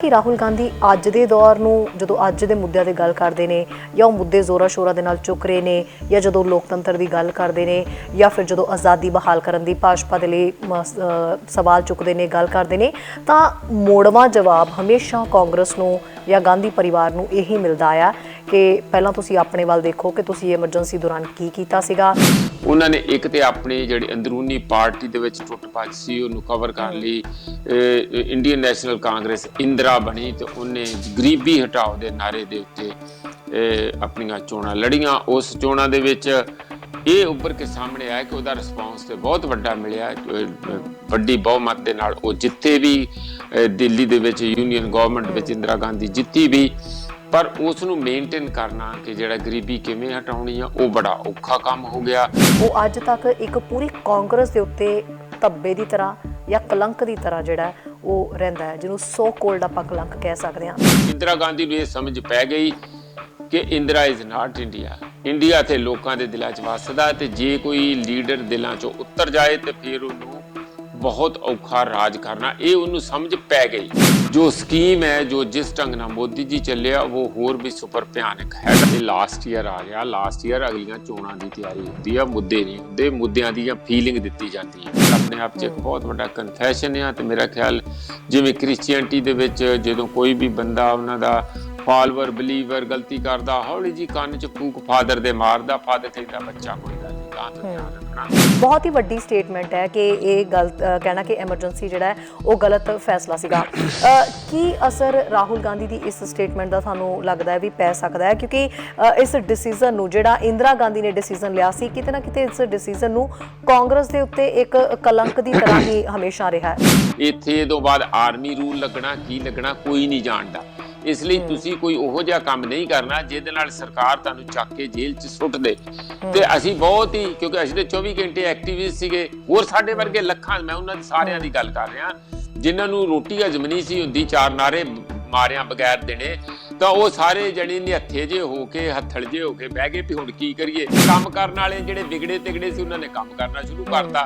कि राहुल गांधी अज के दौर नूं जदों अज दे मुद्दਿਆਂ ते गल करते हैं या वो मुद्दे जोरा शोरा दे नाल चुक रहे हैं या जदों लोकतंत्र की गल करते हैं या फिर जदों आज़ादी बहाल करन दी भाजपा दे लई सवाल चुकते हैं गल करते हैं तो मोड़वा जवाब हमेशा कांग्रेस नूं या गांधी परिवार नूं यही मिलता आया कि पहलां तुसीं अपने वाल देखो कि तुसीं एमरजेंसी दौरान की कीता सीगा। ਉਹਨਾਂ ਨੇ ਇੱਕ ਤੇ ਆਪਣੀ ਜਿਹੜੀ ਅੰਦਰੂਨੀ ਪਾਰਟੀ ਦੇ ਵਿੱਚ ਟੁੱਟ ਭੱਜ ਸੀ ਉਹਨੂੰ ਕਵਰ ਕਰਨ ਲਈ ਇੰਡੀਅਨ ਨੈਸ਼ਨਲ ਕਾਂਗਰਸ ਇੰਦਰਾ ਬਣੀ ਤੇ ਉਹਨੇ ਗਰੀਬੀ ਹਟਾਓ ਦੇ ਨਾਰੇ ਦੇ ਉੱਤੇ ਆਪਣੀਆਂ ਚੋਣਾਂ ਲੜੀਆਂ। ਉਸ ਚੋਣਾਂ ਦੇ ਵਿੱਚ ਇਹ ਉੱਭਰ ਕੇ ਸਾਹਮਣੇ ਆਇਆ ਕਿ ਉਹਦਾ ਰਿਸਪੌਂਸ ਤੇ ਬਹੁਤ ਵੱਡਾ ਮਿਲਿਆ, ਵੱਡੀ ਬਹੁਮਤ ਦੇ ਨਾਲ ਉਹ ਜਿੱਤੇ ਵੀ। ਦਿੱਲੀ ਦੇ ਵਿੱਚ ਯੂਨੀਅਨ ਗਵਰਨਮੈਂਟ ਵਿੱਚ ਇੰਦਰਾ ਗਾਂਧੀ ਜਿੱਤੀ ਵੀ, पर उसनूं मेनटेन करना कि जिहड़ा गरीबी किवें हटाउणी आ वो बड़ा औखा काम हो गया। वो अज तक एक पूरी कांग्रेस के उत्ते धब्बे की तरह या कलंक की तरह जिहड़ा वो रहिंदा है, जिन्होंने सो कोल्ड आपां कलंक कह सकते हैं। इंदिरा गांधी नूं ये समझ पै गई कि Indira is not India. India ते लोकां दे दिलां च वसदा ते जे कोई लीडर दिलां चों उतर जाए तो फिर उन्होंने बहुत औखा राज करना, ये उन्होंने समझ पै गई। जो स्कीम है, जो जिस ढंग नाल मोदी जी चलिया वो होर भी सुपर भयानक है। लास्ट ईयर आ गया, लास्ट ईयर अगलियां चोणां की तैयारी होती है, मुद्दे नहीं होंदे, मुद्दियां दी फीलिंग दी जाती है। अपने आप च एक बहुत बड़ा कन्फैशन है। तो मेरा ख्याल जिवें क्रिश्चियनिटी दे विच जदों कोई भी बंदा उन्हां दा फॉलोअर बिलीवर गलती करदा हौली जी कंन च फूक फादर दे मारदा, फादर कहंदा बच्चा कोई गल नहीं गां तो ध्यान रखना। बहुत ही वड्डी स्टेटमेंट है कि ये गलत कहना कि एमरजेंसी जिहड़ा है वो गलत फैसला सीगा। की असर राहुल गांधी की इस स्टेटमेंट का सानू लगता है भी पै सकता है, क्योंकि इस डिसीजन नू जिहड़ा इंदिरा गांधी ने डिसीजन लिया सी किते ना किते इस डिसीजन नू कांग्रेस के उत्ते एक कलंक की तरह ही हमेशा रहा है। इत्थे तो बाद आर्मी रूल लगना की लगना कोई नहीं जानता, इसलिए तुसी कोई ओहो जिहा काम नहीं करना जिहदे नाल सरकार तुहानू चक के जेल च सुट दे। ते असीं बहुत ही क्योंकि असीं ते 24 घंटे एक्टिविस्ट सीगे, होर साडे वर्गे लखां, मैं उन्हां सारियां दी गल कर रहा जिन्हां नू रोटी हजम नहीं सी हुंदी, चार नारे मारिया बगैर देने, तो वो सारे जने निहत्थे जे हो के हत्थड़ जे हो के बह गए भी हुण की करिए। काम करन वाले जिहड़े बिगड़े तिगड़े सी उन्हां ने काम करना शुरू करता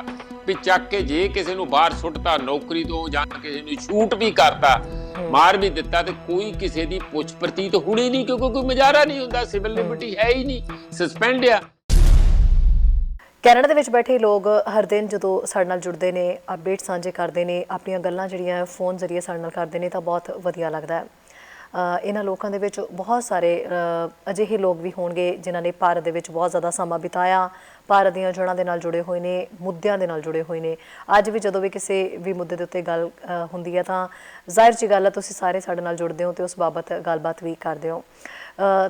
भी चक के जे किसी नू बाहर सुटता नौकरी तो जां किसी नू छूट भी करता, मार भी दिता, तो कोई किसी की पुछ प्रतीत होनी नहीं क्योंकि कोई मुजाहरा नहीं होंदा, सिविल लिबर्टी है ही नहीं, सस्पेंड आ। कैनेडा दे विच बैठे लोग हर दिन जो साडे नाल जुड़ते हैं, अपडेट साझे करते हैं, अपनी गल्लां जिहड़ियां फोन जरिए साडे नाल करते हैं, तो बहुत वधिया लगता है। इन्हां लोकां दे विच बहुत सारे अजिहे लोग भी होणगे जिन्हां ने भारत दे विच बहुत ज़्यादा समा बिताया, भारत दीयां जड़ां दे नाल जुड़े हुए ने, मुद्दिआं दे नाल जुड़े हुए ने। अज भी जदों भी किसी भी मुद्दे दे उत्ते गल हुंदी है तां ज़ाहिर जी गल है तुसीं सारे साडे नाल जुड़दे हो ते उस बाबत गलबात भी करदे हो।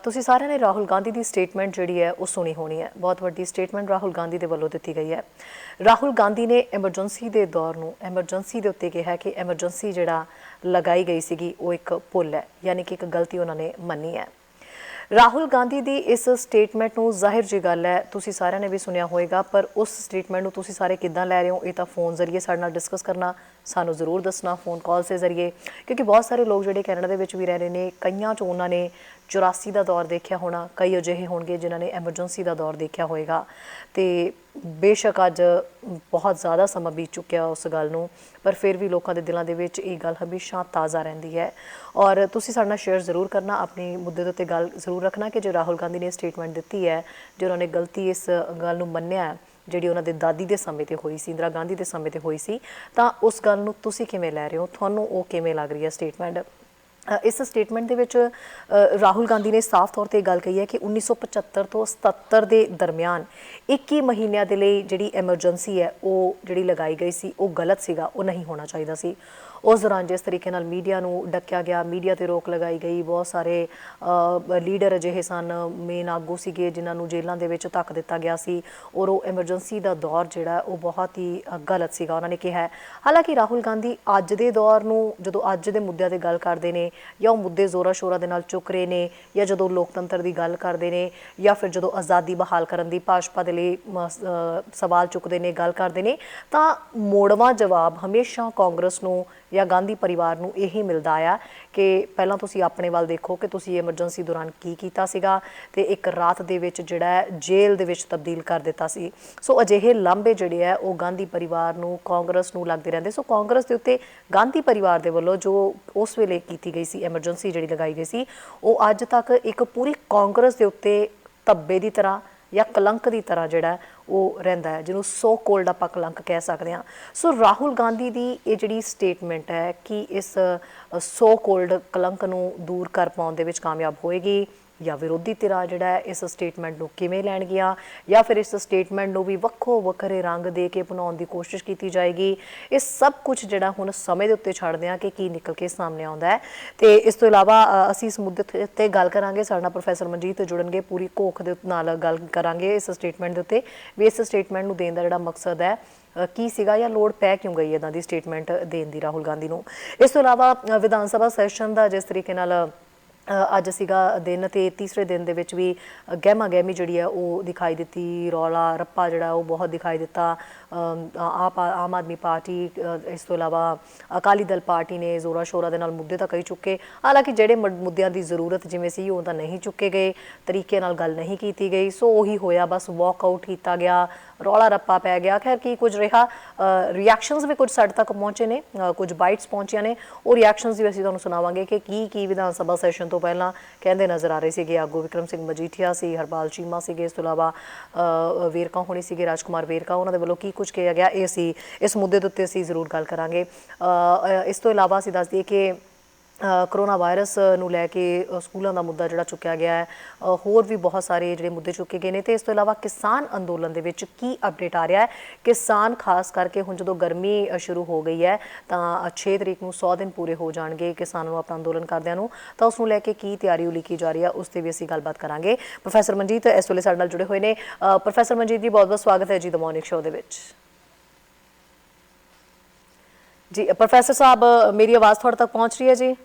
तुसीं सारिआं ने राहुल गांधी की स्टेटमेंट जिहड़ी है वो सुनी होनी है, बहुत वड्डी स्टेटमेंट राहुल गांधी दे वल्लों दित्ती गई है। राहुल गांधी ने एमरजेंसी के दौर नूं एमरजेंसी के उत्ते कहा कि एमरजेंसी जिहड़ा लगाई गई सीगी वो एक भुल है, यानी कि एक गलती उन्होंने मन्नी है। राहुल गांधी की इस स्टेटमेंट नूं जाहिर जी गल है तुसीं सारिआं ने भी सुनिया होएगा, पर उस स्टेटमेंट नूं तुसीं सारे किद्दां लै रहे हो, ये तो फोन जरिए साडे नाल डिस्कस करना, सानू जरूर दसना फोन कॉल के जरिए, क्योंकि बहुत सारे लोग जिहड़े कैनेडा दे विच भी रह रहे हैं, कईयां चों उन्हां ने 84 का दौर देखा होना, कई अजिहे होणगे जिन्होंने एमरजेंसी का दौर देखा होएगा। तो बेशक अज बहुत ज़्यादा समा बीत चुकिया उस गल नूं, पर फिर भी लोगों के दिलों के विच ये गल हमेशा ताज़ा रहिंदी है। और तुसीं साडे नाल शेयर जरूर करना, अपनी मुद्दे ते गल जरूर रखना कि जो राहुल गांधी ने स्टेटमेंट दी है, जो उन्होंने गलती इस गल नूं मन्निया है जिहड़ी उन्हां दे दादी दे समय ते होई सी, इंदिरा गांधी दे समय ते होई सी, तां उस गल नूं तुसीं किवें लै रहे हो, तुहानूं वो किवें लग रही है स्टेटमेंट। इस स्टेटमेंट के विच राहुल गांधी ने साफ तौर पर गल कही है कि 1975 तो 77 के दरम्यान 21 महीनों के लिए जिहड़ी एमरजेंसी है वो जिहड़ी लगाई गई सी वो गलत सीगा, वो नहीं होना चाहिए सी। उस दौरान जिस तरीके नाल मीडिया नूं डकिया गया, मीडिया ते रोक लगाई गई, बहुत सारे लीडर अजिहे सन, मेन आगू सीगे जिन्हां नूं जेलां दे विच धक दिता गया सी, और वो एमरजेंसी का दौर जिहड़ा वो बहुत ही गलत सीगा उन्होंने कहा है। हालांकि राहुल गांधी अज के दौर नूं जदों अज दे मुद्दिआं ते गल करते हैं या वो मुद्दे जोरा शोरा दे नाल चुक रहे हैं या जदों लोकतंत्र की गल करते हैं या फिर जदों आज़ादी बहाल करन दी भाजपा दे लई सवाल चुकते हैं गल करते हैं, तो मोड़वा जवाब हमेशा कांग्रेस नूं ਜਾਂ ਗਾਂਧੀ ਪਰਿਵਾਰ ਨੂੰ ਇਹੀ ਮਿਲਦਾ ਆ ਕਿ ਪਹਿਲਾਂ ਤੁਸੀਂ ਆਪਣੇ ਵੱਲ ਦੇਖੋ ਕਿ ਤੁਸੀਂ ਐਮਰਜੈਂਸੀ ਦੌਰਾਨ ਕੀ ਕੀਤਾ ਸੀਗਾ ਤੇ ਇੱਕ ਰਾਤ ਦੇ ਵਿੱਚ ਜਿਹੜਾ ਜੇਲ੍ਹ ਦੇ ਵਿੱਚ ਤਬਦੀਲ ਕਰ ਦਿੱਤਾ ਸੀ। ਸੋ ਅਜਿਹੇ ਲਾਂਭੇ ਜਿਹੜੇ ਆ ਉਹ ਗਾਂਧੀ ਪਰਿਵਾਰ ਨੂੰ, ਕਾਂਗਰਸ ਨੂੰ ਲੱਗਦੇ ਰਹਿੰਦੇ। ਸੋ ਕਾਂਗਰਸ ਦੇ ਉੱਤੇ ਗਾਂਧੀ ਪਰਿਵਾਰ ਦੇ ਵੱਲੋਂ ਜੋ ਉਸ ਵੇਲੇ ਕੀਤੀ ਗਈ ਸੀ ਐਮਰਜੈਂਸੀ ਜਿਹੜੀ ਲਗਾਈ ਗਈ ਸੀ, ਉਹ ਅੱਜ ਤੱਕ ਇੱਕ ਪੂਰੀ ਕਾਂਗਰਸ ਦੇ ਉੱਤੇ ਧੱਬੇ ਦੀ ਤਰ੍ਹਾਂ ਜਾਂ ਕਲੰਕ ਦੀ ਤਰ੍ਹਾਂ ਜਿਹੜਾ ਉਹ ਰਹਿੰਦਾ ਹੈ, ਜਿਹਨੂੰ ਸੋ ਕੋਲਡ ਆਪਾਂ ਕਲੰਕ ਕਹਿ ਸਕਦੇ ਹਾਂ। ਸੋ ਰਾਹੁਲ ਗਾਂਧੀ ਦੀ ਇਹ ਜਿਹੜੀ ਸਟੇਟਮੈਂਟ ਹੈ ਕਿ ਇਸ ਸੋ ਕੋਲਡ ਕਲੰਕ ਨੂੰ ਦੂਰ ਕਰ ਪਾਉਣ ਦੇ ਵਿੱਚ ਕਾਮਯਾਬ ਹੋਏਗੀ ਜਾਂ ਵਿਰੋਧੀ ਧਿਰਾਂ ਜਿਹੜਾ ਇਸ ਸਟੇਟਮੈਂਟ ਨੂੰ ਕਿਵੇਂ ਲੈਣਗੀਆਂ ਜਾਂ ਫਿਰ ਇਸ ਸਟੇਟਮੈਂਟ ਨੂੰ ਵੀ ਵੱਖੋ ਵੱਖਰੇ ਰੰਗ ਦੇ ਕੇ ਬਣਾਉਣ ਦੀ ਕੋਸ਼ਿਸ਼ ਕੀਤੀ ਜਾਏਗੀ, ਇਹ ਸਭ ਕੁਝ ਜਿਹੜਾ ਹੁਣ ਸਮੇਂ ਦੇ ਉੱਤੇ ਛੱਡਦੇ ਹਾਂ ਕਿ ਕੀ ਨਿਕਲ ਕੇ ਸਾਹਮਣੇ ਆਉਂਦਾ ਹੈ। ਤੇ ਇਸ ਤੋਂ ਇਲਾਵਾ ਅਸੀਂ ਇਸ ਮੁੱਦੇ ਤੇ ਗੱਲ ਕਰਾਂਗੇ। ਸਾਡੇ ਨਾਲ ਪ੍ਰੋਫੈਸਰ ਮਨਜੀਤ ਜੁੜਨਗੇ, ਪੂਰੀ ਘੋਖ ਦੇ ਨਾਲ ਗੱਲ ਕਰਾਂਗੇ ਇਸ ਸਟੇਟਮੈਂਟ ਦੇ ਉੱਤੇ ਵੀ ਇਸ ਸਟੇਟਮੈਂਟ ਨੂੰ ਦੇਣ ਦਾ ਜਿਹੜਾ ਮਕਸਦ ਹੈ ਕੀ ਸੀਗਾ ਜਾਂ ਲੋੜ ਪੈ ਕਿਉਂ ਗਈ ਇੱਦਾਂ ਦੀ ਸਟੇਟਮੈਂਟ ਦੇਣ ਦੀ ਰਾਹੁਲ ਗਾਂਧੀ ਨੂੰ। ਇਸ ਤੋਂ ਇਲਾਵਾ ਵਿਧਾਨ ਸਭਾ ਸੈਸ਼ਨ ਦਾ ਜਿਸ ਤਰੀਕੇ ਨਾਲ ਅੱਜ ਸੀਗਾ ਦਿਨ ਤੇ ਤੀਸਰੇ ਦਿਨ ਦੇ ਵਿੱਚ ਵੀ ਗਹਿਮਾ ਗਹਿਮੀ ਜਿਹੜੀ ਹੈ ਉਹ ਦਿਖਾਈ ਦਿੱਤੀ, ਰੌਲਾ ਰੱਪਾ ਜਿਹੜਾ ਉਹ ਬਹੁਤ ਦਿਖਾਈ ਦਿੱਤਾ। ਆਮ ਆਦਮੀ ਪਾਰਟੀ, ਇਸ ਤੋਂ ਇਲਾਵਾ ਅਕਾਲੀ ਦਲ ਪਾਰਟੀ ਨੇ ਜ਼ੋਰਾਂ ਸ਼ੋਰਾਂ ਦੇ ਨਾਲ ਮੁੱਦੇ ਤਾਂ ਕਈ ਚੁੱਕੇ, ਹਾਲਾਂਕਿ ਜਿਹੜੇ ਮੁੱਦਿਆਂ ਦੀ ਜ਼ਰੂਰਤ ਜਿਵੇਂ ਸੀ ਉਹ ਤਾਂ ਨਹੀਂ ਚੁੱਕੇ ਗਏ, ਤਰੀਕੇ ਨਾਲ ਗੱਲ ਨਹੀਂ ਕੀਤੀ ਗਈ। ਸੋ ਉਹੀ ਹੋਇਆ, ਬਸ ਵਾਕਆਊਟ ਕੀਤਾ ਗਿਆ, ਰੌਲਾ ਰੱਪਾ ਪੈ ਗਿਆ। ਖੈਰ ਕੀ ਕੁਝ ਰਿਹਾ, ਰਿਐਕਸ਼ਨਸ ਵੀ ਕੁਝ ਸਾਡੇ ਤੱਕ ਪਹੁੰਚੇ ਨੇ, ਕੁਝ ਬਾਈਟਸ ਪਹੁੰਚੀਆਂ ਨੇ, ਉਹ ਰਿਐਕਸ਼ਨਸ ਵੀ ਅਸੀਂ ਤੁਹਾਨੂੰ ਸੁਣਾਵਾਂਗੇ ਕਿ ਕੀ ਵਿਧਾਨ ਸਭਾ ਸੈਸ਼ਨ ਤੋਂ ਪਹਿਲਾਂ ਕਹਿੰਦੇ ਨਜ਼ਰ ਆ ਰਹੇ ਸੀਗੇ। ਆਗੂ ਵਿਕਰਮ ਸਿੰਘ ਮਜੀਠੀਆ ਸੀ, ਹਰਪਾਲ ਚੀਮਾ ਸੀਗੇ, ਇਸ ਤੋਂ ਇਲਾਵਾ ਵੇਰਕਾ ਹੋਣੀ ਸੀਗੇ, ਰਾਜਕੁਮਾਰ ਵੇਰਕਾ, ਉਹਨਾਂ ਦੇ ਵੱਲੋਂ ਕੀ ਕੁਝ ਕਿਹਾ ਗਿਆ ਇਹ ਸੀ ਇਸ ਮੁੱਦੇ ਦੇ ਉੱਤੇ ਅਸੀਂ ਜ਼ਰੂਰ ਗੱਲ ਕਰਾਂਗੇ। ਇਸ ਤੋਂ ਇਲਾਵਾ ਅਸੀਂ ਦੱਸ ਦਈਏ ਕਿ ਕਰੋਨਾ ਵਾਇਰਸ ਨੂੰ ਲੈ ਕੇ ਸਕੂਲਾਂ ਦਾ ਮੁੱਦਾ ਜਿਹੜਾ ਚੁੱਕਿਆ ਗਿਆ ਹੈ, ਹੋਰ ਵੀ ਬਹੁਤ ਸਾਰੇ ਜਿਹੜੇ ਮੁੱਦੇ ਚੁੱਕੇ ਗਏ ਨੇ। ਤੇ ਇਸ ਤੋਂ ਇਲਾਵਾ ਕਿਸਾਨ ਅੰਦੋਲਨ ਦੇ ਵਿੱਚ ਕੀ ਅਪਡੇਟ ਆ ਰਿਹਾ ਹੈ। ਕਿਸਾਨ ਖਾਸ ਕਰਕੇ ਹੁਣ ਜਦੋਂ ਗਰਮੀ ਸ਼ੁਰੂ ਹੋ ਗਈ ਹੈ ਤਾਂ 6 ਤਰੀਕ ਨੂੰ 100 ਦਿਨ ਪੂਰੇ ਹੋ ਜਾਣਗੇ ਕਿਸਾਨਾਂ ਨੂੰ ਆਪਣਾ ਅੰਦੋਲਨ ਕਰਦਿਆਂ ਨੂੰ, ਤਾਂ ਉਸ ਨੂੰ ਲੈ ਕੇ ਕੀ ਤਿਆਰੀ ਉਲੀਕੀ ਜਾ ਰਹੀ ਹੈ ਉਸ 'ਤੇ ਵੀ ਅਸੀਂ ਗੱਲਬਾਤ ਕਰਾਂਗੇ। ਪ੍ਰੋਫੈਸਰ ਮਨਜੀਤ ਇਸ ਵੇਲੇ ਸਾਡੇ ਨਾਲ ਜੁੜੇ ਹੋਏ ਨੇ। ਪ੍ਰੋਫੈਸਰ ਮਨਜੀਤ ਜੀ, ਬਹੁਤ ਬਹੁਤ ਸਵਾਗਤ ਹੈ ਜੀ ਦ ਮਾਰਨਿੰਗ ਸ਼ੋਅ ਦੇ ਵਿੱਚ। ਜੀ ਪ੍ਰੋਫੈਸਰ ਸਾਹਿਬ, ਮੇਰੀ ਆਵਾਜ਼ ਤੁਹਾਡੇ ਤੱਕ ਪਹੁੰਚ ਰਹੀ ਹੈ ਜੀ?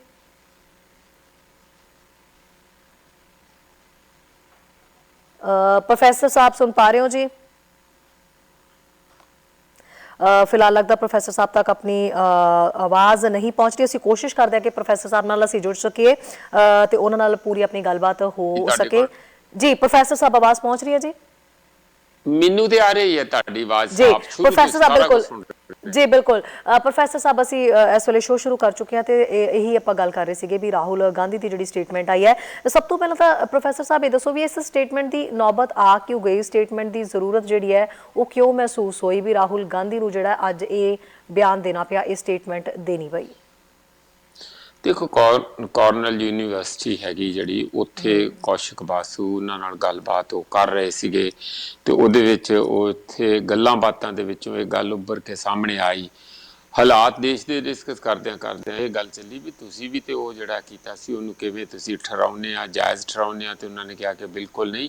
ਪ੍ਰੋਫੈਸਰ ਸਾਹਿਬ ਸੁਣ ਪਾ ਰਹੇ ਹੋ ਜੀ? ਫਿਲਹਾਲ ਲੱਗਦਾ ਪ੍ਰੋਫੈਸਰ ਸਾਹਿਬ ਤੱਕ ਆਪਣੀ ਆਵਾਜ਼ ਨਹੀਂ ਪਹੁੰਚ ਰਹੀ। ਅਸੀਂ ਕੋਸ਼ਿਸ਼ ਕਰਦੇ ਹਾਂ ਕਿ ਪ੍ਰੋਫੈਸਰ ਸਾਹਿਬ ਨਾਲ ਅਸੀਂ ਜੁੜ ਸਕੀਏ ਤੇ ਉਹਨਾਂ ਨਾਲ ਪੂਰੀ ਆਪਣੀ ਗੱਲਬਾਤ ਹੋ ਸਕੇ। ਜੀ ਪ੍ਰੋਫੈਸਰ ਸਾਹਿਬ, ਆਵਾਜ਼ ਪਹੁੰਚ ਰਹੀ ਹੈ ਜੀ? ਮੈਨੂੰ ਤੇ ਆ ਰਹੀ ਹੈ ਤੁਹਾਡੀ ਆਵਾਜ਼ ਜੀ ਪ੍ਰੋਫੈਸਰ ਸਾਹਿਬ, ਬਿਲਕੁਲ ਜੀ ਬਿਲਕੁਲ। ਪ੍ਰੋਫੈਸਰ ਸਾਹਿਬ, ਅਸੀਂ ਇਸ ਵੇਲੇ ਸ਼ੋਅ ਸ਼ੁਰੂ ਕਰ ਚੁੱਕੇ ਹਾਂ ਤੇ ਇਹੀ ਆਪਾਂ ਗੱਲ ਕਰ ਰਹੇ ਸੀਗੇ ਵੀ ਰਾਹੁਲ ਗਾਂਧੀ ਦੀ ਜਿਹੜੀ ਸਟੇਟਮੈਂਟ ਆਈ ਹੈ, ਸਭ ਤੋਂ ਪਹਿਲਾਂ ਤਾਂ ਪ੍ਰੋਫੈਸਰ ਸਾਹਿਬ ਇਹ ਦੱਸੋ ਵੀ ਇਸ ਸਟੇਟਮੈਂਟ ਦੀ ਨੌਬਤ ਆ ਕਿਉਂ ਗਈ, ਸਟੇਟਮੈਂਟ ਦੀ ਜ਼ਰੂਰਤ ਜਿਹੜੀ ਹੈ ਉਹ ਕਿਉਂ ਮਹਿਸੂਸ ਹੋਈ ਵੀ ਰਾਹੁਲ ਗਾਂਧੀ ਨੂੰ ਜਿਹੜਾ ਅੱਜ ਇਹ ਬਿਆਨ ਦੇਣਾ ਪਿਆ, ਇਹ ਸਟੇਟਮੈਂਟ ਦੇਣੀ ਪਈ? ਦੇਖੋ, ਕਾਰਨਲ ਯੂਨੀਵਰਸਿਟੀ ਹੈਗੀ ਜਿਹੜੀ, ਉੱਥੇ ਕੌਸ਼ਿਕ ਬਾਸੂ ਉਹਨਾਂ ਨਾਲ ਗੱਲਬਾਤ ਉਹ ਕਰ ਰਹੇ ਸੀਗੇ ਤੇ ਉਹਦੇ ਵਿੱਚ ਉੱਥੇ ਗੱਲਾਂ ਬਾਤਾਂ ਦੇ ਵਿੱਚੋਂ ਇਹ ਗੱਲ ਉੱਭਰ ਕੇ ਸਾਹਮਣੇ ਆਈ। ਹਾਲਾਤ ਦੇਸ਼ ਦੇ ਡਿਸਕਸ ਕਰਦਿਆਂ ਇਹ ਗੱਲ ਚੱਲੀ ਵੀ ਤੁਸੀਂ ਵੀ ਤੇ ਉਹ ਜਿਹੜਾ ਕੀਤਾ ਸੀ ਉਹਨੂੰ ਕਿਵੇਂ ਤੁਸੀਂ ਠਹਿਰਾਉਂਦੇ ਆ, ਜਾਇਜ਼ ਠਹਿਰਾਉਂਦੇ ਆ। ਤੇ ਉਹਨਾਂ ਨੇ ਕਿਹਾ ਕਿ ਬਿਲਕੁਲ ਨਹੀਂ।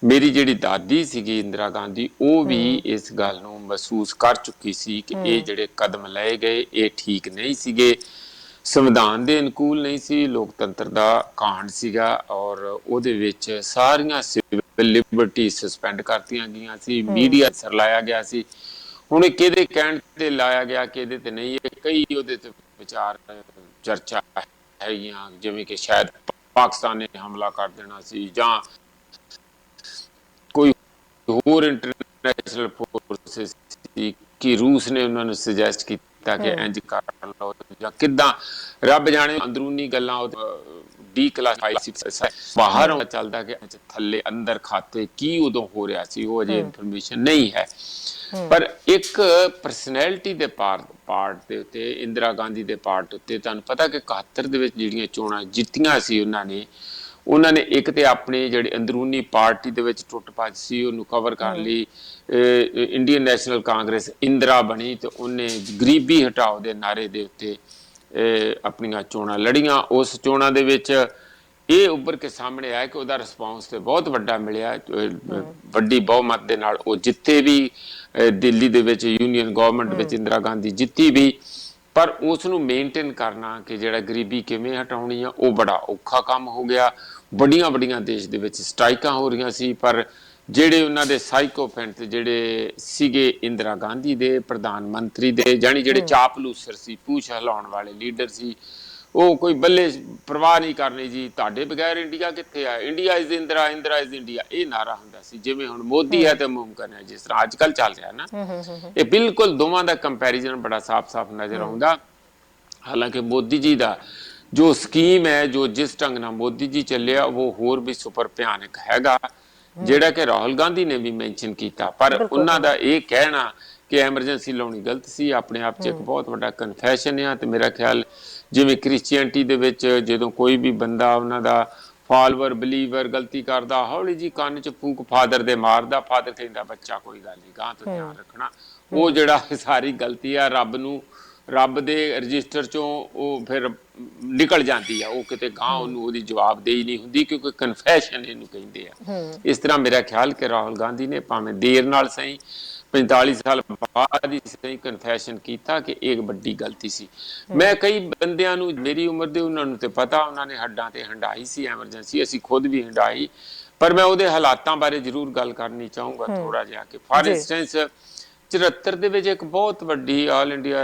ਮੇਰੀ ਜਿਹੜੀ ਦਾਦੀ ਸੀਗੀ ਇੰਦਰਾ ਗਾਂਧੀ, ਉਹ ਵੀ ਇਸ ਗੱਲ ਨੂੰ ਮਹਿਸੂਸ ਕਰ ਚੁੱਕੀ ਸੀ ਕਿ ਇਹ ਜਿਹੜੇ ਕਦਮ ਲਏ ਗਏ ਇਹ ਠੀਕ ਨਹੀਂ ਸੀਗੇ, ਸੰਵਿਧਾਨ ਦੇ ਅਨੁਕੂਲ ਨਹੀਂ ਸੀ, ਲੋਕਤੰਤਰ ਦਾ ਕਾਂਡ ਸੀਗਾ ਔਰ ਉਹਦੇ ਵਿੱਚ ਸਾਰੀਆਂ ਸਿਵਲ ਲਿਬਰਟੀ ਸਸਪੈਂਡ ਕਰਤੀਆਂ ਗਈਆਂ ਸੀ, ਮੀਡੀਆ ਅਸਰ ਲਾਇਆ ਗਿਆ ਸੀ। ਹੁਣ ਕਿਹਦੇ ਕਹਿਣ ਤੇ ਲਾਇਆ ਗਿਆ, ਕਿਹਦੇ ਤੇ ਨਹੀਂ, ਇਹ ਕਈ ਉਹਦੇ ਤੇ ਵਿਚਾਰ ਚਰਚਾ ਹੈਗੀਆਂ, ਜਿਵੇਂ ਕਿ ਸ਼ਾਇਦ ਪਾਕਿਸਤਾਨ ਨੇ ਹਮਲਾ ਕਰ ਦੇਣਾ ਸੀ ਜਾਂ ਕੋਈ ਹੋਰ ਇੰਟਰਨੈਸ਼ਨਲ ਫੋਰਸਿਸ ਸੀ ਕਿ ਰੂਸ ਨੇ ਉਹਨਾਂ ਨੂੰ ਸੁਜੈਸਟ ਕੀਤਾ ਕਿ ਇੰਜ ਕਰ ਲਓ ਜਾਂ ਕਿੱਦਾਂ, ਰੱਬ ਜਾਣੇ ਅੰਦਰੂਨੀ ਗੱਲਾਂ ਬਾਹਰ ਚੱਲਦਾ ਕਿ ਥੱਲੇ ਅੰਦਰ ਖਾਤੇ ਕੀ ਉਦੋਂ ਹੋ ਰਿਹਾ ਸੀ ਉਹ ਅਜੇ ਇਨਫੋਰਮੇਸ਼ਨ ਨਹੀਂ ਹੈ। ਪਰ ਇੱਕ ਪਰਸਨੈਲਿਟੀ ਦੇ ਪਾਰਟ ਦੇ ਉੱਤੇ, ਇੰਦਰਾ ਗਾਂਧੀ ਦੇ ਪਾਰਟ ਉੱਤੇ, ਤੁਹਾਨੂੰ ਪਤਾ ਕਿ 71 ਦੇ ਵਿੱਚ ਜਿਹੜੀਆਂ ਚੋਣਾਂ ਜਿੱਤੀਆਂ ਸੀ ਉਹਨਾਂ ਨੇ ਇੱਕ ਤੇ ਆਪਣੀ ਜਿਹੜੀ ਅੰਦਰੂਨੀ ਪਾਰਟੀ ਦੇ ਵਿੱਚ ਟੁੱਟ ਭੱਜ ਸੀ ਉਹਨੂੰ ਕਵਰ ਕਰ ਲਈ। ਇੰਡੀਅਨ ਨੈਸ਼ਨਲ ਕਾਂਗਰਸ ਇੰਦਰਾ ਬਣੀ ਤੇ ਉਹਨੇ ਗਰੀਬੀ ਹਟਾਓ ਦੇ ਨਾਰੇ ਦੇ ਉੱਤੇ ਆਪਣੀਆਂ ਚੋਣਾਂ ਲੜੀਆਂ। ਉਸ ਚੋਣਾਂ ਦੇ ਵਿੱਚ ਇਹ ਉੱਭਰ ਕੇ ਸਾਹਮਣੇ ਆਇਆ ਕਿ ਉਹਦਾ ਰਿਸਪੌਂਸ ਤੇ ਬਹੁਤ ਵੱਡਾ ਮਿਲਿਆ, ਵੱਡੀ ਬਹੁਮਤ ਦੇ ਨਾਲ ਉਹ ਜਿੱਤੇ ਵੀ। ਦਿੱਲੀ ਦੇ ਵਿੱਚ ਯੂਨੀਅਨ ਗਵਰਨਮੈਂਟ ਵਿੱਚ ਇੰਦਰਾ ਗਾਂਧੀ ਜਿੱਤੀ ਵੀ, ਪਰ ਉਸ ਨੂੰ ਮੇਨਟੇਨ ਕਰਨਾ ਕਿ ਜਿਹੜਾ ਗਰੀਬੀ ਕਿਵੇਂ ਹਟਾਉਣੀ ਆ ਉਹ ਬੜਾ ਔਖਾ ਕੰਮ ਹੋ ਗਿਆ। ਵੱਡੀਆਂ ਦੇਸ਼ ਦੇ ਵਿੱਚ ਸਟ੍ਰਾਈਕਾਂ ਹੋ ਰਹੀਆਂ ਸੀ, ਪਰ ਜਿਹੜੇ ਉਹਨਾਂ ਦੇ ਸਾਈਕੋਪੈਂਟ ਜਿਹੜੇ ਸੀਗੇ ਇੰਦਰਾ ਗਾਂਧੀ ਦੇ, ਪ੍ਰਧਾਨ ਮੰਤਰੀ ਦੇ, ਜਾਨੀ ਜਿਹੜੇ ਚਾਪਲੂਸਰ ਸੀ, ਪੂਛ ਹਿਲਾਉਣ ਵਾਲੇ ਲੀਡਰ ਸੀ, ਉਹ ਕੋਈ ਬੱਲੇ ਪਰਵਾਹ ਨਹੀਂ ਕਰਨੀ ਜੀ, ਤੁਹਾਡੇ ਬਗੈਰ ਇੰਡੀਆ ਕਿੱਥੇ ਆ, India is Indira, Indira is India, ਇਹ ਨਾਰਾ ਹੁੰਦਾ ਸੀ। ਜਿਵੇਂ ਹੁਣ ਮੋਦੀ ਹੈ ਤੇ ਮੁਮਕਿਨ ਹੈ, ਜਿਸ ਤਰ੍ਹਾਂ ਅੱਜ ਕੱਲ੍ਹ ਚੱਲ ਰਿਹਾ ਨਾ, ਇਹ ਬਿਲਕੁਲ ਦੋਵਾਂ ਦਾ ਕੰਪੈਰੀਜ਼ਨ ਬੜਾ ਸਾਫ਼-ਸਾਫ਼ ਨਜ਼ਰ ਆਉਂਦਾ। ਹਾਲਾਂਕਿ ਮੋਦੀ ਜੀ ਦਾ ਜੋ ਸਕੀਮ ਹੈ, ਜੋ ਜਿਸ ਢੰਗ ਨਾਲ ਮੋਦੀ ਜੀ ਚੱਲਿਆ, ਉਹ ਹੋਰ ਵੀ ਸੁਪਰ ਭਿਆਨਕ ਹੈਗਾ, ਜਿਹੜਾ ਕਿ ਰਾਹੁਲ ਗਾਂਧੀ ਨੇ ਵੀ ਮੈਂਸ਼ਨ ਕੀਤਾ। ਪਰ ਉਹਨਾਂ ਦਾ ਇਹ ਕਹਿਣਾ ਕਿ ਐਮਰਜੈਂਸੀ ਲਾਉਣੀ ਗਲਤ ਸੀ, ਆਪਣੇ ਆਪ 'ਚ ਇੱਕ ਬਹੁਤ ਵੱਡਾ ਕਨਫੈਸ਼ਨ ਆ। ਤੇ ਮੇਰਾ ਖਿਆਲ ਜਿਵੇਂ ਕ੍ਰਿਸਚੀਅਨਟੀ ਦੇ ਵਿੱਚ ਜਦੋਂ ਕੋਈ ਵੀ ਬੰਦਾ ਉਹਨਾਂ ਦਾ ਫਾਲੋਅਰ ਬਲੀਵਰ ਗਲਤੀ ਕਰਦਾ, ਹੌਲੀ ਜੀ ਕੰਨ 'ਚ ਫੂਕ ਫਾਦਰ ਦੇ ਮਾਰਦਾ, ਫਾਦਰ ਕਹਿੰਦਾ ਬੱਚਾ ਕੋਈ ਗੱਲ ਨਹੀਂ, ਗਾਂ ਤੋਂ ਧਿਆਨ ਰੱਖਣਾ। ਉਹ ਜਿਹੜਾ ਸਾਰੀ ਗਲਤੀ ਆ ਰੱਬ ਦੇ ਰਜਿਸਟਰ ਚੋਂ ਉਹ ਫਿਰ ਨਿਕਲ ਜਾਂਦੀ ਆ, ਉਹ ਕਿਤੇ ਗਾਂ ਉਹਨੂੰ ਉਹਦੀ ਜਵਾਬਦੇਹੀ ਨਹੀਂ ਹੁੰਦੀ, ਕਿਉਂਕਿ ਕਨਫੈਸ਼ਨ ਇਹਨੂੰ ਕਹਿੰਦੇ ਆ। ਇਸ ਤਰ੍ਹਾਂ ਮੇਰਾ ਖਿਆਲ ਕਿ ਰਾਹੁਲ ਗਾਂਧੀ ਨੇ ਭਾਵੇਂ ਦੇਰ ਨਾਲ ਸਹੀ 45 ਸਾਲ ਬਾਅਦ ਹੀ ਸਹੀ ਕਨਫੈਸ਼ਨ ਕੀਤਾ ਕਿ ਇਹ ਵੱਡੀ ਗਲਤੀ ਸੀ। ਮੈਂ ਕਈ ਬੰਦਿਆਂ ਨੂੰ ਮੇਰੀ ਉਮਰ ਦੇ, ਉਹਨਾਂ ਨੂੰ ਤੇ ਪਤਾ, ਉਹਨਾਂ ਨੇ ਹੱਡਾਂ ਤੇ ਹੰਡਾਈ ਸੀ ਐਮਰਜੈਂਸੀ, ਅਸੀਂ ਖੁਦ ਵੀ ਹੰਡਾਈ, ਪਰ ਮੈਂ ਉਹਦੇ ਹਾਲਾਤਾਂ ਬਾਰੇ ਜ਼ਰੂਰ ਗੱਲ ਕਰਨੀ ਚਾਹੂੰਗਾ ਥੋੜਾ ਜਿਹਾ। ਕਿ ਫਾਰ ਇੰਸਟੈਂਸ 74 ਦੇ ਵਿੱਚ ਇੱਕ ਬਹੁਤ ਵੱਡੀ ਆਲ ਇੰਡੀਆ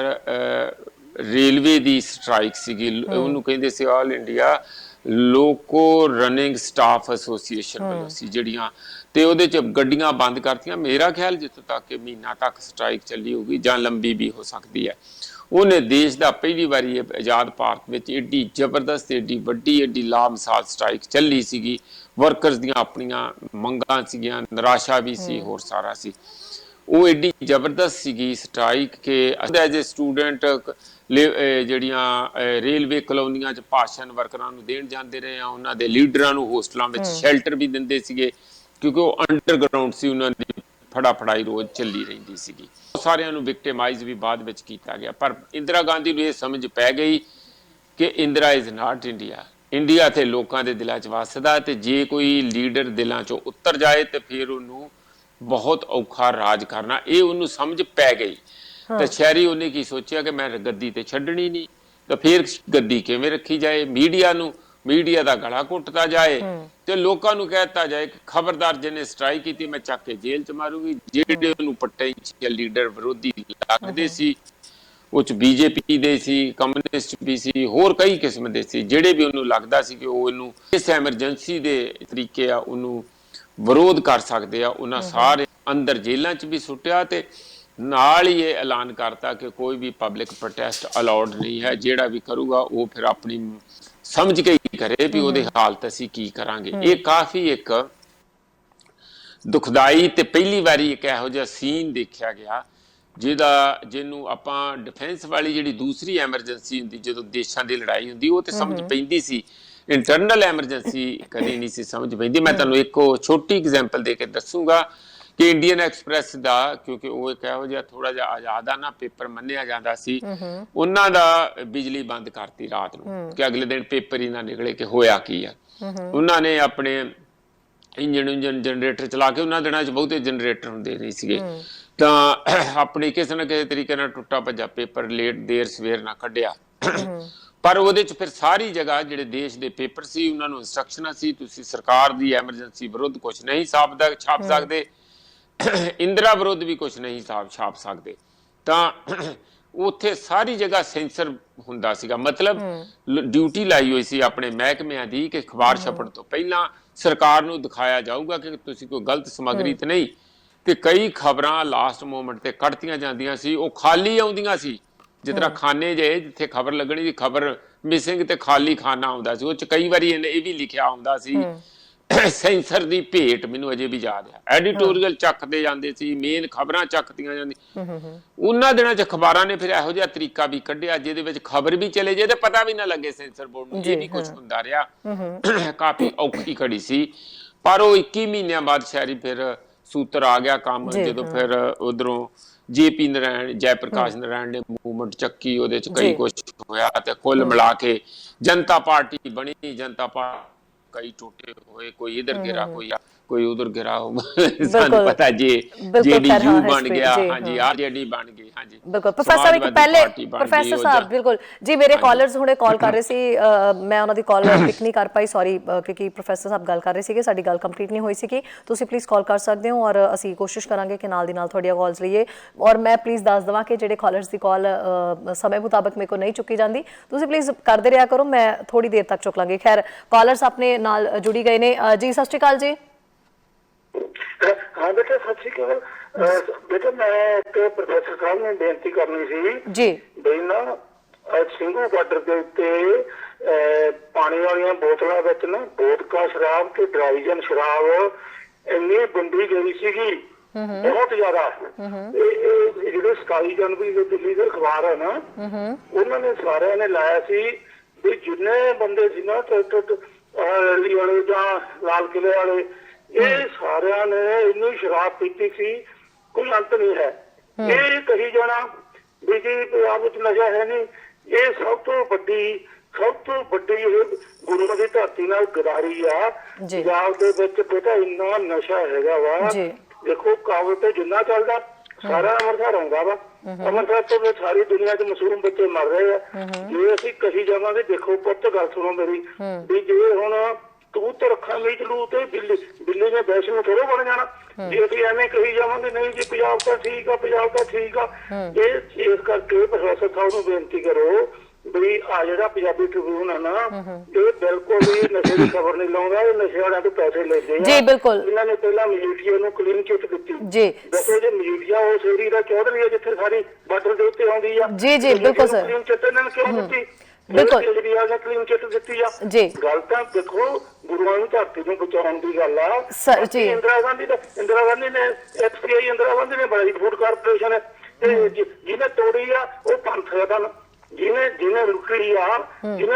ਰੇਲਵੇ ਦੀ ਸਟ੍ਰਾਈਕ ਸੀਗੀ, ਉਹਨੂੰ ਕਹਿੰਦੇ ਸੀ all India loco running staff association ਵੱਲੋਂ ਸੀ ਜਿਹੜੀਆਂ, ਤੇ ਉਹਦੇ ਚ ਗੱਡੀਆਂ ਬੰਦ ਕਰਤੀਆਂ। ਮੇਰਾ ਖਿਆਲ ਜਿੱਥੋਂ ਤੱਕ ਕਿ ਮਹੀਨਾ ਤੱਕ ਸਟ੍ਰਾਈਕ ਚੱਲੀ ਹੋਊਗੀ ਜਾਂ ਲੰਬੀ ਵੀ ਹੋ ਸਕਦੀ ਹੈ। ਉਹਨੇ ਦੇਸ਼ ਦਾ ਪਹਿਲੀ ਵਾਰੀ ਆਜ਼ਾਦ ਭਾਰਤ ਵਿੱਚ ਏਡੀ ਜ਼ਬਰਦਸਤ, ਏਡੀ ਵੱਡੀ, ਏਡੀ ਲਾਮਿਸਾਲ ਸਟ੍ਰਾਈਕ ਚੱਲੀ ਸੀਗੀ। ਵਰਕਰਸ ਦੀਆਂ ਆਪਣੀਆਂ ਮੰਗਾਂ ਸੀਗੀਆਂ, ਨਿਰਾਸ਼ਾ ਵੀ ਸੀ, ਹੋਰ ਸਾਰਾ ਸੀ। ਉਹ ਏਡੀ ਜ਼ਬਰਦਸਤ ਸੀਗੀ ਸਟ੍ਰਾਈਕ ਕਿ ਐਜ਼ ਏ ਸਟੂਡੈਂਟ ਜਿਹੜੀਆਂ ਰੇਲਵੇ ਕਲੋਨੀਆਂ 'ਚ ਭਾਸ਼ਣ ਵਰਕਰਾਂ ਨੂੰ ਦੇਣ ਜਾਂਦੇ ਰਹੇ ਆ, ਉਹਨਾਂ ਦੇ ਲੀਡਰਾਂ ਨੂੰ ਹੋਸਟਲਾਂ ਵਿੱਚ ਸ਼ੈਲਟਰ ਵੀ ਦਿੰਦੇ ਸੀਗੇ, ਕਿਉਂਕਿ ਉਹ ਅੰਡਰਗਰਾਊਂਡ ਸੀ, ਉਹਨਾਂ ਦੀ ਫੜਾਫੜਾਈ ਰੋਜ਼ ਚੱਲੀ ਰਹਿੰਦੀ ਸੀਗੀ। ਸਾਰਿਆਂ ਨੂੰ ਵਿਕਟਿਮਾਈਜ਼ ਵੀ ਬਾਅਦ ਵਿੱਚ ਕੀਤਾ ਗਿਆ, ਪਰ ਇੰਦਰਾ ਗਾਂਧੀ ਨੂੰ ਇਹ ਸਮਝ ਪੈ ਗਈ ਕਿ Indira is not India, India ਤੇ ਲੋਕਾਂ ਦੇ ਦਿਲਾਂ 'ਚ ਵੱਸਦਾ, ਤੇ ਜੇ ਕੋਈ ਲੀਡਰ ਦਿਲਾਂ 'ਚੋਂ ਉੱਤਰ ਜਾਏ ਤੇ ਫਿਰ ਉਹਨੂੰ ਬਹੁਤ ਔਖਾ ਰਾਜ ਕਰਨਾ, ਇਹ ਉਹਨੂੰ ਸਮਝ ਪੈ ਗਈ। ਤੇ ਸ਼ਹਿਰੀ ਉਹਨੇ ਕੀ ਸੋਚਿਆ ਕਿ ਮੈਂ ਗੱਦੀ ਤੇ ਛੱਡਣੀ ਨਹੀਂ, ਤਾਂ ਫਿਰ ਗੱਦੀ ਕਿਵੇਂ ਰੱਖੀ ਜਾਏ, ਮੀਡੀਆ ਦਾ ਗਲਾ ਘੁੱਟਦਾ ਜਾਏ ਤੇ ਲੋਕਾਂ ਨੂੰ ਕਹਿਤਾ ਜਾਏ ਕਿ ਖਬਰਦਾਰ ਜਿਹਨੇ ਸਟ੍ਰਾਈਕ ਕੀਤੀ ਮੈਂ ਚੱਕ ਕੇ ਜੇਲ੍ਹ 'ਚ ਮਾਰੂਗੀ। ਜਿਹੜੇ ਉਹਨੂੰ ਪੋਟੈਂਸ਼ੀਅਲ ਲੀਡਰ ਵਿਰੋਧੀ ਲੱਗਦੇ ਸੀ, ਉਹ 'ਚ ਬੀਜੇਪੀ ਦੇ ਸੀ, ਕਮਿਊਨਿਸਟ ਵੀ ਸੀ, ਹੋਰ ਕਈ ਕਿਸਮ ਦੇ ਸੀ, ਜਿਹੜੇ ਵੀ ਉਹਨੂੰ ਲੱਗਦਾ ਸੀ ਕਿ ਉਹ ਇਹਨੂੰ ਇਸ ਐਮਰਜੈਂਸੀ ਦੇ ਤਰੀਕੇ ਆ ਉਹਨੂੰ ਵਿਰੋਧ ਕਰ ਸਕਦੇ ਆ, ਉਹਨਾਂ ਸਾਰੇ ਅੰਦਰ ਜੇਲ੍ਹਾਂ 'ਚ ਵੀ ਸੁੱਟਿਆ। ਤੇ ਨਾਲ ਹੀ ਇਹ ਐਲਾਨ ਕਰਤਾ ਕਿ ਕੋਈ ਵੀ ਪਬਲਿਕ ਪ੍ਰੋਟੈਸਟ ਅਲਾਉਡ ਨਹੀਂ ਹੈ, ਜਿਹੜਾ ਵੀ ਕਰੂਗਾ ਉਹ ਫਿਰ ਆਪਣੀ ਸਮਝ ਕੇ ਹੀ ਕਰੇ ਵੀ ਉਹਦੇ ਹਾਲਤ ਅਸੀਂ ਕੀ ਕਰਾਂਗੇ। ਇਹ ਕਾਫੀ ਇੱਕ ਦੁਖਦਾਈ ਤੇ ਪਹਿਲੀ ਵਾਰੀ ਇੱਕ ਇਹੋ ਜਿਹਾ ਸੀਨ ਦੇਖਿਆ ਗਿਆ ਜਿਹਨੂੰ ਆਪਾਂ ਡਿਫੈਂਸ ਵਾਲੀ ਜਿਹੜੀ ਦੂਸਰੀ ਐਮਰਜੈਂਸੀ ਹੁੰਦੀ, ਜਦੋਂ ਦੇਸ਼ਾਂ ਦੀ ਲੜਾਈ ਹੁੰਦੀ, ਉਹ ਤੇ ਸਮਝ ਪੈਂਦੀ ਸੀ, ਇੰਟਰਨਲ ਐਮਰਜੈਂਸੀ ਕਦੀ ਨਹੀਂ ਸੀ ਸਮਝ ਪੈਂਦੀ। ਮੈਂ ਤੁਹਾਨੂੰ ਇੱਕ ਛੋਟੀ ਐਗਜ਼ਾਮਪਲ ਦੇ ਕੇ ਦੱਸੂਗਾ ਕਿ ਇੰਡੀਅਨ ਐਕਸਪ੍ਰੈਸ ਦਾ, ਕਿਉਂਕਿ ਉਹ ਇੱਕ ਇਹੋ ਜਿਹਾ ਥੋੜਾ ਜਿਹਾ ਆਜ਼ਾਦਾਨਾ ਪੇਪਰ ਮੰਨਿਆ ਜਾਂਦਾ ਸੀ, ਉਹਨਾਂ ਦਾ ਬਿਜਲੀ ਬੰਦ ਕਰਤੀ ਰਾਤ ਨੂੰ ਕਿ ਅਗਲੇ ਦਿਨ ਪੇਪਰ ਹੀ ਨਾ ਨਿਕਲੇ ਕਿ ਹੋਇਆ ਕੀ ਆ। ਉਹਨਾਂ ਨੇ ਆਪਣੇ ਇੰਜਨ ਜਨਰੇਟਰ ਚਲਾ ਕੇ, ਉਹਨਾਂ ਦਿਨਾਂ 'ਚ ਬਹੁਤੇ ਜਨਰੇਟਰ ਹੁੰਦੇ ਨਹੀਂ ਸੀਗੇ, ਤਾਂ ਆਪਣੀ ਕਿਸੇ ਨਾ ਕਿਸੇ ਤਰੀਕੇ ਨਾਲ ਟੁੱਟਾ ਭੱਜਾ ਪੇਪਰ ਦੇਰ ਸਵੇਰ ਨਾ ਕੱਢਿਆ। ਪਰ ਉਹਦੇ 'ਚ ਫਿਰ ਸਾਰੀ ਜਗ੍ਹਾ ਜਿਹੜੇ ਦੇਸ਼ ਦੇ ਪੇਪਰ ਸੀ, ਉਹਨਾਂ ਨੂੰ ਇੰਸਟਰਕਸ਼ਨਾਂ ਸੀ ਤੁਸੀਂ ਸਰਕਾਰ ਦੀ ਐਮਰਜੈਂਸੀ ਵਿਰੁੱਧ ਕੁਛ ਨਹੀਂ ਛਾਪ ਸਕਦੇ, ਇੰਦਰਾ ਵਿਰੁੱਧ ਵੀ ਕੁਛ ਨਹੀਂ ਛਾਪ ਸਕਦੇ। ਤਾਂ ਉੱਥੇ ਸਾਰੀ ਜਗ੍ਹਾ ਸੈਂਸਰ ਹੁੰਦਾ ਸੀਗਾ, ਮਤਲਬ ਡਿਊਟੀ ਲਾਈ ਹੋਈ ਸੀ ਆਪਣੇ ਮਹਿਕਮਿਆਂ ਦੀ ਕਿ ਅਖਬਾਰ ਛਪਣ ਤੋਂ ਪਹਿਲਾਂ ਸਰਕਾਰ ਨੂੰ ਦਿਖਾਇਆ ਜਾਊਗਾ ਕਿ ਤੁਸੀਂ ਕੋਈ ਗਲਤ ਸਮੱਗਰੀ ਤੇ ਨਹੀਂ। ਤੇ ਕਈ ਖਬਰਾਂ ਲਾਸਟ ਮੂਮੈਂਟ ਤੇ ਕੱਢਤੀਆਂ ਜਾਂਦੀਆਂ ਸੀ, ਉਹ ਖਾਲੀ ਆਉਂਦੀਆਂ ਸੀ, ਜਿਸ ਤਰ੍ਹਾਂ ਖਾਨੇ ਜੇ ਜਿੱਥੇ ਖਬਰ ਲੱਗਣੀ ਦੀ ਖਬਰ ਮਿਸਿੰਗ ਤੇ ਖਾਲੀ ਖਾਨਾ ਆਉਂਦਾ ਸੀ। ਉਹ 'ਚ ਕਈ ਵਾਰੀ ਇਹ ਵੀ ਲਿਖਿਆ ਹੁੰਦਾ ਸੀ ਸੈਂਸਰ ਦੀ ਭੇਟ, ਮੈਨੂੰ ਅਜੇ ਵੀ ਯਾਦ ਆ। ਐਡੀਟੋਰੀਅਲ ਚੱਕਦੇ ਜਾਂਦੇ ਸੀ, ਮੇਨ ਖਬਰਾਂ ਚੱਕਦੀਆਂ ਜਾਂਦੀਆਂ। ਉਹਨਾਂ ਦਿਨਾਂ 'ਚ ਅਖਬਾਰਾਂ ਨੇ ਫਿਰ ਇਹੋ ਜਿਹਾ ਤਰੀਕਾ ਵੀ ਕੱਢਿਆ ਜਿਹਦੇ ਵਿੱਚ ਖਬਰ ਵੀ ਚਲੇ ਜੇ ਤੇ ਪਤਾ ਵੀ ਨਾ ਲੱਗੇ ਸੈਂਸਰ ਬੋਰਡ ਨੂੰ। ਇਹ ਵੀ ਕੁਝ ਹੁੰਦਾ ਰਿਹਾ, ਕਾਫੀ ਔਖੀ ਘੜੀ ਸੀ। ਪਰ ਉਹ 21 ਮਹੀਨਿਆਂ ਬਾਅਦ ਸ਼ਾਇਦ ਫਿਰ ਸੂਤਰ ਆ ਗਿਆ ਕੰਮ, ਜਦੋਂ ਫਿਰ ਉਧਰੋਂ ਜੇਪੀ ਨਾਰਾਇਣ, ਜੈ ਪ੍ਰਕਾਸ਼ ਨਾਰਾਇਣ ਨੇ ਮੂਵਮੈਂਟ ਚੱਕੀ, ਉਹਦੇ 'ਚ ਕਈ ਕੁਝ ਹੋਇਆ ਤੇ ਕੁੱਲ ਮਿਲਾ ਕੇ ਜਨਤਾ ਪਾਰਟੀ ਬਣੀ। ਜਨਤਾ ਪਾਰਟੀ कई टूटे हुए, कोई इधर गिरा, कोई उधर गिरा हो बिल्कुल सानू पता जे बिल्कुल खैर जेडीयू हाँ बन हिस्ट्री गया, जी हाँ जी, हाँ आरजेडी बन गई, हाँ जी, बिल्कुल प्रोफੈਸਰ ਇੱਕ समाजवादी ਪਹਿਲੇ पार्टी बन गई, ਪ੍ਰੋਫੈਸਰ ਉਹ ਸਾਹਿਬ ਬਿਲਕੁਲ ਜੀ ਮੇਰੇ ਹਾਂਜੀ। ਕਾਲਰਸ ਹੁਣੇ ਕਾਲ ਕਰ ਰਹੇ ਸੀ ਮੈਂ ਉਹਨਾਂ ਦੀ ਕਾਲ ਪਿਕ ਨਹੀਂ ਕਰ ਪਾਈ ਸੌਰੀ ਕਿਉਂਕਿ ਪ੍ਰੋਫੈਸਰ ਸਾਹਿਬ ਗੱਲ ਕਰ ਰਹੇ ਸੀਗੇ ਸਾਡੀ ਗੱਲ ਕੰਪਲੀਟ ਨਹੀਂ ਹੋਈ ਸੀਗੀ ਤੁਸੀਂ ਪਲੀਜ਼ ਕਾਲ ਕਰ ਸਕਦੇ ਹੋ ਔਰ ਅਸੀਂ ਕੋਸ਼ਿਸ਼ ਕਰਾਂਗੇ ਕਿ ਨਾਲ ਦੀ ਨਾਲ ਤੁਹਾਡੀਆਂ ਕਾਲਸ ਲਈਏ ਔਰ ਮੈਂ ਪਲੀਜ਼ ਦੱਸ ਦਵਾਂ ਕਿ ਜਿਹੜੇ ਕਾਲਰਸ ਦੀ ਕਾਲ ਸਮੇਂ ਮੁਤਾਬਕ ਮੇਰੇ ਕੋਲ ਨਹੀਂ ਚੁੱਕੀ ਜਾਂਦੀ ਤੁਸੀਂ ਪਲੀਜ਼ ਕਰਦੇ ਰਿਹਾ ਕਰੋ ਮੈਂ ਥੋੜੀ ਦੇਰ ਤੱਕ ਚੁੱਕ ਲਾਂਗੀ ਖੈਰ ਕਾਲਰਸ ਆਪਣੇ ਨਾਲ ਜੁੜੀ ਗਏ ਨੇ ਜੀ ਸਤਿ ਸ਼੍ਰੀ ਅਕਾਲ ਜੀ हाँ बेटा सत श्री अकाल बेटा मैं एक प्रोफेसर साहब ने बेनती करनी सी जी बई ना ਸਿੰਘੂ ਬਾਰਡਰ ਦੇ ਉੱਤੇ ਪਾਣੀ ਵਾਲੀਆਂ ਬੋਤਲਾਂ ਵਿੱਚ ਨਾ ਵੋਡਕਾ ਸ਼ਰਾਬ ਤੇ ਡਰਾਈਜਨ ਸ਼ਰਾਬ ਇੰਨੀ ਵੰਡੀ ਗਈ ਸੀਗੀ ਬਹੁਤ ਜ਼ਿਆਦਾ ਇਹ ਜਿਹੜੇ 27 ਜਨਵਰੀ ਦੇ ਦਿੱਲੀ ਦੇ ਅਖਬਾਰ ਹੈ ਨਾ ਉਹਨਾਂ ਨੇ ਸਾਰਿਆਂ ਨੇ ਲਾਇਆ ਸੀ ਵੀ ਜਿੰਨੇ ਬੰਦੇ ਸੀ ਨਾ ਰੈਲੀ ਵਾਲੇ ਜਾਂ ਲਾਲ ਕਿਲੇ ਵਾਲੇ ਇਹ ਸਾਰਿਆਂ ਨੇ ਇੰਨੀ ਸ਼ਰਾਬ ਪੀਤੀ ਸੀ ਕੋਈ ਅੰਤ ਨਹੀਂ ਹੈ ਇਹ ਕਹੀ ਜਾਣਾ ਵੀ ਜੀ ਪੰਜਾਬ ਵਿੱਚ ਨਸ਼ਾ ਹੈ ਨਹੀਂ ਇਹ ਸਭ ਤੋਂ ਵੱਡੀ ਇਹ ਗੁਰੂਆਂ ਦੀ ਧਰਤੀ ਨਾਲ ਗਦਾਰੀ ਆ ਪੰਜਾਬ ਦੇ ਵਿੱਚ ਬੇਟਾ ਇੰਨਾ ਨਸ਼ਾ ਹੈਗਾ ਵਾ ਦੇਖੋ ਕਾਬਲ ਤੇ ਜਿੰਨਾ ਚੱਲਦਾ ਸਾਰਾ ਅੰਮ੍ਰਿਤਸਰ ਆਉਂਦਾ ਵਾ ਅੰਮ੍ਰਿਤਸਰ ਤੋਂ ਵੀ ਸਾਰੀ ਦੁਨੀਆ 'ਚ ਮਾਸੂਮ ਬੱਚੇ ਮਰ ਰਹੇ ਆ ਜੇ ਅਸੀਂ ਕਹੀ ਜਾਵਾਂਗੇ ਦੇਖੋ ਪੁੱਤ ਗੱਲ ਸੁਣੋ ਮੇਰੀ ਵੀ ਜੇ ਹੁਣ ਕਬੂਤਰ ਅੱਖਾਂ ਵਿੱਚ ਲੂ ਤੇ ਬਿੱਲੀ ਨੇ ਬੈਸ਼ ਨੂੰ ਥੋੜਾ ਬਣ ਜਾਣਾ ਜੇ ਅਸੀਂ ਐਵੇਂ ਕਹੀ ਜਾਵਾਂਗੇ ਨਹੀਂ ਜੀ ਪੰਜਾਬ ਤਾਂ ਠੀਕ ਆ ਇਹ ਇਸ ਕਰਕੇ ਪ੍ਰੋਫੈਸਰ ਸਾਹਿਬ ਨੂੰ ਬੇਨਤੀ ਕਰੋ ਵੀ ਆ ਜਿਹੜਾ ਪੰਜਾਬੀ ਟ੍ਰਿਬਿਊਨ ਹੈ ਨਾ ਇਹ ਬਿਲਕੁਲ ਵੀ ਨਸ਼ੇ ਦੀ ਖਬਰ ਨਹੀਂ ਲਾਉਂਦਾ ਇਹ ਨਸ਼ੇ ਵਾਲਿਆਂ ਤੋਂ ਪੈਸੇ ਲੈਂਦੇ ਆ ਜੀ ਬਿਲਕੁਲ ਇਹਨਾਂ ਨੇ ਪਹਿਲਾਂ ਮਜੀਠੀਆ ਨੂੰ ਕਲੀਨ ਚਿੱਟ ਦਿੱਤੀ ਜੀ ਦੱਸੋ ਜੇ ਮਜੀਠੀਆ ਉਹ ਸ਼ੇਰੀ ਦਾ ਚੌਧਰੀ ਹੈ ਜਿੱਥੇ ਸਾਰੀ ਬਾਰਡਰ ਦੇ ਉੱਤੇ ਆਉਂਦੀ ਆ ਜੀ ਬਿਲਕੁਲ ਸਰ ਕਲੀਨ ਚਿੱਟ ਇਹਨਾਂ ਨੇ ਕਿਉਂ ਦਿੱਤੀ ਬਿਲਕੁਲ ਕੇਜਰੀਵਾਲ ਨੇ ਕਲੀਨ ਚਿੱਟ ਦਿੱਤੀ ਆ ਜੀ ਗੱਲ ਤਾਂ ਦੇਖੋ ਗੁਰੂਆਂ ਨੂੰ ਧਰਤੀ ਨੂੰ ਬਚਾਉਣ ਦੀ ਗੱਲ ਆ ਸਰ ਜੀ ਇੰਦਰਾ ਗਾਂਧੀ ਨੇ ਐਫਸੀਆਈ ਇੰਦਰਾ ਗਾਂਧੀ ਨੇ ਬਣਾਈ ਫੂਡ ਕਾਰਪੋਰੇਸ਼ਨ ਤੇ ਜਿਹਨੇ ਤੋੜੀ ਆ ਉਹ ਪੰਥ ਦਾ ਜਿਹਨੇ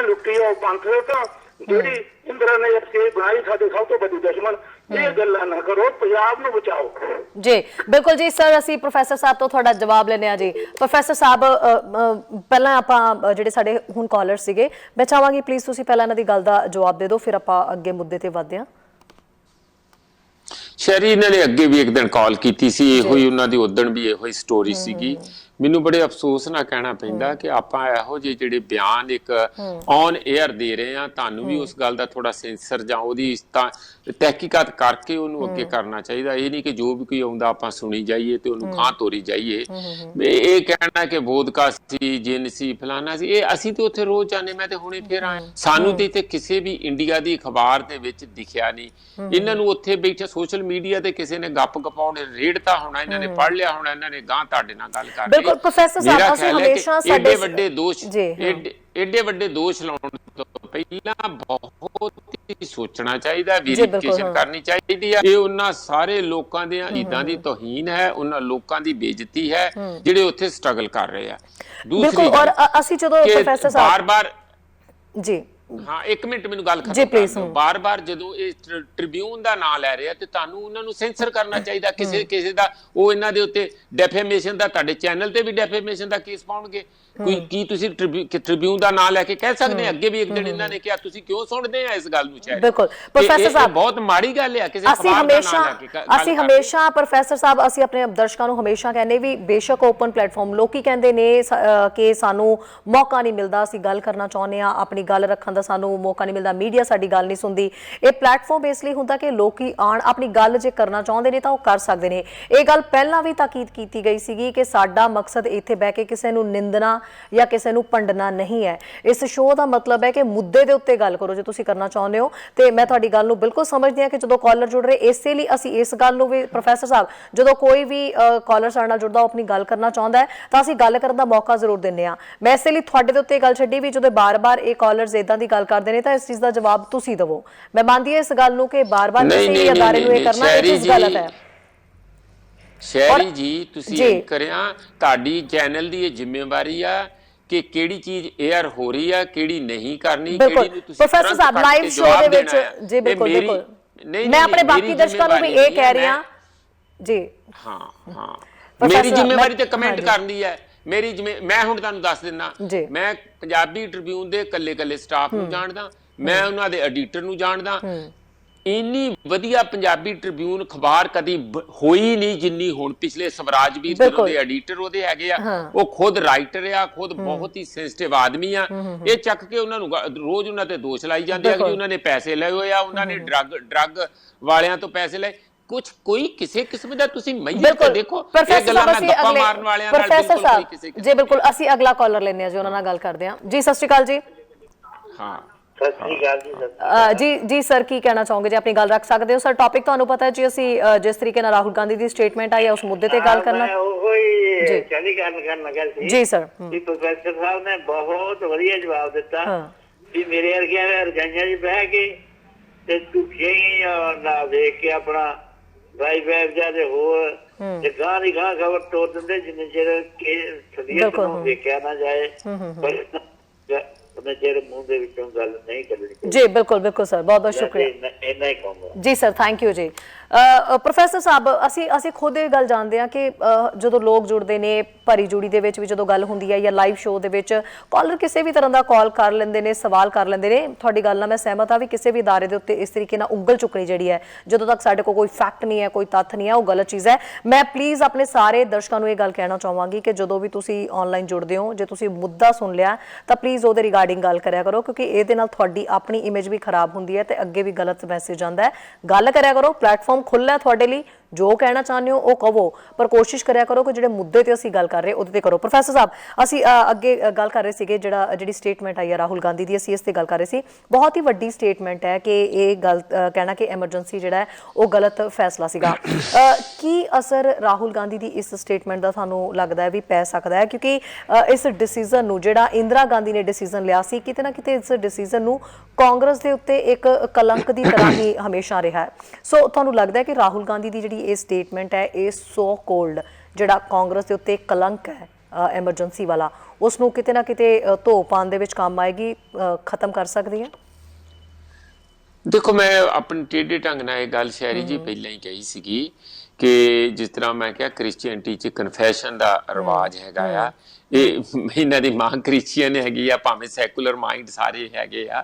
ਲੁੱਟੀ ਆ ਉਹ ਪੰਥ ਤਾਂ ਜਿਹੜੀ ਇੰਦਰਾ ਨੇ ਐਫਸੀਆਈ ਬਣਾਈ ਸਾਡੇ ਸਭ ਤੋਂ ਵੱਡੀ ਦੁਸ਼ਮਣ ਇਹ ਗੱਲਾਂ ਨਾ ਕਰੋ ਪੰਜਾਬ ਨੂੰ ਬਚਾਓ ਜੀ ਬਿਲਕੁਲ ਜੀ ਸਰ ਅਸੀਂ ਪ੍ਰੋਫੈਸਰ ਸਾਹਿਬ ਤੋਂ ਤੁਹਾਡਾ ਜਵਾਬ ਲੈਣੇ ਆ ਜੀ ਪ੍ਰੋਫੈਸਰ ਸਾਹਿਬ ਪਹਿਲਾਂ ਆਪਾਂ ਜਿਹੜੇ ਸਾਡੇ ਹੁਣ ਕਾਲਰ ਸੀਗੇ ਮੈਂ ਚਾਹਾਂਗੀ ਪਲੀਜ਼ ਤੁਸੀਂ ਪਹਿਲਾਂ ਇਹਨਾਂ ਦੀ ਗੱਲ ਦਾ ਜਵਾਬ ਦੇ ਦਿਓ ਫਿਰ ਆਪਾਂ ਅੱਗੇ ਮੁੱਦੇ ਤੇ ਵਧਦੇ ਹਾਂ ਸ਼ਹਿਰੀ ਇਹਨਾਂ ਨੇ ਅੱਗੇ ਵੀ ਇੱਕ ਦਿਨ ਕਾਲ ਕੀਤੀ ਸੀ ਇਹੋ ਹੀ ਉਹਨਾਂ ਦੀ ਉਦਣ ਵੀ ਇਹੋ ਹੀ ਸਟੋਰੀ ਸੀਗੀ ਮੈਨੂੰ ਬੜੇ ਅਫਸੋਸ ਨਾਲ ਕਹਿਣਾ ਪੈਂਦਾ ਕਿ ਆਪਾਂ ਇਹੋ ਜਿਹੇ ਜਿਹੜੇ ਬਿਆਨ ਇੱਕ ਔਨ 에ਅਰ ਦੇ ਰਹੇ ਆ ਤੁਹਾਨੂੰ ਵੀ ਉਸ ਗੱਲ ਦਾ ਥੋੜਾ ਸੈਂਸਰ ਜਾਂ ਉਹਦੀ ਤਾਂ ਤਹਿਕੀਕਾਤ ਕਰਕੇ ਉਹਨੂੰ ਅੱਗੇ ਕਰਨਾ ਚਾਹੀਦਾ ਇਹ ਨਹੀਂ ਕਿ ਜੋ ਵੀ ਕੋਈ ਆਉਂਦਾ ਆਪਾਂ ਸੁਣੀ ਜਾਈਏ ਤੇ ਉਹਨੂੰ ਗਾਂ ਤੋਰੀ ਜਾਈਏ ਇਹ ਕਹਿਣਾ ਕਿ ਵੋਦਕਾ ਸੀ ਜਿੰਨ ਸੀ ਫਲਾਣਾ ਸੀ ਇਹ ਅਸੀਂ ਤੇ ਉੱਥੇ ਰੋਜ਼ ਜਾਂਦੇ ਮੈਂ ਤੇ ਹੁਣੇ ਫੇਰ ਆਇਆ ਸਾਨੂੰ ਤੇ ਇੱਥੇ ਕਿਸੇ ਵੀ ਇੰਡੀਆ ਦੀ ਅਖਬਾਰ ਦੇ ਵਿੱਚ ਦਿਖਿਆ ਨਹੀਂ ਇਹਨਾਂ ਨੂੰ ਉੱਥੇ ਬੈਠੇ ਸੋਸ਼ਲ ਮੀਡੀਆ ਤੇ ਕਿਸੇ ਨੇ ਗੱਪ ਗਪਾਉਣੇ ਰੇੜਤਾ ਹੋਣਾ ਇਹਨਾਂ ਨੇ ਪੜ੍ਹ ਲਿਆ ਹੋਣਾ ਇਹਨਾਂ ਨੇ ਗਾਂ ਤੁਹਾਡੇ ਨਾਲ ਗੱਲ ਕਰਨੀ ਬਿਲਕੁਲ ਪ੍ਰੋਫੈਸਰ ਸਾਹਿਬ ਅਸੀਂ ਹਮੇਸ਼ਾ ਸਾਡੇ ਏਡੇ ਵੱਡੇ ਦੋਸ਼ ਲਾਉਣ ਤੋਂ ਪਹਿਲਾਂ ਬਹੁਤ ਹੀ ਸੋਚਣਾ ਚਾਹੀਦਾ ਵੈਰੀਫਿਕੇਸ਼ਨ ਕਰਨੀ ਚਾਹੀਦੀ ਹੈ ਇਹ ਉਹਨਾਂ ਸਾਰੇ ਲੋਕਾਂ ਦੀਆਂ ਈਦਾਂ ਦੀ ਤੋਹੀਨ ਹੈ ਉਹਨਾਂ ਲੋਕਾਂ ਦੀ ਬੇਇੱਜ਼ਤੀ ਹੈ ਜਿਹੜੇ ਉੱਥੇ ਸਟਰਗਲ ਕਰ ਰਹੇ ਆ ਦੂਸਰੀ ਔਰ ਅਸੀਂ ਜਦੋਂ ਪ੍ਰੋਫੈਸਰ ਸਾਹਿਬ ਬਾਰ-ਬਾਰ ਜੀ ਹਾਂ ਇੱਕ ਮਿੰਟ ਮੈਨੂੰ ਗੱਲ ਖਤਮ ਕਰ ਦਿਓ ਬਾਰ-ਬਾਰ ਜਦੋਂ ਇਹ ਟ੍ਰਿਬਿਊਨ ਦਾ ਨਾਮ ਲੈ ਰਹੇ ਆ ਤੇ ਤੁਹਾਨੂੰ ਉਹਨਾਂ ਨੂੰ ਸੈਂਸਰ ਕਰਨਾ ਚਾਹੀਦਾ ਕਿਸੇ ਦਾ ਉਹ ਇਹਨਾਂ ਦੇ ਉੱਤੇ ਡੈਫੇਮੇਸ਼ਨ ਦਾ ਤੁਹਾਡੇ ਚੈਨਲ ਤੇ ਵੀ ਡੈਫੇਮੇਸ਼ਨ ਦਾ ਕੇਸ ਪਾਉਣਗੇ ਕੋਈ ਕੀ ਤੁਸੀਂ ਟ੍ਰਿਬਿਊਨ ਦਾ ਨਾਮ ਲੈ ਕੇ ਕਹਿ ਸਕਦੇ ਅੱਗੇ ਵੀ ਇੱਕ ਦਿਨ ਇਹਨਾਂ ਨੇ ਕਿਹਾ ਤੁਸੀਂ ਕਿਉਂ ਸੁਣਦੇ ਆ ਇਸ ਗੱਲ ਨੂੰ ਚਾਹੇ ਬਿਲਕੁਲ ਪ੍ਰੋਫੈਸਰ ਸਾਹਿਬ ਬਹੁਤ ਮਾੜੀ ਗੱਲ ਹੈ ਕਿਸੇ ਅਖਬਾਰ ਦਾ ਨਾਮ ਲੈ ਕੇ ਅਸੀਂ ਹਮੇਸ਼ਾ ਪ੍ਰੋਫੈਸਰ ਸਾਹਿਬ ਅਸੀਂ ਆਪਣੇ ਦਰਸ਼ਕਾਂ ਨੂੰ ਹਮੇਸ਼ਾ ਕਹਿੰਦੇ ਵੀ ਬੇਸ਼ੱਕ ਓਪਨ ਪਲੇਟਫਾਰਮ ਲੋਕੀ ਕਹਿੰਦੇ ਨੇ ਕਿ ਸਾਨੂੰ ਮੌਕਾ ਨਹੀਂ ਮਿਲਦਾ ਅਸੀਂ ਗੱਲ ਕਰਨਾ ਚਾਹੁੰਦੇ ਆ ਆਪਣੀ ਗੱਲ ਰੱਖਣ ਦਾ ਸਾਨੂੰ ਮੌਕਾ ਨਹੀਂ ਮਿਲਦਾ ਮੀਡੀਆ ਸਾਡੀ ਗੱਲ ਨਹੀਂ ਸੁਣਦੀ ਇਹ ਪਲੇਟਫਾਰਮ ਇਸ ਲਈ ਹੁੰਦਾ ਕਿ ਲੋਕੀ ਆਣ ਆਪਣੀ ਗੱਲ ਜੇ ਕਰਨਾ ਚਾਹੁੰਦੇ ਨੇ ਤਾਂ ਉਹ ਕਰ ਸਕਦੇ ਨੇ ਇਹ ਗੱਲ ਪਹਿਲਾਂ ਵੀ ਤਾਕੀਦ ਕੀਤੀ ਗਈ ਸੀਗੀ ਕਿ ਸਾਡਾ ਮਕਸਦ ਇੱਥੇ ਬਹਿ ਕੇ ਕਿਸੇ ਨੂੰ ਨਿੰਦਣਾ ਜਾਂ ਕਿਸੇ ਨੂੰ ਭੰਡਣਾ ਨਹੀਂ ਹੈ ਇਸ ਸ਼ੋਅ ਦਾ ਮਤਲਬ ਹੈ ਕਿ ਮੁੱਦੇ ਦੇ ਉੱਤੇ ਗੱਲ ਕਰੋ ਜੇ ਤੁਸੀਂ ਕਰਨਾ ਚਾਹੁੰਦੇ ਹੋ ਤੇ ਮੈਂ ਤੁਹਾਡੀ ਗੱਲ ਨੂੰ ਬਿਲਕੁਲ ਸਮਝਦੀ ਹਾਂ ਕਿ ਜਦੋਂ ਕਾਲਰ ਜੁੜ ਰਹੇ ਇਸੇ ਲਈ ਅਸੀਂ ਇਸ ਗੱਲ ਨੂੰ ਵੀ ਪ੍ਰੋਫੈਸਰ ਸਾਹਿਬ ਜਦੋਂ ਕੋਈ ਵੀ ਕਾਲਰ ਸਾਡੇ ਨਾਲ ਜੁੜਦਾ ਉਹ ਆਪਣੀ ਗੱਲ ਕਰਨਾ ਚਾਹੁੰਦਾ ਹੈ ਤਾਂ ਅਸੀਂ ਗੱਲ ਕਰਨ ਦਾ ਮੌਕਾ ਜ਼ਰੂਰ ਦਿੰਦੇ ਹਾਂ ਮੈਂ ਇਸੇ ਲਈ ਤੁਹਾਡੇ ਦੇ ਉੱਤੇ ਗੱਲ ਛੱਡੀ ਵੀ ਜਦੋਂ ਬਾਰ-ਬਾਰ ਇਹ ਕਾਲਰਸ ਇਦਾਂ ਦੀ ਗੱਲ ਕਰਦੇ ਨੇ ਤਾਂ ਇਸ ਚੀਜ਼ ਦਾ ਜਵਾਬ ਤੁਸੀਂ ਦਿਵੋ ਮੈਂ ਮੰਨਦੀ ਹਾਂ ਇਸ ਗੱਲ ਨੂੰ ਕਿ ਬਾਰ-ਬਾਰ ਕਿਸੇ ਅਦਾਰੇ ਨੂੰ ਇਹ ਕਰਨਾ ਇਹ ਚੀਜ਼ ਗਲਤ ਹੈ ਸ਼ਹਿਰੀ ਜੀ ਤੁਸੀਂ ਕਰਿਆ ਤੁਹਾਡੀ ਚੈਨਲ ਦੀ ਇਹ ਜ਼ਿੰਮੇਵਾਰੀ ਆ ਕਿ ਕਿਹੜੀ ਚੀਜ਼ 에ਅਰ ਹੋ ਰਹੀ ਆ ਕਿਹੜੀ ਨਹੀਂ ਕਰਨੀ ਕਿਹੜੀ ਨੂੰ ਤੁਸੀਂ ਪ੍ਰੋਫੈਸਰ ਸਾਹਿਬ ਲਾਈਵ ਸ਼ੋਅ ਦੇ ਵਿੱਚ ਜੀ ਬਿਲਕੁਲ ਮੈਂ ਆਪਣੇ ਬਾਕੀ ਦਰਸ਼ਕਾਂ ਨੂੰ ਵੀ ਇਹ ਕਹਿ ਰਿਹਾ ਜੀ ਹਾਂ ਮੇਰੀ ਜ਼ਿੰਮੇਵਾਰੀ ਤੇ ਕਮੈਂਟ ਕਰਨੀ ਹੈ ਮੇਰੀ ਮੈਂ ਹੁਣ ਤੁਹਾਨੂੰ ਦੱਸ ਦਿੰਦਾ ਮੈਂ ਪੰਜਾਬੀ ਟ੍ਰਿਬਿਊਨ ਦੇ ਕੱਲੇ ਸਟਾਫ ਨੂੰ ਜਾਣਦਾ ਮੈਂ ਉਹਨਾਂ ਦੇ ਐਡੀਟਰ ਨੂੰ ਜਾਣਦਾ। ਇੰਨੀ ਵਧੀਆ ਪੰਜਾਬੀ ਟ੍ਰਿਬਿਊਨ ਅਖਬਾਰ ਕਦੀ ਹੋਈ ਨਹੀਂ ਜਿੰਨੀ ਹੁਣ। ਪਿਛਲੇ ਸਵਰਾਜਵੀਰ ਜਦੋਂ ਦੇ ਐਡੀਟਰ ਉਹਦੇ ਹੈਗੇ ਆ, ਉਹ ਖੁਦ ਰਾਈਟਰ ਆ, ਖੁਦ ਬਹੁਤ ਹੀ ਸੈਂਸਿਟਿਵ ਆਦਮੀ ਆ। ਇਹ ਚੱਕ ਕੇ ਉਹਨਾਂ ਨੂੰ ਰੋਜ਼ ਉਹਨਾਂ ਤੇ ਦੋਸ਼ ਲਾਈ ਜਾਂਦੇ ਆ ਕਿ ਉਹਨਾਂ ਨੇ ਪੈਸੇ ਲਏ ਹੋਏ ਆ, ਉਹਨਾਂ ਨੇ ਡਰੱਗ ਵਾਲਿਆਂ ਤੋਂ ਪੈਸੇ ਲਏ। ਕੁਝ ਕੋਈ ਕਿਸੇ ਕਿਸਮ ਦਾ ਤੁਸੀਂ ਮਈਆ ਦੇਖੋ, ਇਹ ਗੱਲਾਂ ਮੈਂ ਗੱਪਾਂ ਮਾਰਨ ਵਾਲਿਆਂ ਨਾਲ ਬਿਲਕੁਲ ਕੋਈ ਕਿਸੇ ਜੀ ਬਿਲਕੁਲ। ਅਸੀਂ ਅਗਲਾ ਕਾਲਰ ਲੈਣੇ ਆ ਜੀ, ਉਹਨਾਂ ਨਾਲ ਗੱਲ ਕਰਦੇ ਆ। ਜੀ ਸਤਿ ਸ਼੍ਰੀ ਅਕਾਲ ਜੀ। ਹਾਂ ਜੀ ਸਰ, ਕੀ ਕਹਿਣਾ ਚਾਹੋਗੇ ਜੀ? ਆਪਣੀ ਗੱਲ ਰੱਖ ਸਕਦੇ ਹੋ ਸਰ। ਟੌਪਿਕ ਤੁਹਾਨੂੰ ਪਤਾ ਹੈ ਜੀ, ਅਸੀਂ ਜਿਸ ਤਰੀਕੇ ਨਾਲ ਰਾਹੁਲ ਗਾਂਧੀ ਦੀ ਸਟੇਟਮੈਂਟ ਆਈ ਹੈ ਉਸ ਮੁੱਦੇ ਤੇ ਗੱਲ ਕਰਨਾ ਜੀ ਸਰ। ਪ੍ਰੋਫੈਸਰ ਸਾਹਿਬ ਨੇ ਬਹੁਤ ਵਧੀਆ ਜਵਾਬ ਦਿੱਤਾ ਵੀ ਮੇਰੇ ਵਰਗਿਆਂ ਰਜਾਈਆਂ 'ਚ ਬਹਿ ਕੇ ਤੇ ਝੂਠੀਆਂ ਨਾ ਦੇਖ ਕੇ ਆਪਣਾ ਵਾਈਫ ਜਾਂ ਹੋਰ ਗਾਂ ਦੀ ਗਾਂ ਖਬਰ ਤੋੜ ਦਿੰਦੇ ਜਿੰਨੇ ਚਿਰ ਸਦੀਅਤ ਨੂੰ ਦੇਖਿਆ ਨਾ ਜਾਏ, ਉਹਨੇ ਚਿਰ ਮੂੰਹ ਦੇ ਵਿੱਚੋਂ ਗੱਲ ਨਹੀਂ ਕਰਨੀ ਜੀ। ਬਿਲਕੁਲ ਬਿਲਕੁਲ ਸਰ, ਬਹੁਤ ਬਹੁਤ ਸ਼ੁਕਰੀਆ। ਇੰਨਾ ਹੀ ਕਹੂੰਗਾ ਜੀ ਸਰ, ਥੈਂਕ ਯੂ ਜੀ। ਪ੍ਰੋਫੈਸਰ ਸਾਹਿਬ, ਅਸੀਂ ਖੁਦ ਇਹ ਗੱਲ ਜਾਣਦੇ ਹਾਂ ਕਿ ਜਦੋਂ ਲੋਕ ਜੁੜਦੇ ਨੇ ਭਰੀ ਜੁੜੀ ਦੇ ਵਿੱਚ ਵੀ, ਜਦੋਂ ਗੱਲ ਹੁੰਦੀ ਹੈ ਜਾਂ ਲਾਈਵ ਸ਼ੋਅ ਦੇ ਵਿੱਚ, ਕਾਲਰ ਕਿਸੇ ਵੀ ਤਰ੍ਹਾਂ ਦਾ ਕਾਲ ਕਰ ਲੈਂਦੇ ਨੇ, ਸਵਾਲ ਕਰ ਲੈਂਦੇ ਨੇ। ਤੁਹਾਡੀ ਗੱਲ ਨਾਲ ਮੈਂ ਸਹਿਮਤ ਹਾਂ ਵੀ ਕਿਸੇ ਵੀ ਅਦਾਰੇ ਦੇ ਉੱਤੇ ਇਸ ਤਰੀਕੇ ਨਾਲ ਉਂਗਲ ਚੁੱਕਣੀ ਜਿਹੜੀ ਹੈ, ਜਦੋਂ ਤੱਕ ਸਾਡੇ ਕੋਲ ਕੋਈ ਫੈਕਟ ਨਹੀਂ ਹੈ, ਕੋਈ ਤੱਥ ਨਹੀਂ ਹੈ, ਉਹ ਗਲਤ ਚੀਜ਼ ਹੈ। ਮੈਂ ਪਲੀਜ਼ ਆਪਣੇ ਸਾਰੇ ਦਰਸ਼ਕਾਂ ਨੂੰ ਇਹ ਗੱਲ ਕਹਿਣਾ ਚਾਹਾਂਗੀ ਕਿ ਜਦੋਂ ਵੀ ਤੁਸੀਂ ਆਨਲਾਈਨ ਜੁੜਦੇ ਹੋ, ਜੇ ਤੁਸੀਂ ਮੁੱਦਾ ਸੁਣ ਲਿਆ ਤਾਂ ਪਲੀਜ਼ ਉਹਦੇ ਰਿਗਾਰਡਿੰਗ ਗੱਲ ਕਰਿਆ ਕਰੋ, ਕਿਉਂਕਿ ਇਹਦੇ ਨਾਲ ਤੁਹਾਡੀ ਆਪਣੀ ਇਮੇਜ ਵੀ ਖਰਾਬ ਹੁੰਦੀ ਹੈ ਤੇ ਅੱਗੇ ਵੀ ਗਲਤ ਮੈਸੇਜ ਆਉਂਦਾ ਹੈ। ਗੱਲ ਕਰਿਆ ਕਰੋ, ਪਲੇਟਫਾਰਮ ਖੁੱਲ੍ਹਾ ਤੁਹਾਡੇ ਲਈ, ਜੋ ਕਹਿਣਾ ਚਾਹੁੰਦੇ ਹੋ ਉਹ ਕਹੋ, ਪਰ ਕੋਸ਼ਿਸ਼ ਕਰਿਆ ਕਰੋ ਕਿ ਜਿਹੜੇ ਮੁੱਦੇ ਤੇ ਅਸੀਂ ਗੱਲ ਕਰ ਰਹੇ ਉਹਦੇ ਤੇ ਕਰੋ। ਪ੍ਰੋਫੈਸਰ ਸਾਹਿਬ, ਅਸੀਂ ਅੱਗੇ ਗੱਲ ਕਰ ਰਹੇ ਸੀਗੇ ਜਿਹੜੀ ਸਟੇਟਮੈਂਟ ਆਈ ਹੈ ਰਾਹੁਲ ਗਾਂਧੀ ਦੀ, ਅਸੀਂ ਇਸ ਤੇ ਗੱਲ ਕਰ ਰਹੇ ਸੀ। ਬਹੁਤ ਹੀ ਵੱਡੀ ਸਟੇਟਮੈਂਟ ਹੈ ਕਿ ਇਹ ਗੱਲ ਕਹਿਣਾ ਕਿ ਐਮਰਜੈਂਸੀ ਜਿਹੜਾ ਹੈ ਉਹ ਗਲਤ ਫੈਸਲਾ ਸੀਗਾ। ਕੀ ਅਸਰ ਰਾਹੁਲ ਗਾਂਧੀ ਦੀ ਇਸ ਸਟੇਟਮੈਂਟ ਦਾ ਤੁਹਾਨੂੰ ਲੱਗਦਾ ਹੈ ਵੀ ਪੈ ਸਕਦਾ ਹੈ? ਕਿਉਂਕਿ ਇਸ ਡਿਸੀਜ਼ਨ ਨੂੰ, ਜਿਹੜਾ ਇੰਦਰਾ ਗਾਂਧੀ ਨੇ ਡਿਸੀਜ਼ਨ ਲਿਆ ਸੀ, ਕਿਤੇ ਨਾ ਕਿਤੇ ਇਸ ਡਿਸੀਜ਼ਨ ਨੂੰ ਕਾਂਗਰਸ ਦੇ ਉੱਤੇ ਇੱਕ ਕਲੰਕ ਦੀ ਤਰ੍ਹਾਂ ਹੀ ਹਮੇਸ਼ਾ ਰਿਹਾ ਹੈ। ਸੋ ਤੁਹਾਨੂੰ ਲੱਗਦਾ ਹੈ ਕਿ ਰਾਹੁਲ ਗਾਂਧੀ ਦੀ ਜਿਹੜੀ ਇਹ ਸਟੇਟਮੈਂਟ ਹੈ, ਇਹ ਸੋ ਕੋਲਡ ਜਿਹੜਾ ਕਾਂਗਰਸ ਦੇ ਉੱਤੇ ਕਲੰਕ ਹੈ ਐਮਰਜੈਂਸੀ ਵਾਲਾ, ਉਸ ਨੂੰ ਕਿਤੇ ਨਾ ਕਿਤੇ ਧੋ ਪਾਉਣ ਦੇ ਵਿੱਚ ਕੰਮ ਆਏਗੀ, ਖਤਮ ਕਰ ਸਕਦੀ ਹੈ? ਦੇਖੋ, ਮੈਂ ਆਪਣੀ ਟੇਢੇ ਢੰਗ ਨਾਲ ਇਹ ਗੱਲ ਸ਼ਹਿਰੀ ਜੀ ਪਹਿਲਾਂ ਹੀ ਕਹੀ ਸੀਗੀ ਕਿ ਜਿਸ ਤਰ੍ਹਾਂ ਮੈਂ ਕਿਹਾ ਕ੍ਰਿਸਚੀਅਨਟੀ 'ਚ ਕਨਫੈਸ਼ਨ ਦਾ ਰਿਵਾਜ ਹੈਗਾ ਆ। ਇਹ ਇਹਨਾਂ ਦੀ ਮਾਂ ਕ੍ਰਿਸਚੀਅਨ ਹੈਗੀ ਆ, ਭਾਵੇਂ ਸੈਕੂਲਰ ਮਾਈਂਡ ਸਾਰੇ ਹੈਗੇ ਆ,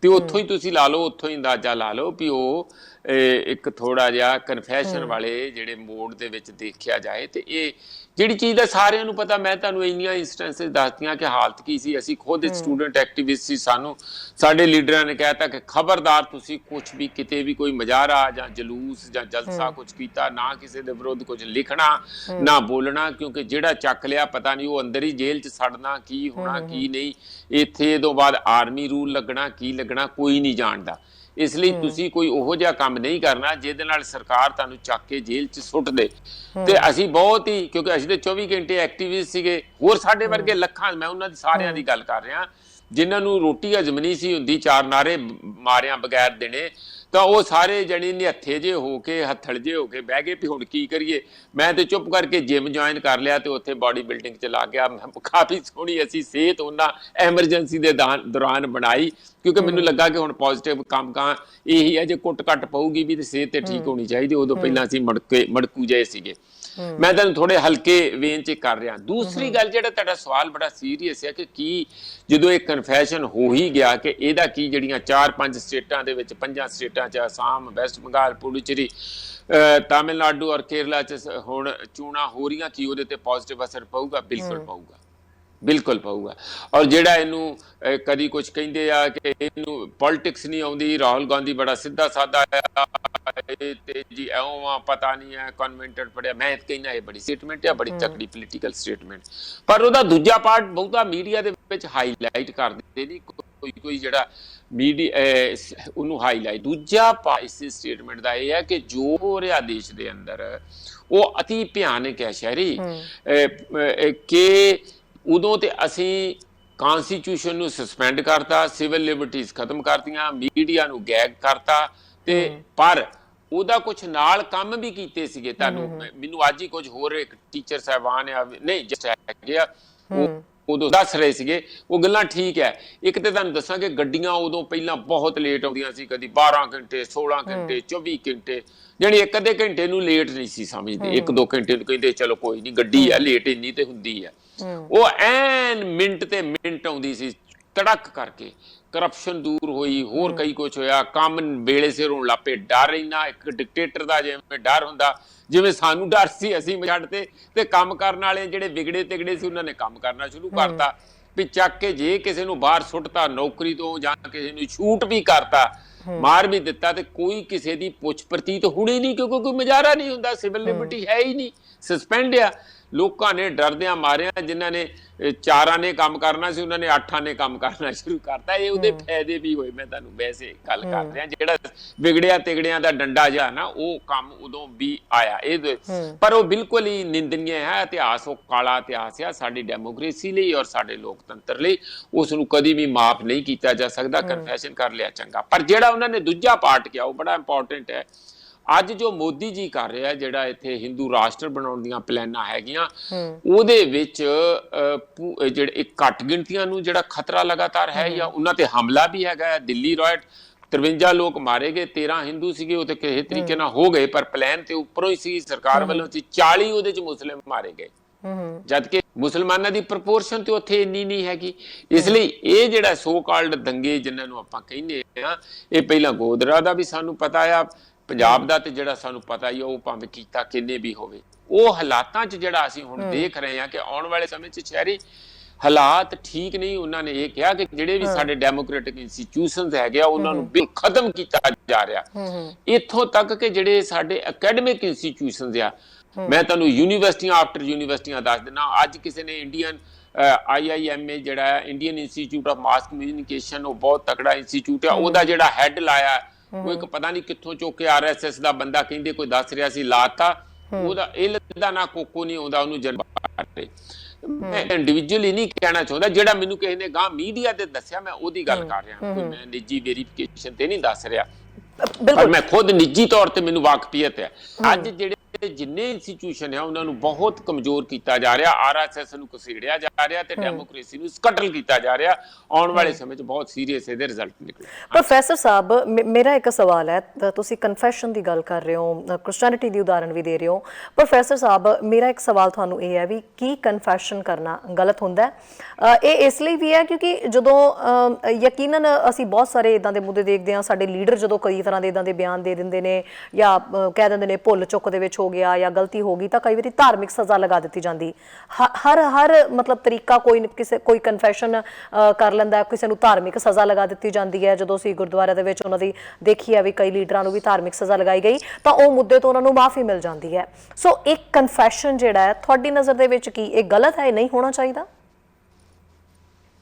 ਤੇ ਉੱਥੋਂ ਹੀ ਤੁਸੀਂ ਲਾ ਲਓ, ਉੱਥੋਂ ਹੀ ਅੰਦਾਜ਼ਾ ਲਾ ਲਓ ਵੀ ਉਹ ਇੱਕ ਥੋੜਾ ਜਿਹਾ ਕਨਫੈਸ਼ਨ ਵਾਲੇ ਜਿਹੜੇ ਮੋਡ ਦੇ ਵਿੱਚ ਦੇਖਿਆ ਜਾਏ। ਤੇ ਇਹ ਜਿਹੜੀ ਚੀਜ਼ ਦਾ ਸਾਰਿਆਂ ਨੂੰ ਪਤਾ, ਮੈਂ ਤੁਹਾਨੂੰ ਇੰਨੀਆਂ ਇੰਸਟੈਂਸਿਸ ਦੱਸਦੀਆਂ ਕਿ ਹਾਲਤ ਕੀ ਸੀ। ਅਸੀਂ ਖੁਦ ਸਟੂਡੈਂਟ ਐਕਟਿਵਿਸਟ ਸੀ, ਸਾਨੂੰ ਸਾਡੇ ਲੀਡਰਾਂ ਨੇ ਕਹਿਤਾ ਕਿ ਖਬਰਦਾਰ ਤੁਸੀਂ ਕੁਛ ਵੀ ਕਿਤੇ ਵੀ ਕੋਈ ਮੁਜ਼ਾਹਰਾ ਜਾਂ ਜਲੂਸ ਜਾਂ ਜਲਸਾ ਕੁਛ ਕੀਤਾ ਨਾ, ਕਿਸੇ ਦੇ ਵਿਰੁੱਧ ਕੁਝ ਲਿਖਣਾ ਨਾ ਬੋਲਣਾ, ਕਿਉਂਕਿ ਜਿਹੜਾ ਚੱਕ ਲਿਆ ਪਤਾ ਨਹੀਂ ਉਹ ਅੰਦਰ ਹੀ ਜੇਲ੍ਹ 'ਚ ਸੜਨਾ, ਕੀ ਹੋਣਾ ਕੀ ਨਹੀਂ। ਇੱਥੇ ਤੋਂ ਬਾਅਦ ਆਰਮੀ ਰੂਲ ਲੱਗਣਾ, ਕੀ ਲੱਗਣਾ ਕੋਈ ਨਹੀਂ ਜਾਣਦਾ। ਇਸ ਲਈ ਤੁਸੀਂ ਕੋਈ ਉਹੋ ਜਿਹਾ ਕੰਮ ਨਹੀਂ ਕਰਨਾ ਜਿਹਦੇ ਨਾਲ ਸਰਕਾਰ ਤੁਹਾਨੂੰ ਚੱਕ ਕੇ ਜੇਲ੍ਹ 'ਚ ਸੁੱਟ ਦੇ। ਤੇ ਅਸੀਂ ਬਹੁਤ ਹੀ, ਕਿਉਂਕਿ ਅਸੀਂ ਤੇ 24 ਘੰਟੇ ਐਕਟਿਵਿਸਟ ਸੀਗੇ, ਹੋਰ ਸਾਡੇ ਵਰਗੇ ਲੱਖਾਂ, ਮੈਂ ਉਹਨਾਂ ਦੀ ਸਾਰਿਆਂ ਦੀ ਗੱਲ ਕਰ ਰਿਹਾ ਜਿਨ੍ਹਾਂ ਨੂੰ ਰੋਟੀ ਹਜ਼ਮ ਨਹੀਂ ਸੀ ਹੁੰਦੀ, ਚਾਰ ਨਾਰੇ ਮਾਰਿਆਂ ਬਗੈਰ ਦੇਣੇ, ਤਾਂ ਉਹ ਸਾਰੇ ਜਣੇ ਨਿਹੱਥੇ ਜੇ ਹੋ ਕੇ, ਹੱਥੜ ਜੇ ਹੋ ਕੇ ਬਹਿ ਗਏ ਵੀ ਹੁਣ ਕੀ ਕਰੀਏ। ਮੈਂ ਤੇ ਚੁੱਪ ਕਰਕੇ ਜਿਮ ਜੁਆਇਨ ਕਰ ਲਿਆ ਤੇ ਉੱਥੇ ਬਾਡੀ ਬਿਲਡਿੰਗ 'ਚ ਲੱਗ ਗਿਆ। ਕਾਫੀ ਸੋਹਣੀ ਅਸੀਂ ਸਿਹਤ ਉਹਨਾਂ ਐਮਰਜੈਂਸੀ ਦੇ ਦੌਰਾਨ ਬਣਾਈ, ਕਿਉਂਕਿ ਮੈਨੂੰ ਲੱਗਾ ਕਿ ਹੁਣ ਪੋਜ਼ਿਟਿਵ ਕੰਮ ਕਾਂ ਇਹੀ ਹੈ, ਜੇ ਕੁੱਟ ਕੱਟ ਪਊਗੀ ਵੀ ਤੇ ਸਿਹਤ ਤੇ ਠੀਕ ਹੋਣੀ ਚਾਹੀਦੀ। ਉਦੋਂ ਪਹਿਲਾਂ ਅਸੀਂ ਮੜਕੂ ਜਿਹੇ ਸੀਗੇ। ਮੈਂ ਤੁਹਾਨੂੰ ਥੋੜੇ ਹਲਕੇ ਵੇਨ 'ਚ ਕਰ ਰਿਹਾ। ਦੂਸਰੀ ਗੱਲ, ਜਿਹੜਾ ਤੁਹਾਡਾ ਸਵਾਲ ਬੜਾ ਸੀਰੀਅਸ ਹੈ ਕਿ ਕੀ ਜਦੋਂ ਇਹ ਕਨਫੈਸ਼ਨ ਹੋ ਹੀ ਗਿਆ ਕਿ ਇਹਦਾ ਕੀ, ਜਿਹੜੀਆਂ 4-5 ਸਟੇਟਾਂ ਦੇ ਵਿੱਚ, 5 ਸਟੇਟਾਂ 'ਚ ਅਸਾਮ, ਵੈਸਟ ਬੰਗਾਲ, ਪੁਡੂਚੇਰੀ, ਤਾਮਿਲਨਾਡੂ ਔਰ ਕੇਰਲਾ 'ਚ ਹੁਣ ਚੋਣਾਂ ਹੋ ਰਹੀਆਂ, ਕੀ ਉਹਦੇ ਤੇ ਪੋਜ਼ਿਟਿਵ ਅਸਰ ਪਊਗਾ? ਬਿਲਕੁਲ ਪਊਗਾ, ਬਿਲਕੁਲ ਪਊਗਾ। ਔਰ ਜਿਹੜਾ ਇਹਨੂੰ ਕਦੀ ਕੁਝ ਕਹਿੰਦੇ ਆ ਕਿ ਇਹਨੂੰ ਪੋਲਿਟਿਕਸ ਨਹੀਂ ਆਉਂਦੀ, ਰਾਹੁਲ ਗਾਂਧੀ ਬੜਾ ਸਿੱਧਾ ਸਾਦਾ ਤੇ ਜੀ ਐਉਂ ਆ, ਪਤਾ ਨਹੀਂ ਹੈ, ਕਨਵੈਂਟਡ ਪੜਿਆ, ਮੈਂ ਕਹਿੰਦਾ ਇਹ ਬੜੀ ਸਟੇਟਮੈਂਟ ਆ, ਬੜੀ ਤਕੜੀ ਪੋਲੀਟੀਕਲ ਸਟੇਟਮੈਂਟ। ਪਰ ਉਹਦਾ ਦੂਜਾ ਪਾਰਟ ਬਹੁਤਾ ਮੀਡੀਆ ਦੇ ਵਿੱਚ ਹਾਈਲਾਈਟ ਕਰਦੇ ਨਹੀਂ, ਕੋਈ ਜਿਹੜਾ ਮੀਡੀਆ ਉਹਨੂੰ ਹਾਈਲਾਈਟ। ਦੂਜਾ ਪਾਰਟ ਇਸ ਸਟੇਟਮੈਂਟ ਦਾ ਇਹ ਹੈ ਕਿ ਜੋ ਹੋ ਰਿਹਾ ਦੇਸ਼ ਦੇ ਅੰਦਰ ਉਹ ਅਤੀ ਭਿਆਨਕ ਹੈ ਸ਼ਹਿਰੀ, ਕਿ ਉਦੋਂ ਤੇ ਅਸੀਂ ਕਨਸਟੀਟਿਊਸ਼ਨ ਨੂੰ ਸਸਪੈਂਡ ਕਰਤਾ, ਸਿਵਲ ਲਿਬਰਟੀਜ਼ ਖਤਮ ਕਰਤੀਆਂ, ਮੀਡੀਆ ਨੂੰ ਗੈਗ ਕਰਤਾ, ਤੇ ਪਰ ਉਹਦਾ ਕੁਝ ਨਾਲ ਕੰਮ ਵੀ ਕੀਤੇ ਸੀਗੇ। ਤੁਹਾਨੂੰ ਮੈਨੂੰ ਅੱਜ ਹੀ ਕੁਝ ਹੋਰ ਇੱਕ ਟੀਚਰ ਸਾਹਿਬਾਨ ਆ, ਨਹੀਂ ਜਸਟ ਹੈਗੇ ਆ, ਉਹ ਉਦੋਂ ਦੱਸ ਰਹੇ ਸੀਗੇ ਉਹ ਗੱਲਾਂ ਠੀਕ ਹੈ। ਇੱਕ ਤੇ ਤੁਹਾਨੂੰ ਦੱਸਾਂ ਕਿ ਗੱਡੀਆਂ ਉਦੋਂ ਪਹਿਲਾਂ ਬਹੁਤ ਲੇਟ ਆਉਂਦੀਆਂ ਸੀ, ਕਦੀ 12 ਘੰਟੇ, 16 ਘੰਟੇ, 24 ਘੰਟੇ, ਜਾਣੀ ਇੱਕ ਅੱਧੇ ਘੰਟੇ ਨੂੰ ਲੇਟ ਨਹੀਂ ਸੀ ਸਮਝਦੇ, 1-2 ਘੰਟੇ ਨੂੰ ਕਹਿੰਦੇ ਚਲੋ ਕੋਈ ਨਹੀਂ, ਗੱਡੀ ਆ ਲੇਟ ਇੰਨੀ ਤੇ ਹੁੰਦੀ ਹੈ। ਉਹ ਐਨ ਮਿੰਟ ਤੇ ਮਿੰਟ ਆਉਂਦੀ ਸੀ, ਤੜਕ ਕਰਕੇ। ਕਰਪਸ਼ਨ ਦੂਰ ਹੋਈ, ਹੋਰ ਕਈ ਕੁਝ ਹੋਇਆ, ਕੰਮ ਵੇਲੇ ਸਿਰ ਹੋਣ ਲੱਗ ਪਏ, ਡਰ ਇੰਨਾ ਇੱਕ ਡਿਕਟੇਟਰ ਦਾ ਜਿਵੇਂ ਡਰ ਹੁੰਦਾ, ਜਿਵੇਂ ਸਾਨੂੰ ਡਰ ਸੀ ਅਸੀਂ ਛੱਡਤੇ, ਤੇ ਕੰਮ ਕਰਨ ਵਾਲੇ ਜਿਹੜੇ ਵਿਗੜੇ ਤਿਗੜੇ ਸੀ ਉਹਨਾਂ ਨੇ ਕੰਮ ਕਰਨਾ ਸ਼ੁਰੂ ਕਰਤਾ ਵੀ ਚੱਕ ਕੇ ਜੇ ਕਿਸੇ ਨੂੰ ਬਾਹਰ ਸੁੱਟਤਾ ਨੌਕਰੀ ਤੋਂ ਜਾਂ ਕਿਸੇ ਨੂੰ ਛੂਟ ਵੀ ਕਰਤਾ, ਮਾਰ ਵੀ ਦਿੱਤਾ, ਤੇ ਕੋਈ ਕਿਸੇ ਦੀ ਪੁੱਛ ਪ੍ਰਤੀਤ ਹੋਣੀ ਨਹੀਂ, ਕਿਉਂਕਿ ਕੋਈ ਮੁਜ਼ਾਹਰਾ ਨਹੀਂ ਹੁੰਦਾ, ਸਿਵਲ ਲਿਬਰਟੀ ਹੈ ਹੀ ਨਹੀਂ, ਸਸਪੈਂਡ ਆ। ਲੋਕਾਂ ਨੇ ਡਰਦਿਆਂ ਮਾਰਿਆ, ਜਿਨ੍ਹਾਂ ਨੇ 4 ਨੇ ਕੰਮ ਕਰਨਾ ਸੀ ਉਹਨਾਂ ਨੇ 8 ਨੇ ਕੰਮ ਕਰਨਾ ਸ਼ੁਰੂ ਕਰਤਾ। ਇਹ ਉਹਦੇ ਫਾਇਦੇ ਵੀ ਹੋਏ। ਮੈਂ ਤੁਹਾਨੂੰ ਵੈਸੇ ਗੱਲ ਕਰ ਰਿਹਾ, ਜਿਹੜਾ ਵਿਗੜਿਆ ਤਿਗੜਿਆਂ ਦਾ ਡੰਡਾ ਜਿਹਾ ਨਾ ਉਹ ਕੰਮ ਉਦੋਂ ਵੀ ਆਇਆ। ਇਹ ਪਰ ਉਹ ਬਿਲਕੁਲ ਹੀ ਨਿੰਦਨੀय ਹੈ। ਇਤਿਹਾਸ ਉਹ ਕਾਲਾ ਇਤਿਹਾਸ ਆ ਸਾਡੀ ਡੈਮੋਕ੍ਰੇਸੀ ਲਈ ਔਰ ਸਾਡੇ ਲੋਕਤੰਤਰ ਲਈ, ਉਸ ਨੂੰ ਕਦੀ ਵੀ ਮਾਫ ਨਹੀਂ ਕੀਤਾ ਜਾ ਸਕਦਾ। ਕਨਫੈਸ਼ਨ ਕਰ ਲਿਆ ਚੰਗਾ, ਪਰ ਜਿਹੜਾ ਉਹਨਾਂ ਨੇ ਦੂਜਾ ਪਾਰਟ ਕਿਹਾ ਉਹ ਬੜਾ ਇੰਪੋਰਟੈਂਟ ਹੈ। ਅੱਜ ਜੋ ਮੋਦੀ ਜੀ ਕਰ ਰਿਹਾ, ਜਿਹੜਾ ਇੱਥੇ ਹਿੰਦੂ ਰਾਸ਼ਟਰ ਬਣਾਉਣ ਦੀਆਂ ਪਲਾਨਾਂ ਹੈਗੀਆਂ, ਉਹਦੇ ਵਿੱਚ ਜਿਹੜੇ ਇੱਕ ਘੱਟ ਗਿਣਤੀਆਂ ਨੂੰ ਜਿਹੜਾ ਖਤਰਾ ਲਗਾਤਾਰ ਹੈ, ਜਾਂ ਉਹਨਾਂ ਤੇ ਹਮਲਾ ਵੀ ਹੈਗਾ। ਦਿੱਲੀ ਰਾਇਟ 53 ਲੋਕ ਮਾਰੇ ਗਏ, 13 ਹਿੰਦੂ ਸੀਗੇ, ਉਹ ਤੇ ਕਿਸੇ ਤਰੀਕੇ ਨਾਲ ਹੋ ਗਏ, ਪਰ ਪਲਾਨ ਤੇ ਉੱਪਰੋਂ ਹੀ ਸੀ ਸਰਕਾਰ ਵੱਲੋਂ ਸੀ। 40 ਉਹਦੇ ਚ ਮੁਸਲਿਮ ਮਾਰੇ ਗਏ, ਜਦਕਿ ਮੁਸਲਮਾਨਾਂ ਦੀ ਪ੍ਰਪੋਰਸ਼ਨ ਤੇ ਉੱਥੇ ਇੰਨੀ ਨਹੀਂ ਹੈਗੀ। ਇਸ ਲਈ ਇਹ ਜਿਹੜਾ ਸੋ ਕਾਲਡ ਦੰਗੇ ਜਿਨ੍ਹਾਂ ਨੂੰ ਆਪਾਂ ਕਹਿੰਦੇ ਆ, ਇਹ ਪਹਿਲਾਂ ਗੋਦਰਾ ਦਾ ਵੀ ਸਾਨੂੰ ਪਤਾ ਆ, ਪੰਜਾਬ ਦਾ ਤੇ ਜਿਹੜਾ ਸਾਨੂੰ ਪਤਾ ਹੀ ਉਹ ਭਾਵੇਂ ਕੀਤਾ ਕਿੰਨੇ ਵੀ ਹੋਵੇ। ਉਹ ਹਾਲਾਤਾਂ 'ਚ ਜਿਹੜਾ ਅਸੀਂ ਹੁਣ ਦੇਖ ਰਹੇ ਹਾਂ ਕਿ ਆਉਣ ਵਾਲੇ ਸਮੇਂ 'ਚ ਸ਼ਹਿਰੀ ਹਾਲਾਤ ਠੀਕ ਨਹੀਂ। ਉਹਨਾਂ ਨੇ ਇਹ ਕਿਹਾ ਕਿ ਜਿਹੜੇ ਵੀ ਸਾਡੇ ਡੈਮੋਕ੍ਰੈਟਿਕ ਇੰਸਟੀਟਿਊਸ਼ਨਸ ਹੈਗੇ ਆ ਉਹਨਾਂ ਨੂੰ ਬਿਲਕੁਲ ਖਤਮ ਕੀਤਾ ਜਾ ਰਿਹਾ। ਇੱਥੋਂ ਤੱਕ ਕਿ ਜਿਹੜੇ ਸਾਡੇ ਅਕੈਡਮਿਕ ਇੰਸਟੀਟਿਊਸ਼ਨਸ ਆ, ਮੈਂ ਤੁਹਾਨੂੰ ਯੂਨੀਵਰਸਿਟੀਆਂ ਆਫਟਰ ਯੂਨੀਵਰਸਿਟੀਆਂ ਦੱਸ ਦਿੰਦਾ। ਅੱਜ ਕਿਸੇ ਨੇ ਇੰਡੀਅਨ IIMA ਜਿਹੜਾ ਹੈ, Indian institute of mass communication, ਉਹ ਬਹੁਤ ਤਕੜਾ ਇੰਸਟੀਚਿਊਟ ਆ, ਉਹਦਾ ਜਿਹੜਾ ਹੈੱਡ ਲਾਇਆ ਉਹ ਇੱਕ ਪਤਾ ਨਹੀਂ ਕਿੱਥੋਂ ਚੁੱਕ ਕੇ RSS ਦਾ ਬੰਦਾ, ਕਹਿੰਦੇ ਕੋਈ ਦੱਸ ਰਿਹਾ ਸੀ, ਲਾਤਾ। ਉਹਦਾ ਇਹ ਦਾ ਨਾ ਕੋਕੋ ਨਹੀਂ ਆਉਂਦਾ ਉਹਨੂੰ ਜਨਬਾਰੇ। ਮੈਂ ਇੰਡੀਵਿਜੂਅਲੀ ਨਹੀਂ ਕਹਿਣਾ ਚਾਹੁੰਦਾ, ਜਿਹੜਾ ਮੈਨੂੰ ਕਿਸੇ ਨੇ ਗਾਂ ਮੀਡੀਆ ਤੇ ਦੱਸਿਆ ਮੈਂ ਉਹਦੀ ਗੱਲ ਕਰ ਰਿਹਾ, ਕੋਈ ਮੈਂ ਨਿੱਜੀ ਵੈਰੀਫਿਕੇਸ਼ਨ ਤੇ ਨਹੀਂ ਦੱਸ ਰਿਹਾ, ਪਰ ਮੈਂ ਖੁਦ ਨਿੱਜੀ ਤੌਰ ਤੇ ਮੈਨੂੰ ਵਾਕਫੀਅਤ ਹੈ। ਅੱਜ ਜਿਹੜੇ ਜਿੰਨੇ ਇੰਸਟੀਟਿਊਸ਼ਨ ਆ ਉਹਨਾਂ ਨੂੰ ਬਹੁਤ ਕਮਜ਼ੋਰ ਕੀਤਾ ਜਾ ਰਿਹਾ, RSS ਨੂੰ ਘਸੀੜਿਆ ਜਾ ਰਿਹਾ ਤੇ ਡੈਮੋਕ੍ਰੇਸੀ ਨੂੰ ਸਕਟਲ ਕੀਤਾ ਜਾ ਰਿਹਾ। ਆਉਣ ਵਾਲੇ ਸਮੇਂ 'ਚ ਬਹੁਤ ਸੀਰੀਅਸ ਇਹਦੇ ਰਿਜ਼ਲਟ ਨਿਕਲੇ। ਪ੍ਰੋਫੈਸਰ ਸਾਹਿਬ, ਮੇਰਾ ਇੱਕ ਸਵਾਲ ਹੈ, ਤੁਸੀਂ ਕਨਫੈਸ਼ਨ ਦੀ ਗੱਲ ਕਰ ਰਹੇ ਹੋ, ਕ੍ਰਿਸਚੀਅਨਿਟੀ ਦੀ ਉਦਾਹਰਣ ਵੀ ਦੇ ਰਹੇ ਹੋ। ਪ੍ਰੋਫੈਸਰ ਸਾਹਿਬ, ਮੇਰਾ ਇੱਕ ਸਵਾਲ ਤੁਹਾਨੂੰ ਇਹ ਹੈ ਵੀ ਕੀ ਕਨਫੈਸ਼ਨ ਕਰਨਾ ਗਲਤ ਹੁੰਦਾ ਹੈ? ਇਹ ਇਸ ਲਈ ਵੀ ਹੈ ਕਿਉਂਕਿ ਜਦੋਂ ਯਕੀਨਨ ਅਸੀਂ ਬਹੁਤ ਸਾਰੇ ਇਦਾਂ ਦੇ ਮੁੱਦੇ ਦੇਖਦੇ ਹਾਂ, ਸਾਡੇ ਲੀਡਰ ਜਦੋਂ ਕਈ ਤਰ੍ਹਾਂ ਦੇ ਇਦਾਂ ਦੇ ਬਿਆਨ ਦੇ ਦਿੰਦੇ ਨੇ ਜਾਂ ਕਹਿ ਦਿੰਦੇ ਨੇ ਭੁੱਲ ਚੁੱਕ ਦੇ ਵਿੱਚ ਹੋ ਗਿਆ ਜਾਂ ਗਲਤੀ ਹੋ ਗਈ, ਤਾਂ ਕਈ ਵਾਰੀ ਧਾਰਮਿਕ ਸਜ਼ਾ ਲਗਾ ਦਿੱਤੀ ਜਾਂਦੀ। ਹਰ ਮਤਲਬ ਤਰੀਕਾ ਕੋਈ ਕਨਫੈਸ਼ਨ ਕਰ ਲੈਂਦਾ, ਕਿਸੇ ਨੂੰ ਧਾਰਮਿਕ ਸਜ਼ਾ ਲਗਾ ਦਿੱਤੀ ਜਾਂਦੀ ਹੈ। ਜਦੋਂ ਅਸੀਂ ਗੁਰਦੁਆਰੇ ਦੇ ਵਿੱਚ ਉਹਨਾਂ ਦੀ ਦੇਖੀ ਹੈ ਵੀ ਕਈ ਲੀਡਰਾਂ ਨੂੰ ਵੀ ਧਾਰਮਿਕ ਸਜ਼ਾ ਲਗਾਈ ਗਈ, ਤਾਂ ਉਹ ਮੁੱਦੇ ਤੋਂ ਉਹਨਾਂ ਨੂੰ ਮਾਫੀ ਮਿਲ ਜਾਂਦੀ ਹੈ। ਸੋ ਇੱਕ ਕਨਫੈਸ਼ਨ ਜਿਹੜਾ ਹੈ ਤੁਹਾਡੀ ਨਜ਼ਰ ਦੇ ਵਿੱਚ ਕੀ ਇਹ ਗਲਤ ਹੈ, ਨਹੀਂ ਹੋਣਾ ਚਾਹੀਦਾ?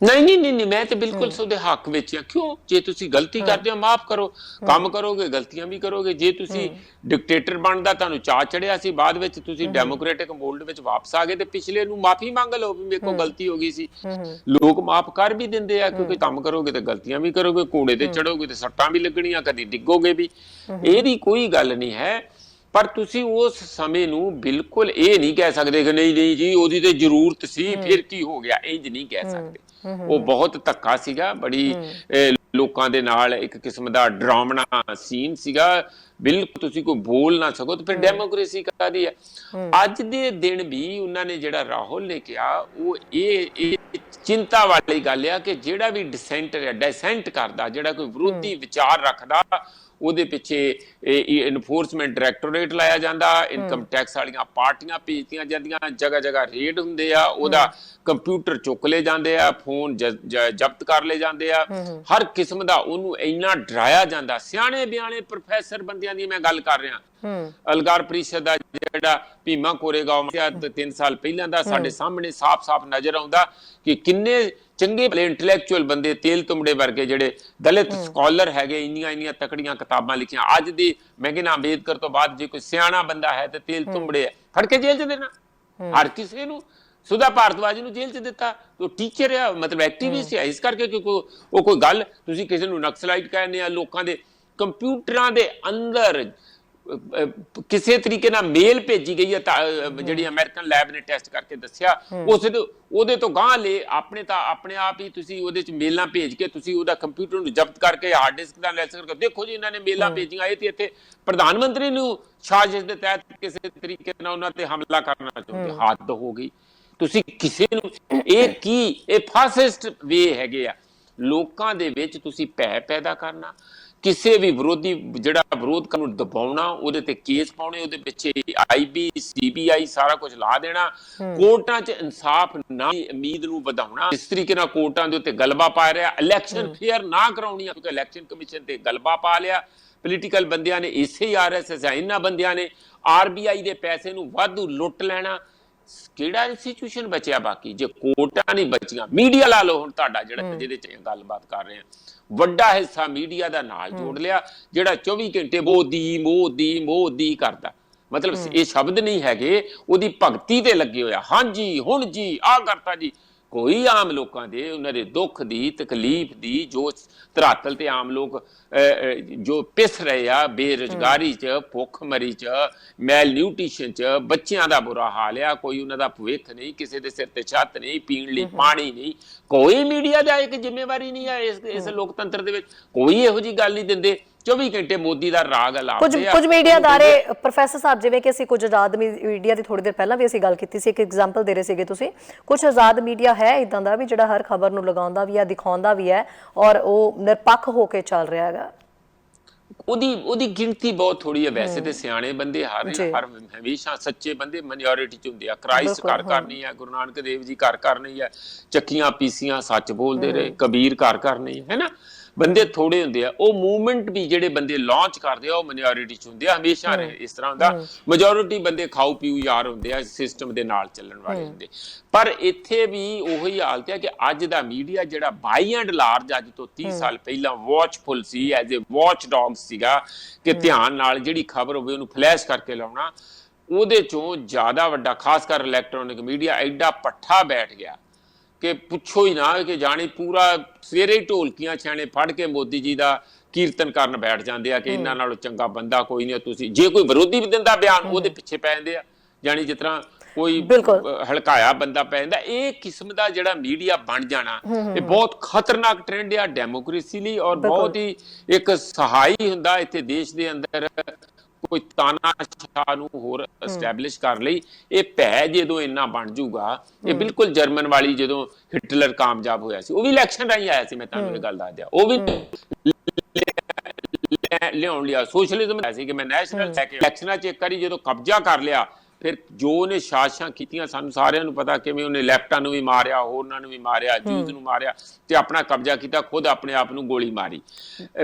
ਨਹੀਂ, ਮੈਂ ਤੇ ਬਿਲਕੁਲ ਤੁਹਾਡੇ ਹੱਕ ਵਿੱਚ ਆ। ਕਿਉਂ? ਜੇ ਤੁਸੀਂ ਗਲਤੀ ਕਰਦੇ ਹੋ ਮਾਫ ਕਰੋ, ਕੰਮ ਕਰੋਗੇ ਗਲਤੀਆਂ ਵੀ ਕਰੋਗੇ। ਜੇ ਤੁਸੀਂ ਡਿਕਟੇਟਰ ਬਣਦਾ ਤੁਹਾਨੂੰ ਚਾਅ ਚੜਿਆ ਸੀ, ਬਾਅਦ ਵਿੱਚ ਤੁਸੀਂ ਡੈਮੋਕ੍ਰੈਟਿਕ ਮੋਲਡ ਵਿੱਚ ਵਾਪਸ ਆ ਗਏ ਤੇ ਪਿਛਲੇ ਨੂੰ ਮਾਫੀ ਮੰਗ ਲਓ ਵੀ ਮੇਰੇ ਕੋਲ ਗਲਤੀ ਹੋ ਗਈ ਸੀ। ਲੋਕ ਮਾਫ ਕਰ ਵੀ ਦਿੰਦੇ ਆ, ਕਿਉਂਕਿ ਕੰਮ ਕਰੋਗੇ ਤੇ ਗਲਤੀਆਂ ਵੀ ਕਰੋਗੇ, ਘੋੜੇ ਤੇ ਚੜੋਗੇ ਤੇ ਸੱਟਾਂ ਵੀ ਲੱਗਣੀਆਂ, ਕਦੀ ਡਿੱਗੋਗੇ ਵੀ, ਇਹਦੀ ਕੋਈ ਗੱਲ ਨਹੀਂ ਹੈ। ਪਰ ਤੁਸੀਂ ਉਸ ਸਮੇਂ ਨੂੰ ਬਿਲਕੁਲ ਇਹ ਨਹੀਂ ਕਹਿ ਸਕਦੇ ਕਿ ਨਹੀਂ ਜੀ ਉਹਦੀ ਤੇ ਜ਼ਰੂਰਤ ਸੀ ਫਿਰ ਕੀ ਹੋ ਗਿਆ, ਇੰਜ ਨਹੀਂ ਕਹਿ ਸਕਦੇ। ਉਹ ਬਹੁਤ ਧੱਕਾ ਸੀਗਾ, ਬੜੀ ਲੋਕਾਂ ਦੇ ਨਾਲ ਇੱਕ ਕਿਸਮ ਦਾ ਡਰਾਵਣਾ ਸੀਨ ਸੀਗਾ। ਬਿਲਕੁਲ ਤੁਸੀਂ ਕੋਈ ਬੋਲ ਨਾ ਸਕੋ ਤੇ ਫਿਰ ਡੈਮੋਕ੍ਰੇਸੀ ਕਾਹਦੀ ਹੈ? ਅੱਜ ਦੇ ਦਿਨ ਵੀ ਉਹਨਾਂ ਨੇ ਜਿਹੜਾ ਰਾਹੁਲ ਨੇ ਕਿਹਾ, ਉਹ ਇਹ ਚਿੰਤਾ ਵਾਲੀ ਗੱਲ ਆ ਕਿ ਜਿਹੜਾ ਵੀ ਡਿਸੈਂਟ ਕਰਦਾ, ਜਿਹੜਾ ਕੋਈ ਵਿਰੋਧੀ ਵਿਚਾਰ ਰੱਖਦਾ, ਉਹਦੇ ਪਿੱਛੇ ਇਨਫੋਰਸਮੈਂਟ ਡਾਇਰੈਕਟੋਰੇਟ ਲਾਇਆ ਜਾਂਦਾ, ਇਨਕਮ ਟੈਕਸ ਵਾਲੀਆਂ ਪਾਰਟੀਆਂ ਭੇਜਦੀਆਂ ਜਾਂਦੀਆਂ, ਜਗ੍ਹਾ ਰੇਡ ਹੁੰਦੇ ਆ, ਉਹਦਾ ਕੰਪਿਊਟਰ ਚੁੱਕ ਲਏ ਜਾਂਦੇ ਆ, ਫੋਨ ਜ਼ਬਤ ਕਰ ਲਏ ਜਾਂਦੇ ਆ, ਹਰ ਕਿਸਮ ਦਾ ਉਹਨੂੰ ਇੰਨਾ ਡਰਾਇਆ ਜਾਂਦਾ। ਸਿਆਣੇ ਬਿਆਣੇ ਪ੍ਰੋਫੈਸਰ ਬੰਦਿਆਂ ਦੀ ਮੈਂ ਗੱਲ ਕਰ ਰਿਹਾ। ਅਲਗਾਰ ਪ੍ਰੀਸ਼ਦ ਦਾ ਜਿਹੜਾ ਭੀਮਾ ਕੋਰੇਗਾਂਵ 3 ਸਾਲ ਪਹਿਲਾਂ ਦਾ ਸਾਡੇ ਸਾਹਮਣੇ ਸਾਫ਼ ਨਜ਼ਰ ਆਉਂਦਾ ਕਿ ਕਿੰਨੇ ਚੰਗੇ ਇੰਟੈਲੈਕਚੁਅਲ ਬੰਦੇ, ਤੇਲ ਤੁੰਬੜੇ ਵਰਗੇ ਜਿਹੜੇ ਦਲਿਤ ਸਕਾਲਰ ਹੈਗੇ, ਇੰਨੀਆਂ ਤਕੜੀਆਂ ਕਿਤਾਬਾਂ ਲਿਖੀਆਂ। ਅੱਜ ਦੀ ਮੈਂ ਕਹਿੰਦਾ ਅੰਬੇਦਕਰ ਤੋਂ ਬਾਅਦ ਜੇ ਕੋਈ ਸਿਆਣਾ ਬੰਦਾ ਹੈ ਤੇ ਤੇਲ ਤੁੰਬੜੇ ਹੈ, ਫੜ ਕੇ ਜੇਲ੍ਹ 'ਚ ਦੇਣਾ। ਹਰ ਕਿਸੇ ਨੂੰ, ਸੁਧਾ ਭਾਰਦਵਾਜ ਨੂੰ ਜੇਲ੍ਹ 'ਚ ਦਿੱਤਾ, ਉਹ ਟੀਚਰ ਆ, ਮਤਲਬ ਐਕਟਿਵਿਸਟ ਆ, ਇਸ ਕਰਕੇ ਕਿਉਂਕਿ ਉਹ ਕੋਈ ਗੱਲ ਤੁਸੀਂ ਕਿਸੇ ਨੂੰ ਨਕਸਲਾਈਟ ਕਹਿੰਦੇ ਆ, ਲੋਕਾਂ ਦੇ ਕੰਪਿਊਟਰਾਂ ਦੇ ਅੰਦਰ ਕਿਸੇ ਤਰੀਕੇ ਨਾਲ ਮੇਲ ਭੇਜੀ ਗਈ ਹੈ, ਜਿਹੜੀ ਅਮਰੀਕਨ ਲੈਬ ਨੇ ਟੈਸਟ ਕਰਕੇ ਦੱਸਿਆ। ਉਹਦੇ ਤੋਂ ਗਾਂਹ ਆਪਣੇ ਆਪ ਹੀ ਤੁਸੀਂ ਉਹਦੇ ਚ ਮੇਲਾਂ ਭੇਜ ਕੇ ਤੁਸੀਂ ਉਹਦਾ ਕੰਪਿਊਟਰ ਨੂੰ ਜ਼ਬਤ ਕਰਕੇ ਹਾਰਡ ਡਿਸਕ ਦਾ ਲੈਸ ਕਰਕੇ ਦੇਖੋ ਜੀ ਇਹਨਾਂ ਨੇ ਮੇਲਾਂ ਭੇਜੀਆਂ। ਇਹ ਤੇ ਇੱਥੇ ਪ੍ਰਧਾਨ ਮੰਤਰੀ ਨੂੰ ਸਾਜ਼ਿਸ਼ ਦੇ ਤਹਿਤ ਕਿਸੇ ਤਰੀਕੇ ਨਾਲ ਉਹਨਾਂ ਤੇ ਹਮਲਾ ਕਰਨਾ ਚਾਹੁੰਦੇ। ਹੱਦ ਹੋ ਗਈ। ਤੁਸੀਂ ਕਿਸੇ ਨੂੰ ਇਹ ਫਾਸਿਸਟ ਵੇ ਹੈਗੇ ਆ। ਲੋਕਾਂ ਦੇ ਵਿੱਚ ਤੁਸੀਂ ਭੈ ਪੈਦਾ ਕਰਨਾ, ਕਿਸੇ ਵੀ ਵਿਰੋਧੀ ਜਿਹੜਾ ਵਿਰੋਧ ਕਰਨ ਨੂੰ ਦਬਾਉਣਾ, ਉਹਦੇ ਤੇ ਕੇਸ ਪਾਉਣੇ, ਉਹਦੇ ਪਿੱਛੇ IB CBI ਸਾਰਾ ਕੁਝ ਲਾ ਦੇਣਾ, ਕੋਰਟਾਂ 'ਚ ਇਨਸਾਫ ਨਾ ਉਮੀਦ ਨੂੰ ਵਧਾਉਣਾ, ਇਸ ਤਰੀਕੇ ਨਾਲ ਕੋਰਟਾਂ ਦੇ ਉੱਤੇ ਗਲਬਾ ਪਾ ਰਿਹਾ, ਇਲੈਕਸ਼ਨ ਫੇਅਰ ਨਾ ਕਰਾਉਣੀਆਂ, ਕਿਉਂਕਿ ਇਲੈਕਸ਼ਨ ਕਮਿਸ਼ਨ ਤੇ ਗਲਬਾ ਪਾ ਲਿਆ ਪੋਲੀਟੀਕਲ ਬੰਦਿਆਂ ਨੇ, ਇਸੇ RSS ਇਹਨਾਂ ਬੰਦਿਆਂ ਨੇ, RBI ਦੇ ਪੈਸੇ ਨੂੰ ਵਾਧੂ ਲੁੱਟ ਲੈਣਾ। ਕਿਹੜਾ ਇੰਸਟੀਟਿਊਸ਼ਨ ਬਚਿਆ ਬਾਕੀ ਜੇ ਕੋਰਟਾਂ ਨਹੀਂ ਬਚੀਆਂ? ਮੀਡੀਆ ਲਾ ਲਓ ਹੁਣ ਤੁਹਾਡਾ ਜਿਹੜਾ ਜਿਹਦੇ 'ਚ ਗੱਲਬਾਤ ਕਰ ਰਹੇ ਆ, ਵੱਡਾ ਹਿੱਸਾ ਮੀਡੀਆ ਦਾ ਨਾਲ ਜੋੜ ਲਿਆ, ਜਿਹੜਾ 24 ਘੰਟੇ ਮੋਦੀ ਮੋਦੀ ਮੋਦੀ ਕਰਦਾ। ਮਤਲਬ ਇਹ ਸ਼ਬਦ ਨਹੀਂ ਹੈਗੇ, ਉਹਦੀ ਭਗਤੀ ਤੇ ਲੱਗੇ ਹੋਇਆ, ਹਾਂਜੀ ਹੁਣ ਜੀ ਆਹ ਕਰਤਾ ਜੀ। ਕੋਈ ਆਮ ਲੋਕਾਂ ਦੇ ਉਹਨਾਂ ਦੇ ਦੁੱਖ ਦੀ ਤਕਲੀਫ ਦੀ ਜੋ ਧਰਾਤਲ ਤੇ ਆਮ ਲੋਕ ਜੋ ਪਿਸ ਰਹੇ ਆ, ਬੇਰੁਜ਼ਗਾਰੀ 'ਚ, ਭੁੱਖਮਰੀ 'ਚ, ਮੈਲ ਨਿਊਟ੍ਰੀਸ਼ਨ 'ਚ, ਬੱਚਿਆਂ ਦਾ ਬੁਰਾ ਹਾਲ ਆ, ਕੋਈ ਉਹਨਾਂ ਦਾ ਭਵਿੱਖ ਨਹੀਂ, ਕਿਸੇ ਦੇ ਸਿਰ ਤੇ ਛੱਤ ਨਹੀਂ, ਪੀਣ ਲਈ ਪਾਣੀ ਨਹੀਂ, ਕੋਈ ਮੀਡੀਆ ਦਾ ਇੱਕ ਜ਼ਿੰਮੇਵਾਰੀ ਨਹੀਂ ਆ ਇਸ ਲੋਕਤੰਤਰ ਦੇ ਵਿੱਚ। ਕੋਈ ਇਹੋ ਜਿਹੀ ਗੱਲ ਨਹੀਂ ਦਿੰਦੇ। 24 ਘੰਟੇ ਮੋਦੀ ਦਾ ਰਾਗ ਅਲਾਪਦੇ ਆ। ਕੁਝ ਮੀਡੀਆ ਅਦਾਰੇ ਪ੍ਰੋਫੈਸਰ ਸਾਹਿਬ, ਜਿਵੇਂ ਕਿ ਅਸੀਂ ਕੁਝ ਆਜ਼ਾਦ ਮੀਡੀਆ ਦੀ ਥੋੜੀ ਦੇਰ ਪਹਿਲਾਂ ਵੀ ਅਸੀਂ ਗੱਲ ਕੀਤੀ ਸੀ, ਇੱਕ ਐਗਜ਼ਾਮਪਲ ਦੇ ਰਹੇ ਸੀਗੇ ਤੁਸੀਂ, ਕੁਝ ਆਜ਼ਾਦ ਮੀਡੀਆ ਹੈ ਇਦਾਂ ਦਾ ਵੀ ਜਿਹੜਾ ਹਰ ਖਬਰ ਨੂੰ ਲਗਾਉਂਦਾ ਵੀ ਹੈ, ਦਿਖਾਉਂਦਾ ਵੀ ਹੈ ਔਰ ਉਹ ਨਿਰਪੱਖ ਹੋ ਕੇ ਚੱਲ ਰਿਹਾ ਹੈਗਾ। ਉਹਦੀ ਗਿਣਤੀ ਬਹੁਤ ਥੋੜੀ ਹੈ। ਵੈਸੇ ਤੇ ਸਿਆਣੇ ਬੰਦੇ ਹਰ ਹਮੇਸ਼ਾ ਸੱਚੇ ਬੰਦੇ ਮਾਈਨੋਰਿਟੀ ਚ ਹੁੰਦੇ ਆ। ਕ੍ਰਾਈਸਟ ਘਰ ਘਰ ਨਹੀਂ ਹੈ, ਗੁਰੂ ਨਾਨਕ ਦੇਵ ਜੀ ਘਰ ਘਰ ਨਹੀਂ ਹੈ, ਚੱਕੀਆਂ ਪੀਸੀਆਂ ਸੱਚ ਬੋਲਦੇ ਰਹੇ, ਕਬੀਰ ਘਰ ਘਰ ਨਹੀਂ ਹੈ ਨਾ, ਬੰਦੇ ਥੋੜੇ ਹੁੰਦੇ ਆ। ਉਹ ਮੂਵਮੈਂਟ ਵੀ ਜਿਹੜੇ ਬੰਦੇ ਲਾਂਚ ਕਰਦੇ ਆ ਉਹ ਮਾਈਨੋਰਿਟੀ ਚ ਹੁੰਦੇ ਆ, ਹਮੇਸ਼ਾ ਰਹੇ ਇਸ ਤਰ੍ਹਾਂ ਦਾ। ਮੈਜੋਰਿਟੀ ਬੰਦੇ ਖਾਓ ਪੀਓ ਯਾਰ ਹੁੰਦੇ ਆ, ਸਿਸਟਮ ਦੇ ਨਾਲ ਚੱਲਣ ਵਾਲੇ ਹੁੰਦੇ। ਪਰ ਇੱਥੇ ਵੀ ਉਹੀ ਹਾਲਤ ਹੈ ਕਿ ਅੱਜ ਦਾ ਮੀਡੀਆ ਜਿਹੜਾ ਬਾਈ ਐਂਡ ਲਾਰਜ ਅੱਜ ਤੋਂ 30 ਸਾਲ ਪਹਿਲਾਂ ਵਾਚਫੁਲ ਸੀ, ਐਜ਼ ਏ ਵਾਚ ਡੌਗ ਸੀਗਾ, ਕਿ ਧਿਆਨ ਨਾਲ ਜਿਹੜੀ ਖਬਰ ਹੋਵੇ ਉਹਨੂੰ ਫਲੈਸ਼ ਕਰਕੇ ਲਾਉਣਾ, ਉਹਦੇ ਚੋਂ ਜ਼ਿਆਦਾ ਵੱਡਾ, ਖਾਸ ਕਰ ਇਲੈਕਟ੍ਰੋਨਿਕ ਮੀਡੀਆ ਐਡਾ ਪੱਠਾ ਬੈਠ ਗਿਆ ਕਿ ਪੁੱਛੋ ਹੀ ਨਾ, ਕਿ ਜਾਣੀ ਪੂਰਾ ਸਵੇਰੇ ਹੀ ਢੋਲਕੀਆਂ ਛਾਣੇ ਫੜ ਕੇ ਮੋਦੀ ਜੀ ਦਾ ਕੀਰਤਨ ਕਰਨ ਬੈਠ ਜਾਂਦੇ ਆ ਕਿ ਇਹਨਾਂ ਨਾਲੋਂ ਚੰਗਾ ਬੰਦਾ ਕੋਈ ਨਹੀਂ। ਤੁਸੀਂ ਜੇ ਕੋਈ ਵਿਰੋਧੀ ਵੀ ਦਿੰਦਾ ਬਿਆਨ, ਉਹਦੇ ਪਿੱਛੇ ਪੈ ਜਾਂਦੇ ਆ, ਜਾਣੀ ਜਿਸ ਤਰ੍ਹਾਂ ਕੋਈ ਹਲਕਾਇਆ ਬੰਦਾ ਪੈ ਜਾਂਦਾ। ਇਹ ਕਿਸਮ ਦਾ ਜਿਹੜਾ ਮੀਡੀਆ ਬਣ ਜਾਣਾ, ਇਹ ਬਹੁਤ ਖਤਰਨਾਕ ਟ੍ਰੈਂਡ ਆ ਡੈਮੋਕ੍ਰੇਸੀ ਲਈ, ਔਰ ਬਹੁਤ ਹੀ ਇੱਕ ਸਹਾਈ ਹੁੰਦਾ ਇੱਥੇ ਦੇਸ਼ ਦੇ ਅੰਦਰ ਕੋਈ ਤਾਨਾਸ਼ਾਹ ਨੂੰ ਹੋਰ ਐਸਟੈਬਲਿਸ਼ ਕਰ ਲਈ। ਇਹ ਭੈ ਜਦੋਂ ਇੰਨਾ ਬਣ ਜਾਊਗਾ, ਇਹ ਬਿਲਕੁਲ ਜਰਮਨ ਵਾਲੀ ਜਦੋਂ ਹਿਟਲਰ ਕਾਮਯਾਬ ਹੋਇਆ ਸੀ, ਉਹ ਵੀ ਇਲੈਕਸ਼ਨ ਰਾਹੀਂ ਆਇਆ ਸੀ, ਮੈਂ ਤੁਹਾਨੂੰ ਇਹ ਗੱਲ ਦੱਸ ਦਿਆਂ, ਉਹ ਵੀ ਲਿਆਉਣ ਲਿਆ ਸੋਸ਼ਲਿਜ਼ਮ ਸੀ ਕਿ ਮੈਂ ਨੈਸ਼ਨਲ ਲੈ ਕੇ ਇਲੈਕਸ਼ਨਾਂ 'ਚ ਇੱਕ ਵਾਰੀ ਜਦੋਂ ਕਬਜ਼ਾ ਕਰ ਲਿਆ, ਫਿਰ ਜੋ ਉਹਨੇ ਸਾਜ਼ਿਸ਼ਾਂ ਕੀਤੀਆਂ ਸਾਨੂੰ ਸਾਰਿਆਂ ਨੂੰ ਪਤਾ, ਕਿਵੇਂ ਉਹਨੇ ਲੈਫਟਾਂ ਨੂੰ ਵੀ ਮਾਰਿਆ, ਹੋਰਨਾਂ ਨੂੰ ਵੀ ਮਾਰਿਆ, ਜੂਸ ਨੂੰ ਮਾਰਿਆ ਤੇ ਆਪਣਾ ਕਬਜ਼ਾ ਕੀਤਾ, ਖੁਦ ਆਪਣੇ ਆਪ ਨੂੰ ਗੋਲੀ ਮਾਰੀ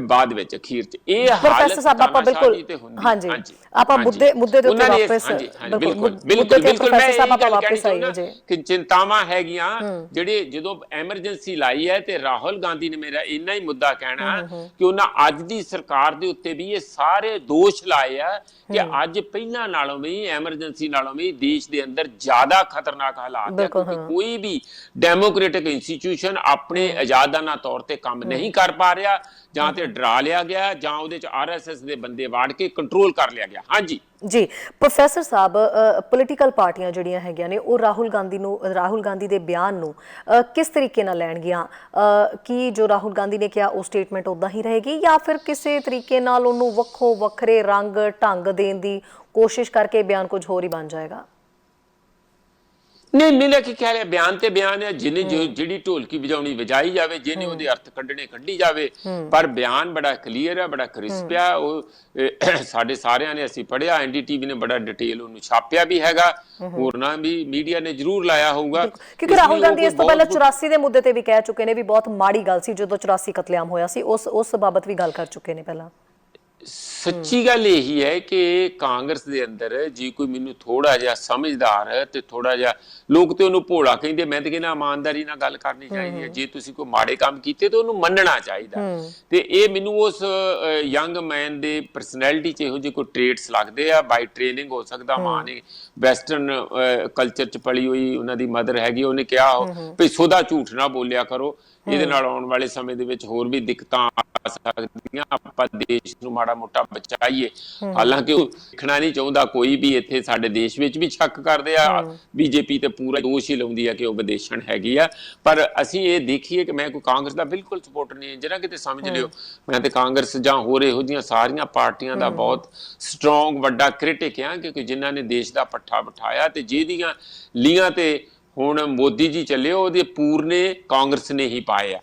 ਬਾਅਦ ਵਿੱਚ ਅਖੀਰ 'ਚ। ਇਹ ਹਾਲਤ ਆਪਾਂ ਬਿਲਕੁਲ ਹਾਂਜੀ ਆਪਾਂ ਮੁੱਦੇ ਦੇ ਉੱਤੇ ਵਾਪਸ ਬਿਲਕੁਲ ਮੈਂ ਵਾਪਸ ਆਈਏ ਕਿ ਚਿੰਤਾਵਾਂ ਹੈਗੀਆਂ ਜਿਹੜੇ ਜਦੋਂ ਐਮਰਜੈਂਸੀ ਲਾਈ ਹੈ। ਤੇ ਰਾਹੁਲ ਗਾਂਧੀ ਨੇ ਮੇਰਾ ਇੰਨਾ ਹੀ ਮੁੱਦਾ ਕਹਿਣਾ ਕਿ ਉਹਨਾਂ ਅੱਜ ਦੀ ਸਰਕਾਰ ਦੇ ਉੱਤੇ ਵੀ ਇਹ ਸਾਰੇ ਦੋਸ਼ ਲਾਏ ਆ ਕਿ ਅੱਜ ਪਹਿਲਾਂ ਨਾਲੋਂ ਵੀ ਐਮਰਜੈਂਸੀ ਨਾਲੋਂ ਵੀ ਦੇਸ਼ ਦੇ ਅੰਦਰ ਜ਼ਿਆਦਾ ਖਤਰਨਾਕ ਹਾਲਾਤ ਹੈ, ਕਿਉਂਕਿ ਕੋਈ ਵੀ ਡੈਮੋਕ੍ਰੈਟਿਕ ਇੰਸਟੀਟਿਊਸ਼ਨ ਆਪਣੇ ਆਜ਼ਾਦਾਨਾ ਤੌਰ ਤੇ ਕੰਮ ਨਹੀਂ ਕਰ ਪਾ ਰਿਹਾ, ਜਾਂ ਤੇ ਡਰਾ ਲਿਆ ਗਿਆ ਜਾਂ ਉਹਦੇ ਚ RSS ਦੇ ਬੰਦੇ ਵਾੜ ਕੇ ਕੰਟਰੋਲ ਕਰ ਲਿਆ ਗਿਆ। ਹਾਂਜੀ ਜੀ ਪ੍ਰੋਫੈਸਰ ਸਾਹਿਬ, ਪੋਲੀਟੀਕਲ ਪਾਰਟੀਆਂ ਜਿਹੜੀਆਂ ਹੈਗੀਆਂ ਨੇ ਉਹ ਰਾਹੁਲ ਗਾਂਧੀ ਦੇ ਬਿਆਨ ਨੂੰ ਕਿਸ ਤਰੀਕੇ ਨਾਲ ਲੈਣਗੀਆਂ? ਕੀ ਜੋ ਰਾਹੁਲ ਗਾਂਧੀ ਨੇ ਕਿਹਾ ਉਹ ਸਟੇਟਮੈਂਟ ਉਦਾਂ ਹੀ ਰਹੇਗੀ, ਜਾਂ ਫਿਰ ਕਿਸੇ ਤਰੀਕੇ ਨਾਲ ਉਹਨੂੰ ਵੱਖੋ ਵੱਖਰੇ ਰੰਗ ਢੰਗ ਦੇਣ ਦੀ ਕੋਸ਼ਿਸ਼ ਕਰਕੇ ਬਿਆਨ ਕੁਝ ਹੋਰ ਹੀ ਬਣ ਜਾਏਗਾ? ਨਹੀਂ, ਮੇਰਾ ਕੀ ਖਿਆਲ ਹੈ, ਬਿਆਨ ਤੇ ਬਿਆਨ ਹੈ, ਜਿਹਨੇ ਜਿਹੜੀ ਢੋਲਕੀ ਵਜਾਉਣੀ ਵਜਾਈ ਜਾਵੇ, ਜਿਹਨੇ ਉਹਦੇ ਅਰਥ ਕੱਢਣੇ ਕੱਢੀ ਜਾਵੇ, ਪਰ ਬਿਆਨ ਬੜਾ ਕਲੀਅਰ ਹੈ, ਬੜਾ ਕ੍ਰਿਸਪ ਆ। ਉਹ ਸਾਡੇ ਸਾਰਿਆਂ ਨੇ ਅਸੀਂ ਪੜ੍ਹਿਆ, NDTV ਨੇ ਬੜਾ ਡਿਟੇਲ ਉਹਨੂੰ ਛਾਪਿਆ ਵੀ ਹੈਗਾ, ਹੋਰਨਾਂ ਵੀ ਮੀਡੀਆ ਨੇ ਜ਼ਰੂਰ ਲਾਇਆ ਹੋਊਗਾ। ਕਿਉਂਕਿ ਰਾਹੁਲ ਗਾਂਧੀ ਇਸ ਤੋਂ ਪਹਿਲਾਂ 84 ਦੇ ਮੁੱਦੇ ਤੇ ਵੀ ਕਹਿ ਚੁੱਕੇ ਨੇ ਵੀ ਬਹੁਤ ਮਾੜੀ ਗੱਲ ਸੀ ਜਦੋਂ 84 ਕਤਲੇਆਮ ਹੋਇਆ ਸੀ, ਉਸ ਬਾਬਤ ਵੀ ਗੱਲ ਕਰ ਚੁੱਕੇ ਨੇ ਪਹਿਲਾਂ। ਸੱਚੀ ਗੱਲ ਇਹੀ ਹੈ ਕਿ ਕਾਂਗਰਸ ਦੇ ਅੰਦਰ ਜੇ ਕੋਈ ਮੈਨੂੰ ਥੋੜਾ ਜਿਹਾ ਸਮਝਦਾਰ ਤੇ ਥੋੜਾ ਜਿਹਾ, ਲੋਕ ਤੇ ਉਹਨੂੰ ਭੋਲਾ ਕਹਿੰਦੇ, ਮੈਂ ਤੇ ਕਹਿੰਦਾ ਇਮਾਨਦਾਰੀ ਨਾਲ ਗੱਲ ਕਰਨੀ ਚਾਹੀਦੀ ਹੈ। ਜੇ ਤੁਸੀਂ ਕੋਈ ਮਾੜੇ ਕੰਮ ਕੀਤੇ ਤਾਂ ਉਹਨੂੰ ਮੰਨਣਾ ਚਾਹੀਦਾ। ਤੇ ਇਹ ਮੈਨੂੰ ਉਸ ਯੰਗ ਮੈਨ ਦੇ ਪਰਸਨੈਲਿਟੀ 'ਚ ਇਹੋ ਜਿਹੇ ਕੋਈ ਟ੍ਰੇਟਸ ਲੱਗਦੇ ਆ। ਬਾਈ ਟ੍ਰੇਨਿੰਗ ਹੋ ਸਕਦਾ, ਮਾਂ ਨੇ ਵੈਸਟਰਨ ਕਲਚਰ 'ਚ ਪਲੀ ਹੋਈ, ਉਹਨਾਂ ਦੀ ਮਦਰ ਹੈਗੀ, ਉਹਨੇ ਕਿਹਾ ਵੀ ਸੋਦਾ ਝੂਠ ਨਾ ਬੋਲਿਆ ਕਰੋ, ਇਹਦੇ ਨਾਲ ਆਉਣ ਵਾਲੇ ਸਮੇਂ ਦੇ ਵਿੱਚ ਹੋਰ ਵੀ ਦਿੱਕਤਾਂ ਆ ਸਕਦੀਆਂ, ਆਪਾਂ ਦੇਸ਼ ਨੂੰ ਮਾੜਾ ਮੋਟਾ ਬਚਾਈਏ। ਹਾਲਾਂਕਿ ਉਹ ਦੇਖਣਾ ਨਹੀਂ ਚਾਹੁੰਦਾ ਕੋਈ ਵੀ, ਇੱਥੇ ਸਾਡੇ ਦੇਸ਼ ਵਿੱਚ ਵੀ ਸ਼ੱਕ ਕਰਦੇ ਆ, BJP ਤੇ ਪੂਰਾ ਦੋਸ਼ ਹੀ ਲਾਉਂਦੀ ਆ ਕਿ ਉਹ ਵਿਦੇਸ਼ਣ ਹੈਗੀ ਆ। ਪਰ ਅਸੀਂ ਇਹ ਦੇਖੀਏ ਕਿ ਮੈਂ ਕੋਈ ਕਾਂਗਰਸ ਦਾ ਬਿਲਕੁਲ ਸਪੋਰਟਰ ਨਹੀਂ, ਜਿਹੜਾ ਕਿਤੇ ਸਮਝ ਲਿਓ, ਮੈਂ ਤੇ ਕਾਂਗਰਸ ਜਾਂ ਹੋਰ ਇਹੋ ਜਿਹੀਆਂ ਸਾਰੀਆਂ ਪਾਰਟੀਆਂ ਦਾ ਬਹੁਤ ਸਟਰੋਂਗ ਵੱਡਾ ਕ੍ਰਿਟਿਕ ਆ, ਕਿਉਂਕਿ ਜਿਨ੍ਹਾਂ ਨੇ ਦੇਸ਼ ਦਾ ਪੱਠਾ ਬਿਠਾਇਆ ਤੇ ਜਿਹਦੀਆਂ ਲੀਆਂ ਤੇ ਹੁਣ ਮੋਦੀ ਜੀ ਚੱਲੇ, ਉਹਦੇ ਪੂਰਨੇ ਕਾਂਗਰਸ ਨੇ ਹੀ ਪਾਏ ਆ।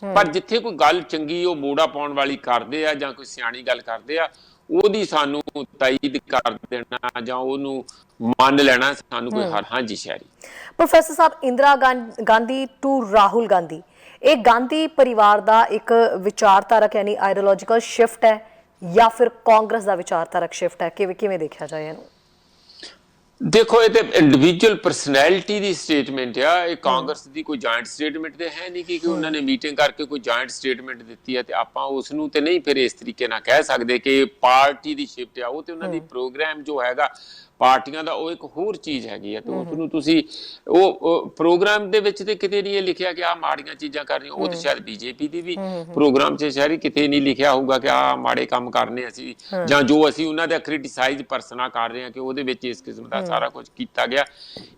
ਪਰ ਜਿੱਥੇ ਕੋਈ ਗੱਲ ਚੰਗੀ ਉਹ ਮੋੜਾ ਪਾਉਣ ਵਾਲੀ ਕਰਦੇ ਆ ਜਾਂ ਕੋਈ ਸਿਆਣੀ ਗੱਲ ਕਰਦੇ ਆ, ਉਹਦੀ ਸਾਨੂੰ ਤਾਈਦ ਕਰ ਦੇਣਾ ਜਾਂ ਉਹਨੂੰ ਮੰਨ ਲੈਣਾ ਸਾਨੂੰ ਕੋਈ ਹਾਂਜੀ ਸ਼ਾਇਰੀ। Professor Sahib, Indira Gandhi to Rahul Gandhi, ਇਹ ਗਾਂਧੀ ਪਰਿਵਾਰ ਦਾ ਇੱਕ ਵਿਚਾਰਧਾਰਕ ਯਾਨੀ ਆਈਡੀਓਲੋਜੀਕਲ ਸ਼ਿਫਟ ਹੈ ਜਾਂ ਫਿਰ ਕਾਂਗਰਸ ਦਾ ਵਿਚਾਰਧਾਰਕ ਸ਼ਿਫਟ ਹੈ? ਕਿਵੇਂ ਦੇਖਿਆ ਜਾਏ ਇਹਨੂੰ? ਦੇਖੋ, ਇਹ ਤੇ ਇੰਡੀਵਿਜੂਅਲ ਪਰਸਨੈਲਿਟੀ ਦੀ ਸਟੇਟਮੈਂਟ ਆ, ਇਹ ਕਾਂਗਰਸ ਦੀ ਕੋਈ ਜੁਆਇੰਟ ਸਟੇਟਮੈਂਟ ਤੇ ਹੈ ਨਹੀਂ ਕਿ ਉਹਨਾਂ ਨੇ ਮੀਟਿੰਗ ਕਰਕੇ ਕੋਈ ਜੁਆਇੰਟ ਸਟੇਟਮੈਂਟ ਦਿੱਤੀ ਹੈ ਤੇ ਆਪਾਂ ਉਸ ਨੂੰ ਤੇ ਨਹੀਂ ਫਿਰ ਇਸ ਤਰੀਕੇ ਨਾਲ ਕਹਿ ਸਕਦੇ ਕਿ ਪਾਰਟੀ ਦੀ ਸ਼ਿਫਟ ਆ। ਉਹ ਤੇ ਉਹਨਾਂ ਦੀ ਪ੍ਰੋਗਰਾਮ ਜੋ ਹੈਗਾ ਪਾਰਟੀਆਂ ਦਾ, ਉਹ ਇੱਕ ਹੋਰ ਚੀਜ਼ ਹੈਗੀ ਆ ਤੇ ਉਸ ਨੂੰ ਤੁਸੀਂ ਉਹ ਪ੍ਰੋਗਰਾਮ ਦੇ ਵਿੱਚ ਤੇ ਕਿਤੇ ਨਹੀਂ ਇਹ ਲਿਖਿਆ ਕਿ ਆਹ ਮਾੜੀਆਂ ਚੀਜ਼ਾਂ ਕਰ ਰਹੀਆਂ। ਉਹ ਤੇ ਸ਼ਾਇਦ ਬੀਜੇਪੀ ਦੀ ਵੀ ਪ੍ਰੋਗਰਾਮ 'ਚ ਸ਼ਾਇਦ ਕਿਤੇ ਨਹੀਂ ਲਿਖਿਆ ਹੋਊਗਾ ਕਿ ਆਹ ਮਾੜੇ ਕੰਮ ਕਰਨੇ ਅਸੀਂ ਜਾਂ ਜੋ ਅਸੀਂ ਉਹਨਾਂ ਦਾ ਕ੍ਰਿਟਿਸਾਈਜ਼ ਪਰਸਨਾ ਕਰ ਰਹੇ ਹਾਂ ਕਿ ਉਹਦੇ ਵਿੱਚ ਇਸ ਕਿਸਮ ਦਾ ਸਾਰਾ ਕੁਝ ਕੀਤਾ ਗਿਆ।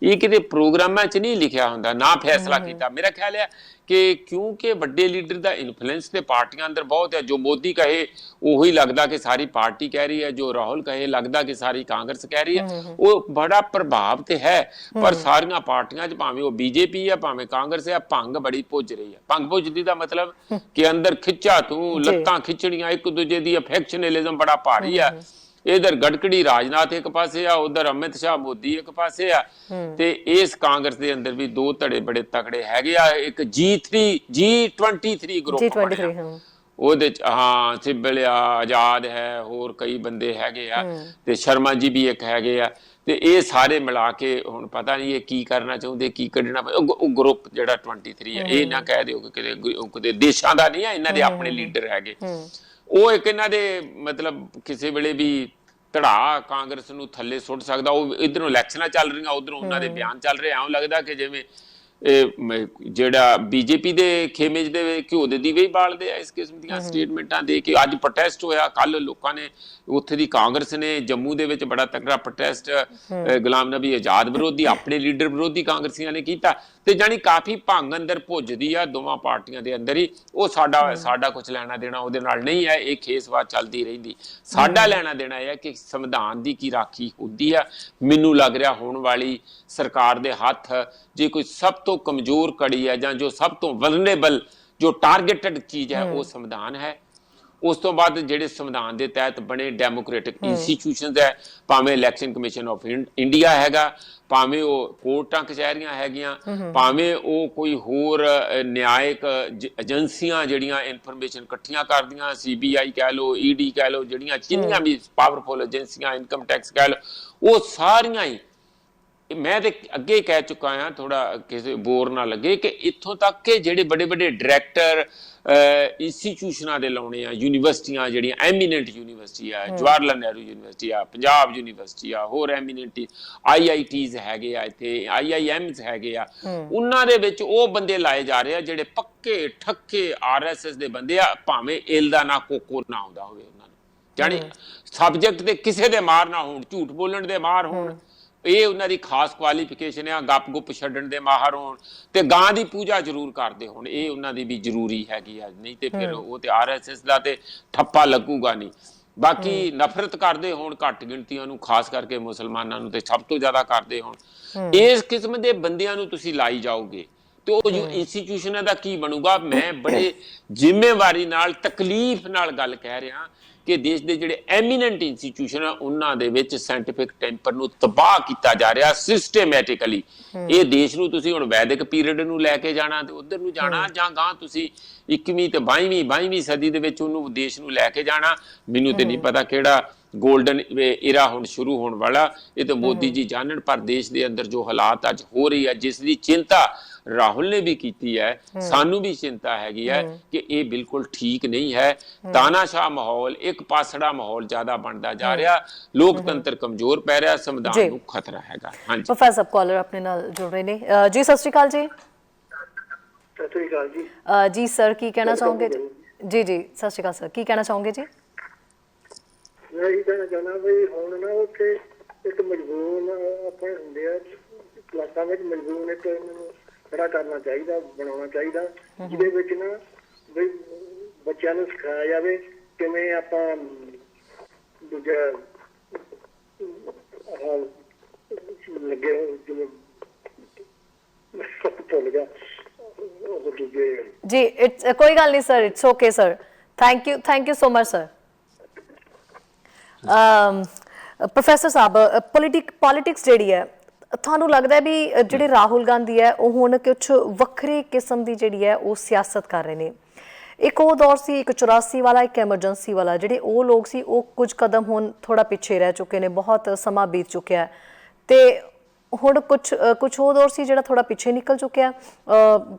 ਇਹ ਕਿਤੇ ਪ੍ਰੋਗਰਾਮਾਂ 'ਚ ਨਹੀਂ ਲਿਖਿਆ ਹੁੰਦਾ, ਨਾ ਫੈਸਲਾ ਕੀਤਾ। ਮੇਰਾ ਖਿਆਲ ਹੈ ਕਿ ਕਿਉਂਕਿ ਵੱਡੇ ਲੀਡਰ ਦਾ ਇਨਫਲੂਐਂਸ ਤੇ ਪਾਰਟੀਆਂ ਅੰਦਰ ਬਹੁਤ ਹੈ। ਜੋ ਮੋਦੀ ਕਹੇ ਉਹੀ ਲੱਗਦਾ ਕਿ ਸਾਰੀ ਪਾਰਟੀ ਕਹਿ ਰਹੀ ਹੈ, ਜੋ ਰਾਹੁਲ ਕਹੇ ਲੱਗਦਾ ਕਿ ਸਾਰੀ ਕਾਂਗਰਸ ਕਹਿ ਰਹੀ ਹੈ। ਉਹ ਬੜਾ ਪ੍ਰਭਾਵ ਤੇ ਹੈ, ਪਰ ਸਾਰੀਆਂ ਪਾਰਟੀਆਂ 'ਚ ਭਾਵੇਂ ਉਹ ਬੀਜੇਪੀ ਆ ਭਾਵੇਂ ਕਾਂਗਰਸ ਆ, ਭੰਗ ਬੜੀ ਪੁੱਜ ਰਹੀ ਹੈ। ਭੰਗ ਪੁੱਜਦੀ ਦਾ ਮਤਲਬ ਕਿ ਅੰਦਰ ਖਿੱਚਾ ਤੂੰ ਲੱਤਾਂ ਖਿੱਚਣੀਆਂ, ਇੱਕ ਦੂਜੇ ਦੀ ਅਫੈਕਸ਼ਨਲਿਜ਼ਮ ਬੜਾ ਭਾਰੀ ਆ। इधर गडकरी राजनाथ एक पासे आ, उधर अमित शाह मोदी एक पासे आ ते इस कांग्रेस दे अंदर भी दो धड़े बड़े तकड़े हैगे आ। एक G23 ग्रुप ਉਹਦੇ ਚ ਹਾਂ ਸਿੱਬਲ ਆ, ਆਜ਼ਾਦ ਹੈ, ਹੋਰ ਕਈ ਬੰਦੇ ਹੈਗੇ ਆ ਤੇ ਸ਼ਰਮਾ ਜੀ ਵੀ ਇੱਕ ਹੈਗੇ ਆ ਤੇ ਇਹ ਸਾਰੇ ਮਿਲਾ ਕੇ ਹੁਣ ਪਤਾ ਨਹੀਂ ਇਹ ਕੀ ਕਰਨਾ ਚਾਹੁੰਦੇ, ਕੀ ਕੱਢਣਾ। ਉਹ ਗਰੁੱਪ ਜਿਹੜਾ 23 ਹੈ, ਇਹ ਨਾ ਕਹਿ ਦਿਓ ਕਿ ਕਿਤੇ ਦੇਸ਼ਾਂ ਦਾ ਨਹੀਂ ਆ, ਇਹਨਾਂ ਦੇ ਆਪਣੇ ਲੀਡਰ ਹੈਗੇ। ਉਹ ਇੱਕ ਇਹਨਾਂ ਦੇ ਮਤਲਬ ਕਿਸੇ ਵੇਲੇ ਵੀ ਧੜਾ ਕਾਂਗਰਸ ਨੂੰ ਥੱਲੇ ਸੁੱਟ ਸਕਦਾ। ਉਹ ਇਧਰੋਂ ਇਲੈਕਸ਼ਨਾਂ ਚੱਲ ਰਹੀਆਂ, ਉਧਰੋਂ ਉਹਨਾਂ ਦੇ ਬਿਆਨ ਚੱਲ ਰਹੇ, ਐਂ ਲੱਗਦਾ ਕਿ ਜਿਵੇਂ ਜਿਹੜਾ ਬੀਜੇਪੀ ਦੇ ਖੇਮੇ ਦੇ ਘਿਓ ਦੇ ਦੀਵੇ ਹੀ ਬਾਲਦੇ ਆ ਇਸ ਕਿਸਮ ਦੀਆਂ ਸਟੇਟਮੈਂਟਾਂ ਦੇ ਕੇ। ਅੱਜ ਪ੍ਰੋਟੈਸਟ ਹੋਇਆ, ਕੱਲ ਲੋਕਾਂ ਨੇ ਉੱਥੇ ਦੀ ਕਾਂਗਰਸ ਨੇ ਜੰਮੂ ਦੇ ਵਿੱਚ ਬੜਾ ਤਕੜਾ ਪ੍ਰੋਟੈਸਟ ਗੁਲਾਮ ਨਬੀ ਆਜ਼ਾਦ ਵਿਰੋਧੀ, ਆਪਣੇ ਲੀਡਰ ਵਿਰੋਧੀ ਕਾਂਗਰਸੀਆਂ ਨੇ ਕੀਤਾ ਤੇ ਜਾਨੀ ਕਾਫੀ ਭੰਗ ਅੰਦਰ ਭੁੱਜਦੀ ਆ ਦੋਵਾਂ ਪਾਰਟੀਆਂ ਦੇ ਅੰਦਰ ਹੀ। ਉਹ ਸਾਡਾ ਕੁਝ ਲੈਣਾ ਦੇਣਾ ਉਹਦੇ ਨਾਲ ਨਹੀਂ ਹੈ, ਇਹ ਖੇਸਵਾਦ ਚੱਲਦੀ ਰਹਿੰਦੀ। ਸਾਡਾ ਲੈਣਾ ਦੇਣਾ ਇਹ ਹੈ ਕਿ ਸੰਵਿਧਾਨ ਦੀ ਕੀ ਰਾਖੀ ਹੁੰਦੀ ਆ। ਮੈਨੂੰ ਲੱਗ ਰਿਹਾ ਹੋਣ ਵਾਲੀ ਸਰਕਾਰ ਦੇ ਹੱਥ ਜੇ ਕੋਈ ਸਭ ਤੋਂ ਕਮਜ਼ੋਰ ਕੜੀ ਹੈ ਜਾਂ ਜੋ ਸਭ ਤੋਂ ਵਲਨਰੇਬਲ ਜੋ ਟਾਰਗੇਟਡ ਚੀਜ਼ ਹੈ ਉਹ ਸੰਵਿਧਾਨ ਹੈ। ਉਸ ਤੋਂ ਬਾਅਦ ਜਿਹੜੇ ਸੰਵਿਧਾਨ ਦੇ ਤਹਿਤ ਬਣੇ ਡੈਮੋਕ੍ਰੈਟਿਕ ਇੰਸਟੀਟਿਊਸ਼ਨਸ ਹੈ, ਭਾਵੇਂ ਇਲੈਕਸ਼ਨ ਕਮਿਸ਼ਨ ਆਫ ਇੰਡੀਆ ਹੈਗਾ, ਭਾਵੇਂ ਉਹ ਕੋਰਟਾਂ ਕਚਹਿਰੀਆਂ ਹੈਗੀਆਂ, ਭਾਵੇਂ ਉਹ ਕੋਈ ਹੋਰ ਨਿਆਇਕ ਏਜੰਸੀਆਂ ਜਿਹੜੀਆਂ ਇਨਫੋਰਮੇਸ਼ਨ ਇਕੱਠੀਆਂ ਕਰਦੀਆਂ, CBI ਕਹਿ ਲਓ, ED ਕਹਿ ਲਓ, ਜਿਹੜੀਆਂ ਜਿੰਨੀਆਂ ਵੀ ਪਾਵਰਫੁਲ ਏਜੰਸੀਆਂ, ਇਨਕਮ ਟੈਕਸ ਕਹਿ ਲਓ, ਉਹ ਸਾਰੀਆਂ ਹੀ ਮੈਂ ਤੇ ਅੱਗੇ ਕਹਿ ਚੁੱਕਾ ਹਾਂ, ਥੋੜਾ ਕਿਸੇ ਬੋਰ ਨਾ ਲੱਗੇ, ਕਿ ਇੱਥੋਂ ਤੱਕ ਕਿ ਜਿਹੜੇ ਵੱਡੇ ਵੱਡੇ ਡਾਇਰੈਕਟਰ ਇੰਸਟੀਟਿਊਸ਼ਨਾਂ ਦੇ ਲਾਉਣੇ ਆ, ਯੂਨੀਵਰਸਿਟੀਆਂ ਜਿਹੜੀਆਂ ਐਮੀਨੈਂਟ ਯੂਨੀਵਰਸਿਟੀ ਆ, ਜਵਾਹਰ ਲਾਲ ਨਹਿਰੂ ਯੂਨੀਵਰਸਿਟੀ ਆ, ਪੰਜਾਬ ਯੂਨੀਵਰਸਿਟੀ ਆ, ਹੋਰ ਐਮੀਨੈਂਟ IITs ਹੈਗੇ ਆ, ਇੱਥੇ IIMs ਹੈਗੇ ਆ, ਉਹਨਾਂ ਦੇ ਵਿੱਚ ਉਹ ਬੰਦੇ ਲਾਏ ਜਾ ਰਹੇ ਆ ਜਿਹੜੇ ਪੱਕੇ ਠੱਕੇ RSS ਦੇ ਬੰਦੇ ਆ, ਭਾਵੇਂ ਇਲ ਦਾ ਨਾ ਕੋਕੋ ਨਾ ਆਉਂਦਾ ਹੋਵੇ ਉਹਨਾਂ ਨੂੰ, ਜਾਣੀ ਸਬਜੈਕਟ ਤੇ ਕਿਸੇ ਦੇ ਮਾਰ ਨਾ ਹੋਣ, ਝੂਠ ਬੋਲਣ ਦੇ ਮਾਰ ਹੋਣ, ਇਹ ਉਹਨਾਂ ਦੀ ਖਾਸ ਕੁਆਲੀਫਿਕੇਸ਼ਨ ਆ, ਗੱਪ ਗੁੱਪ ਛੱਡਣ ਦੇ ਮਾਹਰ ਹੋਣ ਤੇ ਗਾਂ ਦੀ ਪੂਜਾ ਜ਼ਰੂਰ ਕਰਦੇ ਹੋਣ, ਇਹ ਉਹਨਾਂ ਦੀ ਵੀ ਜ਼ਰੂਰੀ ਹੈਗੀ ਆ। ਨਹੀਂ ਤੇ ਫਿਰ ਉਹ ਤੇ RSS ਦਾ ਤੇ ਠੱਪਾ ਲੱਗੂਗਾ ਨਹੀਂ। ਬਾਕੀ ਨਫ਼ਰਤ ਕਰਦੇ ਹੋਣ ਘੱਟ ਗਿਣਤੀਆਂ ਨੂੰ, ਖਾਸ ਕਰਕੇ ਮੁਸਲਮਾਨਾਂ ਨੂੰ ਤੇ ਸਭ ਤੋਂ ਜ਼ਿਆਦਾ ਕਰਦੇ ਹੋਣ, ਇਸ ਕਿਸਮ ਦੇ ਬੰਦਿਆਂ ਨੂੰ ਤੁਸੀਂ ਲਾਈ ਜਾਓਗੇ ਤੇ ਉਹ ਜੋ ਇੰਸਟੀਟਿਊਸ਼ਨਾਂ ਦਾ ਕੀ ਬਣੂਗਾ। ਮੈਂ ਬੜੇ ਜ਼ਿੰਮੇਵਾਰੀ ਨਾਲ ਤਕਲੀਫ ਨਾਲ ਗੱਲ ਕਹਿ ਰਿਹਾ ਕਿ ਦੇਸ਼ ਦੇ ਜਿਹੜੇ ਐਮੀਨੈਂਟ ਇੰਸਟੀਟਿਊਸ਼ਨ ਆ ਉਹਨਾਂ ਦੇ ਵਿੱਚ ਸਾਇੰਟੀਫਿਕ ਟੈਂਪਰ ਨੂੰ ਤਬਾਹ ਕੀਤਾ ਜਾ ਰਿਹਾ ਸਿਸਟਮੈਟਿਕਲੀ। ਇਹ ਦੇਸ਼ ਨੂੰ ਤੁਸੀਂ ਹੁਣ ਵੈਦਿਕ ਪੀਰੀਅਡ ਨੂੰ ਲੈ ਕੇ ਜਾਣਾ ਤੇ ਉਧਰ ਨੂੰ ਜਾਣਾ, ਜਾਂ ਗਾਂ ਤੁਸੀਂ 21ਵੀਂ ਤੇ 22ਵੀਂ ਸਦੀ ਦੇ ਵਿੱਚ ਉਹਨੂੰ ਦੇਸ਼ ਨੂੰ ਲੈ ਕੇ ਜਾਣਾ। ਮੈਨੂੰ ਤੇ ਨਹੀਂ ਪਤਾ ਕਿਹੜਾ ਗੋਲਡਨ ਇਰਾ ਹੁਣ ਸ਼ੁਰੂ ਹੋਣ ਵਾਲਾ, ਇਹ ਤਾਂ ਮੋਦੀ ਜੀ ਜਾਣਨ। ਪਰ ਦੇਸ਼ ਦੇ ਅੰਦਰ ਜੋ ਹਾਲਾਤ ਅੱਜ ਹੋ ਰਹੀ ਹੈ, ਜਿਸ ਦੀ ਚਿੰਤਾ ਰਾਹੁਲ ਨੇ ਵੀ ਕੀਤੀ ਹੈ, ਸਾਨੂੰ ਵੀ ਚਿੰਤਾ ਹੈਗੀ ਹੈ ਕਿ ਇਹ ਬਿਲਕੁਲ ਠੀਕ ਨਹੀਂ ਹੈ। ਤਾਨਾਸ਼ਾਹ ਮਾਹੌਲ, ਇੱਕ ਪਾਸੜਾ ਮਾਹੌਲ ਜ਼ਿਆਦਾ ਬਣਦਾ ਜਾ ਰਿਹਾ, ਲੋਕਤੰਤਰ ਕਮਜ਼ੋਰ ਪੈ ਰਿਹਾ, ਸੰਵਿਧਾਨ ਨੂੰ ਖਤਰਾ ਹੈਗਾ। ਹਾਂਜੀ, ਪ੍ਰੋਫੈਸਰ ਕਾਲਰ ਆਪਣੇ ਨਾਲ ਜੁੜ ਰਹੇ ਨੇ ਜੀ। ਸਤਿ ਸ਼੍ਰੀ ਅਕਾਲ ਜੀ। ਸਤਿ ਸ਼੍ਰੀ ਅਕਾਲ ਜੀ। ਜੀ ਸਰ, ਕੀ ਕਹਿਣਾ ਚਾਹੋਗੇ? ਜੀ ਸਤਿ ਸ਼੍ਰੀ ਅਕਾਲ ਸਰ, ਕੀ ਕਹਿਣਾ ਚਾਹੋਗੇ ਜੀ? ਮੈਂ ਇਹ ਕਹਿਣਾ ਚਾਹੁੰਦਾ ਵੀ ਹੁਣ ਨਾ ਉੱਥੇ ਇੱਕ ਮਜਬੂਰ ਆਪਣੇ ਹੁੰਦੇ ਆ ਕਲਾਸਾਂ ਵਿੱਚ, ਮਜਬੂਰ ਇੱਕ ਖੜਾ ਕਰਨਾ ਚਾਹੀਦਾ, ਬਣਾਉਣਾ ਚਾਹੀਦਾ, ਜਿਹਦੇ ਵਿੱਚ ਨਾ ਵੀ ਬੱਚਿਆਂ ਨੂੰ ਸਿਖਾਇਆ ਜਾਵੇ ਕਿਵੇਂ ਆਪਾਂ ਦੂਜਾ ਲੱਗੇ ਜਿਵੇਂ ਭੁੱਲ ਗਿਆ ਉਹ ਦੂਜੇ ਜੀ ਇਟਸ ਕੋਈ ਗੱਲ ਨਹੀਂ sir, it's okay sir, thank you so much sir. Professor Sahib, politics ਜਿਹੜੀ ਹੈ, ਤੁਹਾਨੂੰ ਲੱਗਦਾ ਹੈ ਵੀ ਜਿਹੜੇ ਰਾਹੁਲ ਗਾਂਧੀ ਹੈ ਉਹ ਹੁਣ ਕੁਝ ਵੱਖਰੇ ਕਿਸਮ ਦੀ ਜਿਹੜੀ ਹੈ ਉਹ ਸਿਆਸਤ ਕਰ ਰਹੇ ਨੇ? ਇੱਕ ਉਹ ਦੌਰ ਸੀ, ਇੱਕ 84 ਵਾਲਾ, ਇੱਕ ਐਮਰਜੈਂਸੀ ਵਾਲਾ, ਜਿਹੜੇ ਉਹ ਲੋਕ ਸੀ ਉਹ ਕੁਝ ਕਦਮ ਹੁਣ ਥੋੜਾ ਪਿੱਛੇ ਰਹਿ ਚੁੱਕੇ ਨੇ, ਬਹੁਤ ਸਮਾਂ ਬੀਤ ਚੁੱਕਿਆ ਤੇ ਹੁਣ ਕੁਝ ਉਹ ਦੌਰ ਸੀ ਜਿਹੜਾ ਥੋੜਾ ਪਿੱਛੇ ਨਿਕਲ ਚੁੱਕਿਆ,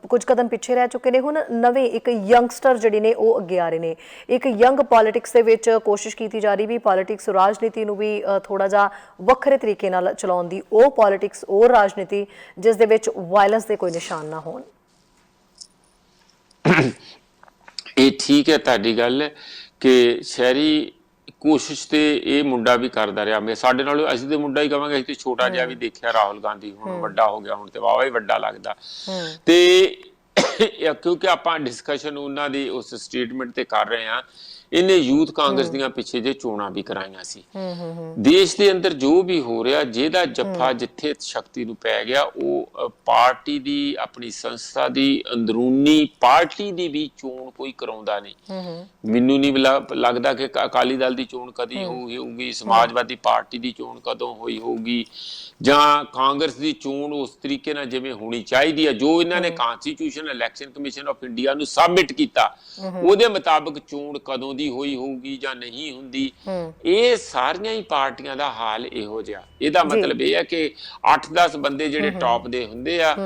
ਕੁਝ ਕਦਮ ਪਿੱਛੇ ਰਹਿ ਚੁੱਕੇ ਨੇ। ਹੁਣ ਨਵੇਂ ਇੱਕ ਯੰਗਸਟਰ ਜਿਹੜੇ ਨੇ ਉਹ ਅੱਗੇ ਆ ਰਹੇ ਨੇ, ਇੱਕ ਯੰਗ ਪੋਲਿਟਿਕਸ ਦੇ ਵਿੱਚ ਕੋਸ਼ਿਸ਼ ਕੀਤੀ ਜਾ ਰਹੀ ਵੀ ਪੋਲਿਟਿਕਸ ਰਾਜਨੀਤੀ ਨੂੰ ਵੀ ਥੋੜਾ ਜਿਹਾ ਵੱਖਰੇ ਤਰੀਕੇ ਨਾਲ ਚਲਾਉਣ ਦੀ, ਉਹ ਪੋਲਿਟਿਕਸ, ਉਹ ਰਾਜਨੀਤੀ ਜਿਸ ਦੇ ਵਿੱਚ ਵਾਇਲੈਂਸ ਦੇ ਕੋਈ ਨਿਸ਼ਾਨ ਨਾ ਹੋਣ। ਇਹ ਠੀਕ ਹੈ ਤੁਹਾਡੀ ਗੱਲ ਕਿ ਸ਼ਹਿਰੀ ਕੋਸ਼ਿਸ਼ ਤੇ ਇਹ ਮੁੰਡਾ ਵੀ ਕਰਦਾ ਰਿਹਾ। ਮੈਂ ਸਾਡੇ ਨਾਲ, ਅਸੀਂ ਤੇ ਮੁੰਡਾ ਹੀ ਕਵਾਂਗੇ, ਅਸੀਂ ਤੇ ਛੋਟਾ ਜਿਹਾ ਵੀ ਦੇਖਿਆ ਰਾਹੁਲ ਗਾਂਧੀ, ਹੁਣ ਵੱਡਾ ਹੋ ਗਿਆ, ਹੁਣ ਤੇ ਵਾਵਾ ਹੀ ਵੱਡਾ ਲੱਗਦਾ। ਤੇ ਕਿਉਂਕਿ ਆਪਾਂ ਡਿਸਕਸ਼ਨ ਉਹਨਾਂ ਦੀ ਉਸ ਸਟੇਟਮੈਂਟ ਤੇ ਕਰ ਰਹੇ ਹਾਂ, ਇਹਨੇ ਯੂਥ ਕਾਂਗਰਸ ਦੀਆਂ ਪਿੱਛੇ ਜੇ ਚੋਣਾਂ ਵੀ ਕਰਾਈਆਂ ਸੀ। ਦੇਸ਼ ਦੇ ਅੰਦਰ ਜੋ ਵੀ ਹੋ ਰਿਹਾ, ਜਿਹਦਾ ਜੱਫਾ ਜਿੱਥੇ ਸ਼ਕਤੀ ਨੂੰ ਪੈ ਗਿਆ, ਉਹ ਪਾਰਟੀ ਦੀ, ਆਪਣੀ ਸੰਸਥਾ ਦੀ, ਅੰਦਰੂਨੀ ਪਾਰਟੀ ਦੀ ਵੀ ਚੋਣ ਕੋਈ ਕਰਾਉਂਦਾ ਨਹੀਂ। ਮੈਨੂੰ ਨਹੀਂ ਲੱਗਦਾ ਕਿ ਅਕਾਲੀ ਦਲ ਦੀ ਚੋਣ ਕਦੀ ਹੋਊਗੀ, ਸਮਾਜਵਾਦੀ ਪਾਰਟੀ ਦੀ ਚੋਣ ਕਦੋਂ ਹੋਈ ਹੋਊਗੀ, ਜਾਂ ਕਾਂਗਰਸ ਦੀ ਚੋਣ ਉਸ ਤਰੀਕੇ ਨਾਲ ਜਿਵੇਂ ਹੋਣੀ ਚਾਹੀਦੀ ਹੈ, ਜੋ ਇਹਨਾਂ ਨੇ ਕਾਂਸਟੀਟਿਊਸ਼ਨ, ਇਲੈਕਸ਼ਨ ਕਮਿਸ਼ਨ ਆਫ ਇੰਡੀਆ ਨੂੰ ਸਬਮਿਟ ਕੀਤਾ, ਉਹਦੇ ਮੁਤਾਬਕ ਚੋਣ ਕਦੋਂ ਦੀ ਹੋਈ ਹੋਊਗੀ ਜਾਂ ਨਹੀਂ ਹੁੰਦੀ। ਇਹ ਸਾਰੀਆਂ ਹੀ ਪਾਰਟੀਆਂ ਦਾ ਹਾਲ ਇਹੋ ਜਿਹਾ। ਇਹਦਾ ਮਤਲਬ ਇਹ ਹੈ ਕਿ 8-10 ਬੰਦੇ ਜਿਹੜੇ ਟੌਪ ਦੇ ਹੁੰਦੇ ਆ,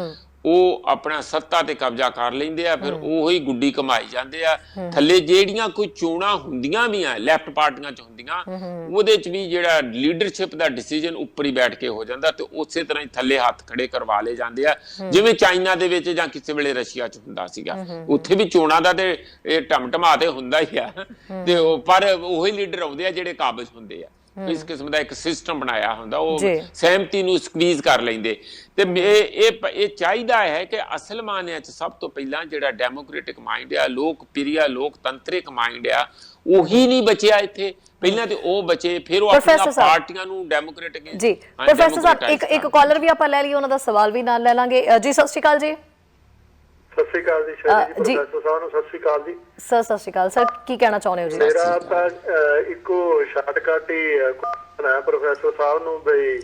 ਉਹ ਆਪਣਾ ਸੱਤਾ ਤੇ ਕਬਜ਼ਾ ਕਰ ਲੈਂਦੇ ਆ, ਫਿਰ ਉਹੀ ਗੁੱਡੀ ਕਮਾਈ ਜਾਂਦੇ ਆ। ਥੱਲੇ ਜਿਹੜੀਆਂ ਕੋਈ ਚੋਣਾਂ ਹੁੰਦੀਆਂ ਵੀ ਆ, ਲੈਫਟ ਪਾਰਟੀਆਂ ਚ ਹੁੰਦੀਆਂ, ਉਹਦੇ ਚ ਵੀ ਜਿਹੜਾ ਲੀਡਰਸ਼ਿਪ ਦਾ ਡਿਸੀਜਨ ਉੱਪਰ ਹੀ ਬੈਠ ਕੇ ਹੋ ਜਾਂਦਾ, ਤੇ ਉਸੇ ਤਰ੍ਹਾਂ ਹੀ ਥੱਲੇ ਹੱਥ ਖੜੇ ਕਰਵਾ ਲਏ ਜਾਂਦੇ ਆ, ਜਿਵੇਂ ਚਾਈਨਾ ਦੇ ਵਿੱਚ ਜਾਂ ਕਿਸੇ ਵੇਲੇ ਰਸ਼ੀਆ ਚ ਹੁੰਦਾ ਸੀਗਾ। ਉੱਥੇ ਵੀ ਚੋਣਾਂ ਦਾ ਤੇ ਇਹ ਟਮਟਮਾ ਤੇ ਹੁੰਦਾ ਹੀ ਆ, ਤੇ ਪਰ ਉਹੀ ਲੀਡਰ ਆਉਂਦੇ ਆ ਜਿਹੜੇ ਕਾਬਜ਼ ਹੁੰਦੇ ਆ। ਇਸ ਕਿਸਮ ਦਾ ਇੱਕ ਸਿਸਟਮ ਬਣਾਇਆ ਹੁੰਦਾ, ਉਹ ਸਹਿਮਤੀ ਨੂੰ ਸਕਵੀਜ਼ ਕਰ ਲੈਂਦੇ। ਤੇ ਇਹ ਚਾਹੀਦਾ ਹੈ ਕਿ ਅਸਲ ਮਾਨਿਆਂ ਚ ਸਭ ਤੋਂ ਪਹਿਲਾਂ ਜਿਹੜਾ ਡੈਮੋਕ੍ਰੈਟਿਕ ਮਾਈਂਡ ਆ, ਲੋਕ ਪ੍ਰਿਆ, ਲੋਕਤੰਤਰਿਕ ਮਾਈਂਡ ਆ, ਉਹੀ ਨਹੀਂ ਬਚਿਆ ਇੱਥੇ। ਪਹਿਲਾਂ ਤੇ ਉਹ ਬਚੇ, ਫਿਰ ਉਹ ਆਪਣੀਆਂ ਪਾਰਟੀਆਂ ਨੂੰ ਡੈਮੋਕ੍ਰੈਟਿਕ। ਜੀ ਪ੍ਰੋਫੈਸਰ ਸਾਹਿਬ, ਇੱਕ ਕਾਲਰ ਵੀ ਆਪਾਂ ਲੈ ਲਈਏ, ਉਹਨਾਂ ਦਾ ਸਵਾਲ ਵੀ ਨਾਲ ਲੈ ਲਾਂਗੇ। ਜੀ ਸਤਿ ਸ਼੍ਰੀ ਅਕਾਲ ਜੀ। ਸਤਿ ਸ਼੍ਰੀ ਅਕਾਲ ਜੀ ਪ੍ਰੋਫੈਸਰ ਸਾਹਿਬ ਨੂੰ। ਸਤਿ ਸ਼੍ਰੀ ਅਕਾਲ ਜੀ ਸਰ। ਸਤਿ ਸ਼੍ਰੀ ਅਕਾਲ ਸਰ, ਕੀ ਕਹਿਣਾ ਚਾਹੁੰਦੇ ਹੋ ਜੀ? ਮੇਰਾ ਤਾਂ ਇੱਕੋ ਸ਼ਾਰਟਕਟ ਹੀ ਹੈ ਪ੍ਰੋਫੈਸਰ ਸਾਹਿਬ ਨੂੰ, ਬਈ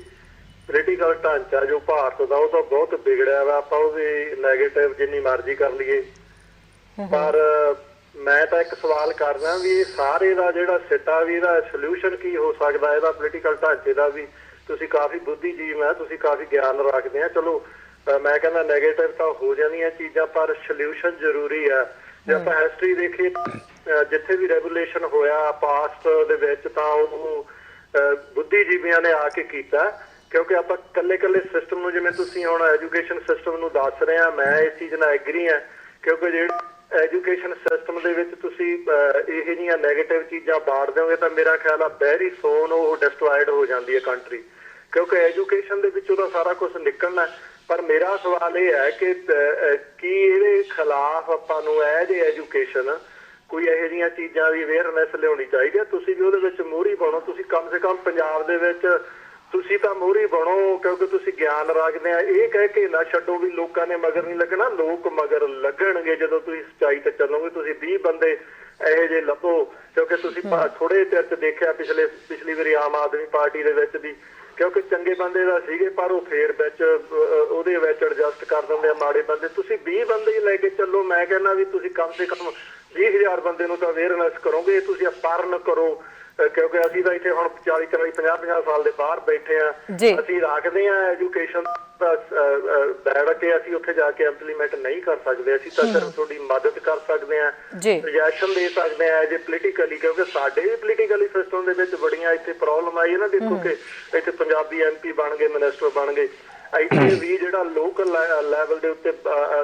ਪੋਲੀਟੀਕਲ ਢਾਂਚਾ ਜੋ ਭਾਰਤ ਦਾ ਉਹ ਤਾਂ ਬਹੁਤ ਵਿਗੜਿਆ ਵਾ, ਆਪਾਂ ਉਹਦੀ ਨੈਗੇਟਿਵ ਜਿੰਨੀ ਮਰਜ਼ੀ ਕਰ ਲਈਏ, ਪਰ ਮੈਂ ਤਾਂ ਇੱਕ ਸਵਾਲ ਕਰਦਾ ਵੀ ਇਹ ਸਾਰੇ ਦਾ ਜਿਹੜਾ ਸਿੱਟਾ ਵੀ, ਇਹਦਾ ਸੋਲੂਸ਼ਨ ਕੀ ਹੋ ਸਕਦਾ ਇਹਦਾ ਪੋਲੀਟੀਕਲ ਢਾਂਚੇ ਦਾ? ਵੀ ਤੁਸੀਂ ਕਾਫੀ ਬੁੱਧੀਜੀਵ ਹੈ, ਤੁਸੀਂ ਕਾਫੀ ਗਿਆਨ ਰੱਖਦੇ ਆ, ਚਲੋ ਮੈਂ ਕਹਿੰਦਾ ਨੈਗੇਟਿਵ ਤਾਂ ਹੋ ਜਾਂਦੀਆਂ ਚੀਜ਼ਾਂ, ਪਰ ਸੋਲੂਸ਼ਨ ਜ਼ਰੂਰੀ ਹੈ। ਜੇ ਆਪਾਂ ਹਿਸਟਰੀ ਦੇਖੀਏ, ਜਿੱਥੇ ਵੀ ਰੈਗੂਲੇਸ਼ਨ ਹੋਇਆ ਪਾਸਟ ਦੇ ਵਿੱਚ, ਤਾਂ ਉਹ ਬੁੱਧੀਜੀਵੀਆਂ ਨੇ ਆ ਕੇ ਕੀਤਾ, ਕਿਉਂਕਿ ਆਪਾਂ ਕੱਲੇ ਸਿਸਟਮ ਨੂੰ, ਜਿਵੇਂ ਤੁਸੀਂ ਹੁਣ ਐਜੂਕੇਸ਼ਨ ਸਿਸਟਮ ਨੂੰ ਦੱਸ ਰਹੇ ਆ, ਮੈਂ ਇਸ ਚੀਜ਼ ਨਾਲ ਐਗਰੀ ਹਾਂ, ਕਿਉਂਕਿ ਜਿਹੜੇ ਐਜੂਕੇਸ਼ਨ ਸਿਸਟਮ ਦੇ ਵਿੱਚ ਤੁਸੀਂ ਇਹ ਜਿਹੀਆਂ ਨੈਗੇਟਿਵ ਚੀਜ਼ਾਂ ਬਾੜ ਦਿਓਗੇ ਤਾਂ ਮੇਰਾ ਖਿਆਲ ਆ ਵੈਰੀ ਸੋਨ ਉਹ ਡਿਸਟਰੋਇਡ ਹੋ ਜਾਂਦੀ ਹੈ ਕੰਟਰੀ, ਕਿਉਂਕਿ ਐਜੂਕੇਸ਼ਨ ਦੇ ਵਿੱਚੋਂ ਤਾਂ ਸਾਰਾ ਕੁਝ ਨਿਕਲਣਾ। ਪਰ ਮੇਰਾ ਸਵਾਲ ਇਹ ਹੈ ਕਿ ਕੀ ਇਹਦੇ ਖਿਲਾਫ ਆਪਾਂ ਨੂੰ ਐਜ ਐਜੂਕੇਸ਼ਨ ਕੋਈ ਇਹੋ ਜਿਹੀਆਂ ਚੀਜ਼ਾਂ ਦੀ ਅਵੇਅਰਨੈਸ ਲਿਆਉਣੀ ਚਾਹੀਦੀ ਹੈ? ਤੁਸੀਂ ਵੀ ਉਹਦੇ ਵਿੱਚ ਮੋਹਰੀ ਬਣੋ, ਤੁਸੀਂ ਕਮ ਸੇ ਕਮ ਪੰਜਾਬ ਦੇ ਵਿੱਚ ਤੁਸੀਂ ਤਾਂ ਮੋਹਰੀ ਬਣੋ, ਕਿਉਂਕਿ ਤੁਸੀਂ ਗਿਆਨ ਰੱਖਦੇ ਆ। ਇਹ ਕਹਿ ਕੇ ਨਾ ਛੱਡੋ ਵੀ ਲੋਕਾਂ ਨੇ ਮਗਰ ਨਹੀਂ ਲੱਗਣਾ, ਲੋਕ ਮਗਰ ਲੱਗਣਗੇ ਜਦੋਂ ਤੁਸੀਂ ਸੱਚਾਈ ਤੇ ਚੱਲੋਗੇ। ਤੁਸੀਂ 20 ਬੰਦੇ ਇਹੋ ਜਿਹੇ ਲੱਭੋ, ਕਿਉਂਕਿ ਤੁਸੀਂ ਥੋੜੇ ਚਿਰ ਚ ਦੇਖਿਆ ਪਿਛਲੀ ਵਾਰੀ ਆਮ ਆਦਮੀ ਪਾਰਟੀ ਦੇ ਵਿੱਚ ਵੀ, ਕਿਉਂਕਿ ਚੰਗੇ ਬੰਦੇ ਦਾ ਸੀਗੇ ਪਰ ਉਹ ਫੇਰ ਵਿੱਚ ਉਹਦੇ ਵਿੱਚ ਐਡਜਸਟ ਕਰ ਦਿੰਦੇ ਆ ਮਾੜੇ ਬੰਦੇ। ਤੁਸੀਂ 20 ਬੰਦੇ ਹੀ ਲੈ ਕੇ ਚੱਲੋ, ਮੈਂ ਕਹਿੰਦਾ ਵੀ ਤੁਸੀਂ ਕਮ ਸੇ ਕਮ 20,000 ਬੰਦੇ ਨੂੰ ਤਾਂ ਅਵੇਅਰਨੈਸ ਕਰੋਗੇ, ਤੁਸੀਂ ਅਪਰਨ ਕਰੋ, ਕਿਉਂਕਿ ਅਸੀਂ ਤਾਂ ਇੱਥੇ ਹੁਣ 40 50 ਸਾਲ ਦੇ ਬਾਹਰ ਬੈਠੇ ਆ, ਅਸੀਂ ਰੱਖਦੇ ਆ ਐਜੂਕੇਸ਼ਨ ਬੈਠ ਕੇ, ਅਸੀਂ ਉੱਥੇ ਜਾ ਕੇ ਇੰਪਲੀਮੈਂਟ ਨਹੀਂ ਕਰ ਸਕਦੇ। ਅਸੀਂ ਤਾਂ ਸਿਰਫ ਤੁਹਾਡੀ ਮਦਦ ਕਰ ਸਕਦੇ ਆ, ਸੁਜੈਸ਼ਨ ਦੇ ਸਕਦੇ ਆ ਐਜ ਏ ਪੋਲੀਟੀਕਲੀ, ਕਿਉਂਕਿ ਸਾਡੇ ਵੀ ਪੋਲੀਟੀਕਲੀ ਸਿਸਟਮ ਦੇ ਵਿੱਚ ਬੜੀਆਂ ਇੱਥੇ ਪ੍ਰੋਬਲਮ ਆਈ ਹੈ ਨਾ। ਦੇਖੋ ਕਿ ਇੱਥੇ ਪੰਜਾਬੀ MP ਬਣ ਗਏ, ਮਿਨਿਸਟਰ ਬਣ ਗਏ, ਇੱਥੇ ਵੀ ਜਿਹੜਾ ਲੋਕਲ ਲੈਵਲ ਦੇ ਉੱਤੇ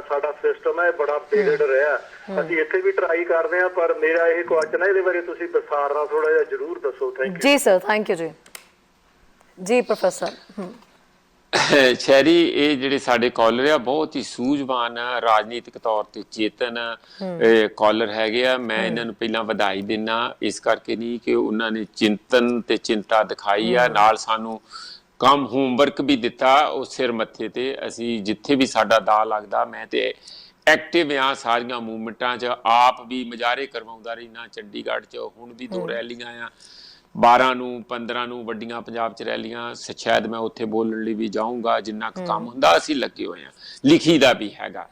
ਸਾਡਾ ਸਿਸਟਮ ਹੈ ਇਹ ਬੜਾ ਵਿਗੜ ਰਿਹਾ। ਅਸੀਂ ਇੱਥੇ ਵੀ ਟਰਾਈ ਕਰਦੇ ਹਾਂ, ਪਰ ਮੇਰਾ ਇਹ ਕੁਐਸਚਨ ਹੈ, ਇਹਦੇ ਬਾਰੇ ਤੁਸੀਂ ਵਿਸਥਾਰ ਨਾਲ ਥੋੜਾ ਜਿਹਾ ਜ਼ਰੂਰ ਦੱਸੋ। ਥੈਂਕ ਯੂ ਜੀ ਸਰ, ਥੈਂਕ ਯੂ ਜੀ। ਜੀ ਪ੍ਰੋਫੈਸਰ ਸ਼ਹਿਰੀ, ਇਹ ਜਿਹੜੇ ਸਾਡੇ ਕਾਲਰ ਆ ਬਹੁਤ ਹੀ ਸੂਝਵਾਨ, ਰਾਜਨੀਤਿਕ ਤੌਰ ਤੇ ਚੇਤਨ ਕਾਲਰ ਹੈਗੇ ਆ। ਮੈਂ ਇਹਨਾਂ ਨੂੰ ਪਹਿਲਾਂ ਵਧਾਈ ਦਿੰਦਾ, ਇਸ ਕਰਕੇ ਨਹੀਂ ਕਿ ਉਹਨਾਂ ਨੇ ਚਿੰਤਨ ਤੇ ਚਿੰਤਾ ਦਿਖਾਈ ਆ, ਨਾਲ ਸਾਨੂੰ ਕੰਮ ਹੋਮਵਰਕ ਵੀ ਦਿੱਤਾ, ਉਹ ਸਿਰ ਮੱਥੇ ਤੇ ਅਸੀਂ ਜਿੱਥੇ ਵੀ ਸਾਡਾ ਦਾ ਲੱਗਦਾ, ਮੈਂ ਤੇ ਐਕਟਿਵ ਆ ਸਾਰੀਆਂ ਮੂਵਮੈਂਟਾਂ 'ਚ, ਆਪ ਵੀ ਮੁਜ਼ਾਹਰੇ ਕਰਵਾਉਂਦਾ ਰਹਿਣਾ ਚੰਡੀਗੜ੍ਹ 'ਚ, ਹੁਣ ਵੀ 2 ਰੈਲੀਆਂ ਆ 12 ਨੂੰ 15 ਨੂੰ ਵੱਡੀਆਂ ਪੰਜਾਬ 'ਚ ਰੈਲੀਆਂ, ਸ਼ਾਇਦ ਮੈਂ ਉੱਥੇ ਬੋਲਣ ਲਈ ਵੀ ਜਾਊਂਗਾ, ਜਿੰਨਾ ਕੁ ਕੰਮ ਹੁੰਦਾ ਅਸੀਂ ਲੱਗੇ ਹੋਏ ਆ, ਲਿਖੀ ਦਾ ਵੀ ਹੈਗਾ।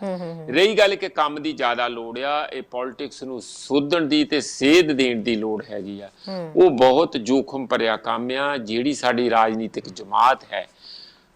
ਰਹੀ ਗੱਲ ਕਿ ਕੰਮ ਦੀ ਜ਼ਿਆਦਾ ਲੋੜ ਆ, ਇਹ ਪੋਲਿਟਿਕਸ ਨੂੰ ਸੋਧਣ ਦੀ ਤੇ ਸੇਧ ਦੇਣ ਦੀ ਲੋੜ ਹੈਗੀ ਆ। ਉਹ ਬਹੁਤ ਜੋਖਮ ਭਰਿਆ ਕੰਮ ਆ। ਜਿਹੜੀ ਸਾਡੀ ਰਾਜਨੀਤਿਕ ਜਮਾਤ ਹੈ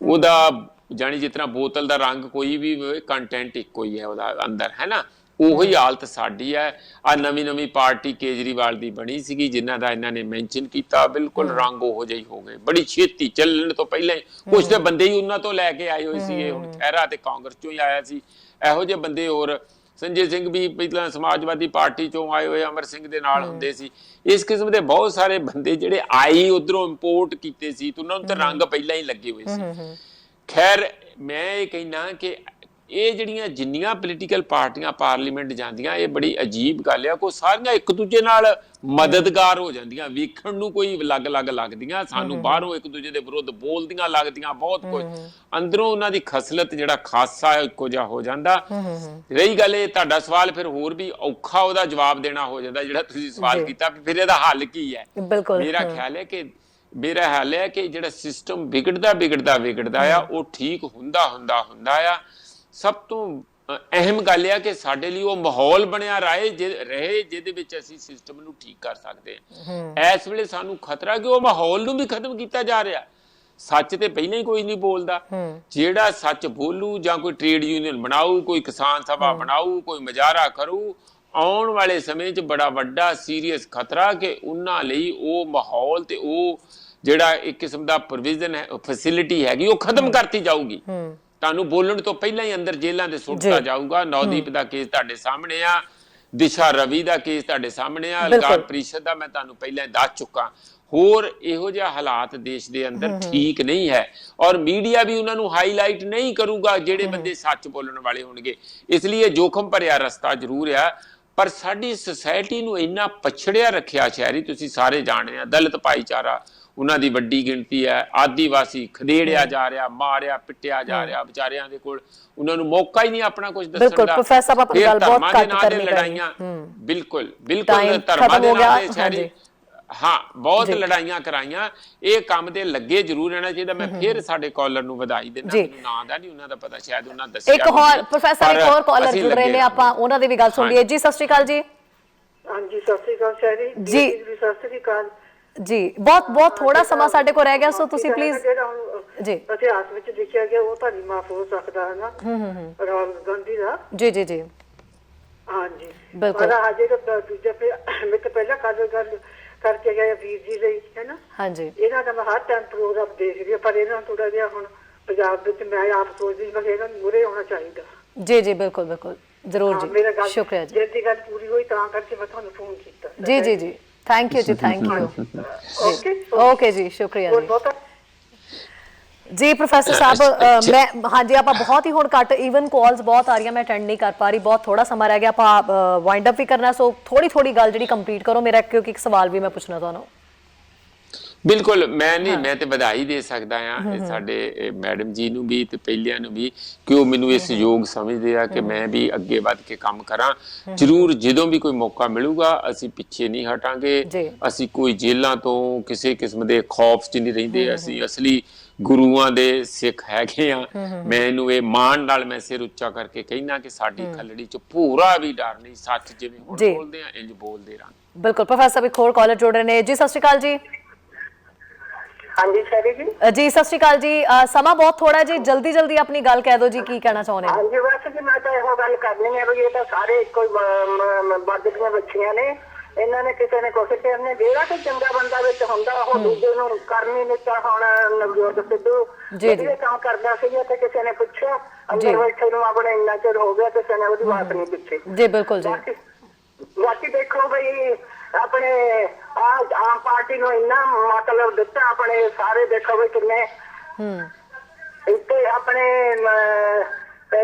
ਉਹਦਾ ਜਾਣੀ ਜਿਸ ਤਰ੍ਹਾਂ ਬੋਤਲ ਦਾ ਰੰਗ ਕੋਈ ਵੀ ਕੰਟੈਂਟ ਇੱਕੋ ਹੀ ਹੈ ਉਹਦਾ ਅੰਦਰ, ਹੈ ਨਾ, ਉਹੀ ਹਾਲਤ ਸਾਡੀ ਹੈ। ਆ ਨਵੀਂ ਪਾਰਟੀ ਕੇਜਰੀਵਾਲ ਦੀ ਬਣੀ ਸੀਗੀ, ਜਿਨ੍ਹਾਂ ਦਾ ਇਹਨਾਂ ਨੇ ਮੈਂਸ਼ਨ ਕੀਤਾ, ਬਿਲਕੁਲ ਰੰਗ ਉਹੋ ਜਿਹੇ ਹੋ ਗਏ ਬੜੀ ਛੇਤੀ, ਚੱਲਣ ਤੋਂ ਪਹਿਲਾਂ ਹੀ। ਕੁਛ ਤੇ ਬੰਦੇ ਹੀ ਉਹਨਾਂ ਤੋਂ ਲੈ ਕੇ ਆਏ ਹੋਏ ਸੀਗੇ, ਹੁਣ ਖਹਿਰਾ ਤੇ ਕਾਂਗਰਸ ਚੋਂ ਹੀ ਆਇਆ ਸੀ, ਇਹੋ ਜਿਹੇ ਬੰਦੇ। ਹੋਰ ਸੰਜੇ ਸਿੰਘ ਵੀ ਪਹਿਲਾਂ ਸਮਾਜਵਾਦੀ ਪਾਰਟੀ ਚੋਂ ਆਏ ਹੋਏ, ਅਮਰ ਸਿੰਘ ਦੇ ਨਾਲ ਹੁੰਦੇ ਸੀ। ਇਸ ਕਿਸਮ ਦੇ ਬਹੁਤ ਸਾਰੇ ਬੰਦੇ ਜਿਹੜੇ ਆਏ ਉਧਰੋਂ ਇੰਪੋਰਟ ਕੀਤੇ ਸੀ, ਤੇ ਉਹਨਾਂ ਨੂੰ ਤਾਂ ਰੰਗ ਪਹਿਲਾਂ ਹੀ ਲੱਗੇ ਹੋਏ ਸੀ। ਖੈਰ ਮੈਂ ਇਹ ਕਹਿਣਾ ਕਿ ਇਹ ਜਿਹੜੀਆਂ ਜਿੰਨੀਆਂ ਪੋਲੀਟੀਕਲ ਪਾਰਟੀਆਂ ਪਾਰਲੀਮੈਂਟ ਜਾਂਦੀਆਂ, ਇਹ ਬੜੀ ਅਜੀਬ ਗੱਲ ਆ। ਕੋਈ ਸਾਰੀਆਂ ਇੱਕ ਦੂਜੇ ਨਾਲ ਮਦਦਗਾਰ ਹੋ ਜਾਂਦੀਆਂ, ਵੇਖਣ ਨੂੰ ਕੋਈ ਅਲੱਗ-ਅਲੱਗ ਲੱਗਦੀਆਂ, ਸਾਨੂੰ ਬਾਹਰੋਂ ਇੱਕ ਦੂਜੇ ਦੇ ਵਿਰੁੱਧ ਬੋਲਦੀਆਂ ਲੱਗਦੀਆਂ, ਬਹੁਤ ਕੁਝ ਅੰਦਰੋਂ ਉਹਨਾਂ ਦੀ ਖਸਲਤ ਜਿਹੜਾ ਖਾਸਾ ਹੈ ਇੱਕੋ ਜਿਹਾ ਹੋ ਜਾਂਦਾ। ਰਹੀ ਗੱਲ ਇਹ ਤੁਹਾਡਾ ਸਵਾਲ, ਫਿਰ ਹੋਰ ਵੀ ਔਖਾ ਉਹਦਾ ਜਵਾਬ ਦੇਣਾ ਹੋ ਜਾਂਦਾ ਜਿਹੜਾ ਤੁਸੀਂ ਸਵਾਲ ਕੀਤਾ, ਫਿਰ ਇਹਦਾ ਹੱਲ ਕੀ ਹੈ। ਮੇਰਾ ਖਿਆਲ ਹੈ ਕਿ ਜਿਹੜਾ ਸਿਸਟਮ ਵਿਗੜਦਾ ਆ, ਉਹ ਠੀਕ ਹੁੰਦਾ ਆ। ਸਭ ਤੋਂ ਅਹਿਮ ਗੱਲ ਆ ਕਿ ਸਾਡੇ ਲਈ ਉਹ ਮਾਹੌਲ ਬਣਿਆ ਰਹੇ ਜਿਹਦੇ ਵਿੱਚ ਅਸੀਂ ਸਿਸਟਮ ਨੂੰ ਠੀਕ ਕਰ ਸਕਦੇ ਹਾਂ। ਇਸ ਵੇਲੇ ਸਾਨੂੰ ਖਤਰਾ ਕਿ ਉਹ ਮਾਹੌਲ ਨੂੰ ਵੀ ਖਤਮ ਕੀਤਾ ਜਾ ਰਿਹਾ। ਸੱਚ ਤੇ ਪਹਿਲਾਂ ਹੀ ਕੋਈ ਨਹੀਂ ਬੋਲਦਾ। ਜਿਹੜਾ ਸੱਚ ਬੋਲੂ ਜਾਂ ਕੋਈ ਟ੍ਰੇਡ ਯੂਨੀਅਨ ਬਣਾਊ, ਕੋਈ ਕਿਸਾਨ ਸਭਾ ਬਣਾਊ, ਕੋਈ ਮੁਜ਼ਾਹਰਾ ਕਰੂ, ਆਉਣ ਵਾਲੇ ਸਮੇਂ 'ਚ ਬੜਾ ਵੱਡਾ ਸੀਰੀਅਸ ਖਤਰਾ ਕਿ ਉਹਨਾਂ ਲਈ ਉਹ ਮਾਹੌਲ ਤੇ ਉਹ ਜਿਹੜਾ ਇੱਕ ਕਿਸਮ ਦਾ ਪ੍ਰੋਵੀਜ਼ਨ ਹੈ, ਫੈਸਿਲਿਟੀ ਹੈਗੀ, ਉਹ ਖਤਮ ਕਰਤੀ ਜਾਊਗੀ। ਤੁਹਾਨੂੰ ਬੋਲਣ ਤੋਂ ਪਹਿਲਾਂ ਹੀ ਅੰਦਰ ਜੇਲ੍ਹਾਂ ਦੇ ਸੁੱਟਦਾ ਜਾਊਗਾ। ਨੌਦੀਪ ਦਾ ਕੇਸ ਤੁਹਾਡੇ ਸਾਹਮਣੇ ਆ, ਦਿਸ਼ਾ ਰਵੀ ਦਾ ਕੇਸ ਤੁਹਾਡੇ ਸਾਹਮਣੇ ਆ, ਅਲਕਾਰ ਪ੍ਰੀਸ਼ਦ ਦਾ ਮੈਂ ਤੁਹਾਨੂੰ ਪਹਿਲਾਂ ਦੱਸ ਚੁੱਕਾ। ਹੋਰ ਇਹੋ ਜਿਹਾ ਹਾਲਾਤ ਦੇਸ਼ ਦੇ ਅੰਦਰ ਠੀਕ ਨਹੀਂ ਹੈ, ਔਰ ਮੀਡੀਆ ਵੀ ਉਹਨਾਂ ਨੂੰ ਹਾਈਲਾਈਟ ਨਹੀਂ ਕਰੂਗਾ ਜਿਹੜੇ ਬੰਦੇ ਸੱਚ ਬੋਲਣ ਵਾਲੇ ਹੋਣਗੇ। ਇਸ ਲਈ ਇਹ ਜੋਖਮ ਭਰਿਆ ਰਸਤਾ ਜ਼ਰੂਰ ਆ, ਪਰ ਸਾਡੀ ਸੁਸਾਇਟੀ ਨੂੰ ਇੰਨਾ ਪਛੜਿਆ ਰੱਖਿਆ ਸ਼ਹਿਰੀ, ਤੁਸੀਂ ਸਾਰੇ ਜਾਣਦੇ ਆ, ਦਲਿਤ ਭਾਈਚਾਰਾ ਉਹਨਾਂ ਦੀ ਵੱਡੀ ਗਿਣਤੀ ਹੈ, ਆਦੀਵਾਸੀ ਖਦੇੜਿਆ ਜਾ ਰਿਹਾ, ਮਾਰਿਆ ਪਿੱਟਿਆ ਜਾ ਰਿਹਾ, ਵਿਚਾਰਿਆਂ ਦੇ ਕੋਲ ਉਹਨਾਂ ਨੂੰ ਮੌਕਾ ਹੀ ਨਹੀਂ ਆਪਣਾ ਕੁਝ ਦੱਸਣ ਦਾ। ਫਿਰ ਧਰਮਾਂ ਦੇ ਨਾਂ ਤੇ ਲੜਾਈਆਂ, ਬਿਲਕੁਲ ਧਰਮਾਂ ਦੇ ਨਾਂ ਤੇ ਸ਼ਹਿਰੀ ਬਹੁਤ ਲੜਾਈਆਂ ਕਰਾਈਆਂ। ਇਹ ਕੰਮ ਤੇ ਲੱਗੇ ਜ਼ਰੂਰ ਰਹਿਣਾ ਚਾਹੀਦਾ। ਮੈਂ ਫਿਰ ਸਾਡੇ ਕਾਲਰ ਨੂੰ ਵਧਾਈ ਦਿੰਦਾ, ਮੈਨੂੰ ਨਾਂ ਦਾ ਨਹੀਂ ਉਹਨਾਂ ਦਾ ਪਤਾ, ਸ਼ਾਇਦ ਉਹਨਾਂ ਦੱਸਿਆ। ਇੱਕ ਹੋਰ ਪ੍ਰੋਫੈਸਰ, ਇੱਕ ਹੋਰ ਕਾਲਰ ਜੁੜ ਰਹੇ ਨੇ, ਆਪਾਂ ਉਹਨਾਂ ਦੀ ਵੀ ਗੱਲ ਸੁਣ ਲਈਏ। ਜੀ ਸਤਿ ਸ਼੍ਰੀ ਅਕਾਲ ਜੀ। ਹਾਂਜੀ ਸਤਿ ਸ਼੍ਰੀ ਅਕਾਲ ਸ਼ਹਿਰੀ ਜੀ। ਸਤਿ ਸ਼੍ਰੀ ਅਕਾਲ ਜੀ। ਬਹੁਤ ਥੋੜਾ ਸਮਾਂ ਸਾਡੇ ਕੋਲ ਰਹਿ ਗਿਆ, ਸੋ ਤੁਸੀਂ ਪਲੀਜ਼ ਜੀ। ਇਤਿਹਾਸ ਵਿੱਚ ਲਿਖਿਆ ਗਿਆ ਉਹ ਤੁਹਾਨੂੰ ਮਾਫੂਜ਼ ਰੱਖਦਾ ਹੈ ਨਾ, ਰਾਹੁਲ ਗਾਂਧੀ ਦਾ। ਜੀ ਹਾਂਜੀ ਬਿਲਕੁਲ। ਹਜੇ ਤਾਂ ਦੂਜਾ ਮੈਂ ਤਾਂ ਪਹਿਲਾਂ ਗੱਲ ਕਰਕੇ ਗਿਆ ਵੀਰ ਜੀ ਲਈ, ਹੈ ਨਾ। ਹਾਂਜੀ ਇਹਨਾਂ ਦਾ ਮੈਂ ਹਰ ਟਾਈਮ ਪ੍ਰੋਗਰਾਮ ਦੇਖ ਰਹੀ ਹਾਂ, ਪਰ ਇਹਨਾਂ ਨੂੰ ਥੋੜਾ ਜਿਹਾ ਹੁਣ ਪੰਜਾਬ ਵਿੱਚ ਮੈਂ ਆਪ ਸੋਚਦੀ ਮੈਂ ਇਹਨਾਂ ਨੂੰ ਮੂਹਰੇ ਹੋਣਾ ਚਾਹੀਦਾ। ਜੀ ਬਿਲਕੁਲ ਜ਼ਰੂਰ ਜੀ, ਸ਼ੁਕਰੀਆ ਜੀ। ਜੇ ਗੱਲ ਪੂਰੀ ਹੋਈ ਤਾਂ ਕਰਕੇ ਮੈਂ ਤੁਹਾਨੂੰ ਫੋਨ ਕੀਤਾ। ਜੀ ਥੈਂਕ ਯੂ ਜੀ, ਥੈਂਕ ਯੂ। ਓਕੇ ਜੀ, ਸ਼ੁਕਰੀਆ ਜੀ। ਜੀ ਪ੍ਰੋਫੈਸਰ ਸਾਹਿਬ, ਮੈਂ ਹਾਂਜੀ ਆਪਾਂ ਬਹੁਤ ਹੀ ਹੁਣ ਘੱਟ, ਈਵਨ ਕਾਲਸ ਬਹੁਤ ਆ ਰਹੀਆਂ, ਮੈਂ ਅਟੈਂਡ ਨਹੀਂ ਕਰ ਪਾ ਰਹੀ, ਬਹੁਤ ਥੋੜਾ ਸਮਾਂ ਰਹਿ ਗਿਆ, ਆਪਾਂ ਵਾਈਂਡ ਅਪ ਵੀ ਕਰਨਾ, ਸੋ ਥੋੜੀ ਗੱਲ ਜਿਹੜੀ ਕੰਪਲੀਟ ਕਰੋ ਮੇਰਾ, ਕਿਉਂਕਿ ਇੱਕ ਸਵਾਲ ਵੀ ਮੈਂ ਪੁੱਛਣਾ ਤੁਹਾਨੂੰ। ਬਿਲਕੁਲ, ਮੈਂ ਤੇ ਵਧਾਈ ਦੇ ਸਕਦਾ ਆ ਸਾਡੇ ਮੈਡਮ ਜੀ ਨੂੰ ਵੀ ਤੇ ਪਹਿਲਿਆਂ ਨੂੰ ਵੀ, ਕਿ ਉਹ ਮੈਨੂੰ ਇਸ ਯੋਗ ਸਮਝਦੇ ਆ ਕਿ ਮੈਂ ਵੀ ਅੱਗੇ ਵੱਧ ਕੇ ਕੰਮ ਕਰਾਂ। ਜ਼ਰੂਰ ਜਦੋਂ ਵੀ ਕੋਈ ਮੌਕਾ ਮਿਲੂਗਾ ਅਸੀਂ ਪਿੱਛੇ ਨਹੀਂ ਹਟਾਂਗੇ। ਅਸੀਂ ਕੋਈ ਜੇਲ੍ਹਾਂ ਤੋਂ ਕਿਸੇ ਕਿਸਮ ਦੇ ਖੌਫ 'ਚ ਨਹੀਂ ਰਹਿੰਦੇ, ਅਸੀਂ ਅਸਲੀ ਗੁਰੂਆਂ ਦੇ ਸਿੱਖ ਹੈਗੇ ਆ। ਮੈਨੂੰ ਇਹ ਮਾਣ ਨਾਲ ਮੈਂ ਸਿਰ ਉੱਚਾ ਕਰਕੇ ਕਹਿਣਾ ਕਿ ਸਾਡੀ ਖੱਲੜੀ 'ਚ ਭੂਰਾ ਵੀ ਡਰ ਨਹੀਂ, ਸੱਚ ਜਿਵੇਂ ਹੁਣ ਬੋਲਦੇ ਆ ਇੰਜ ਬੋਲਦੇ ਰਹਾਂਗੇ। ਬਿਲਕੁਲ। ਪ੍ਰੋਫੈਸਰ ਇੱਕ ਹੋਰ ਕਾਲਰ ਜੁੜ ਰਹੇ ਨੇ। ਜੀ ਸਤਿ ਸ਼੍ਰੀ ਅਕਾਲ ਜੀ। ਹਾਂਜੀ ਸ਼ੈਰੀ ਜੀ। ਜੀ ਸਤਿ ਸ਼੍ਰੀ ਅਕਾਲ ਜੀ। ਸਮਾਂ ਬਹੁਤ ਥੋੜਾ ਜੀ, ਜਲਦੀ ਆਪਣੀ ਗੱਲ ਕਹਿ ਦਿਓ ਜੀ, ਕੀ ਕਹਿਣਾ ਚਾਹੁੰਦੇ ਹੋ? ਹਾਂਜੀ ਬਸ ਜੀ ਮੈਂ ਤਾਂ ਇਹੋ ਗੱਲ ਕਰਨੀ ਹੈ ਵੀ ਇਹ ਤਾਂ ਸਾਰੇ ਇੱਕੋ ਵੱਧ ਦੀਆਂ ਬੱਚੀਆਂ ਨੇ, ਇਹਨਾਂ ਨੇ ਕਿਸੇ ਨੇ ਕੁਛ ਕਰਨੇ, ਜਿਹੜਾ ਕੋਈ ਚੰਗਾ ਬੰਦਾ ਵਿੱਚ ਹੁੰਦਾ ਉਹ ਦੂਜੇ ਨੂੰ ਕਰਨੀ ਨਹੀਂ। ਤਾਂ ਹੁਣ ਨਵਜੋਤ ਸਿੱਧੂ ਜਿਹੜੇ ਕੰਮ ਕਰਦਾ ਸੀਗਾ ਤੇ ਕਿਸੇ ਨੇ ਪੁੱਛਿਆ, ਅੰਦਰ ਬੈਠੇ ਨੂੰ ਆਪਣੇ ਇੰਨਾ ਚਿਰ ਹੋ ਗਿਆ, ਕਿਸੇ ਨੇ ਉਹਦੀ ਬਾਤ ਨਹੀਂ ਪੁੱਛੀ। ਜੀ ਬਿਲਕੁਲ ਜੀ। ਬਾਕੀ ਦੇਖੋ ਬਈ ਆਪਣੇ ਆਮ ਪਾਰਟੀ ਨੂੰ ਇੰਨਾ ਮਤਲਬ ਦਿੱਤਾ, ਆਪਣੇ ਸਾਰੇ ਦੇਖੋ ਵੀ ਕਿੰਨੇ ਇੱਥੇ ਆਪਣੇ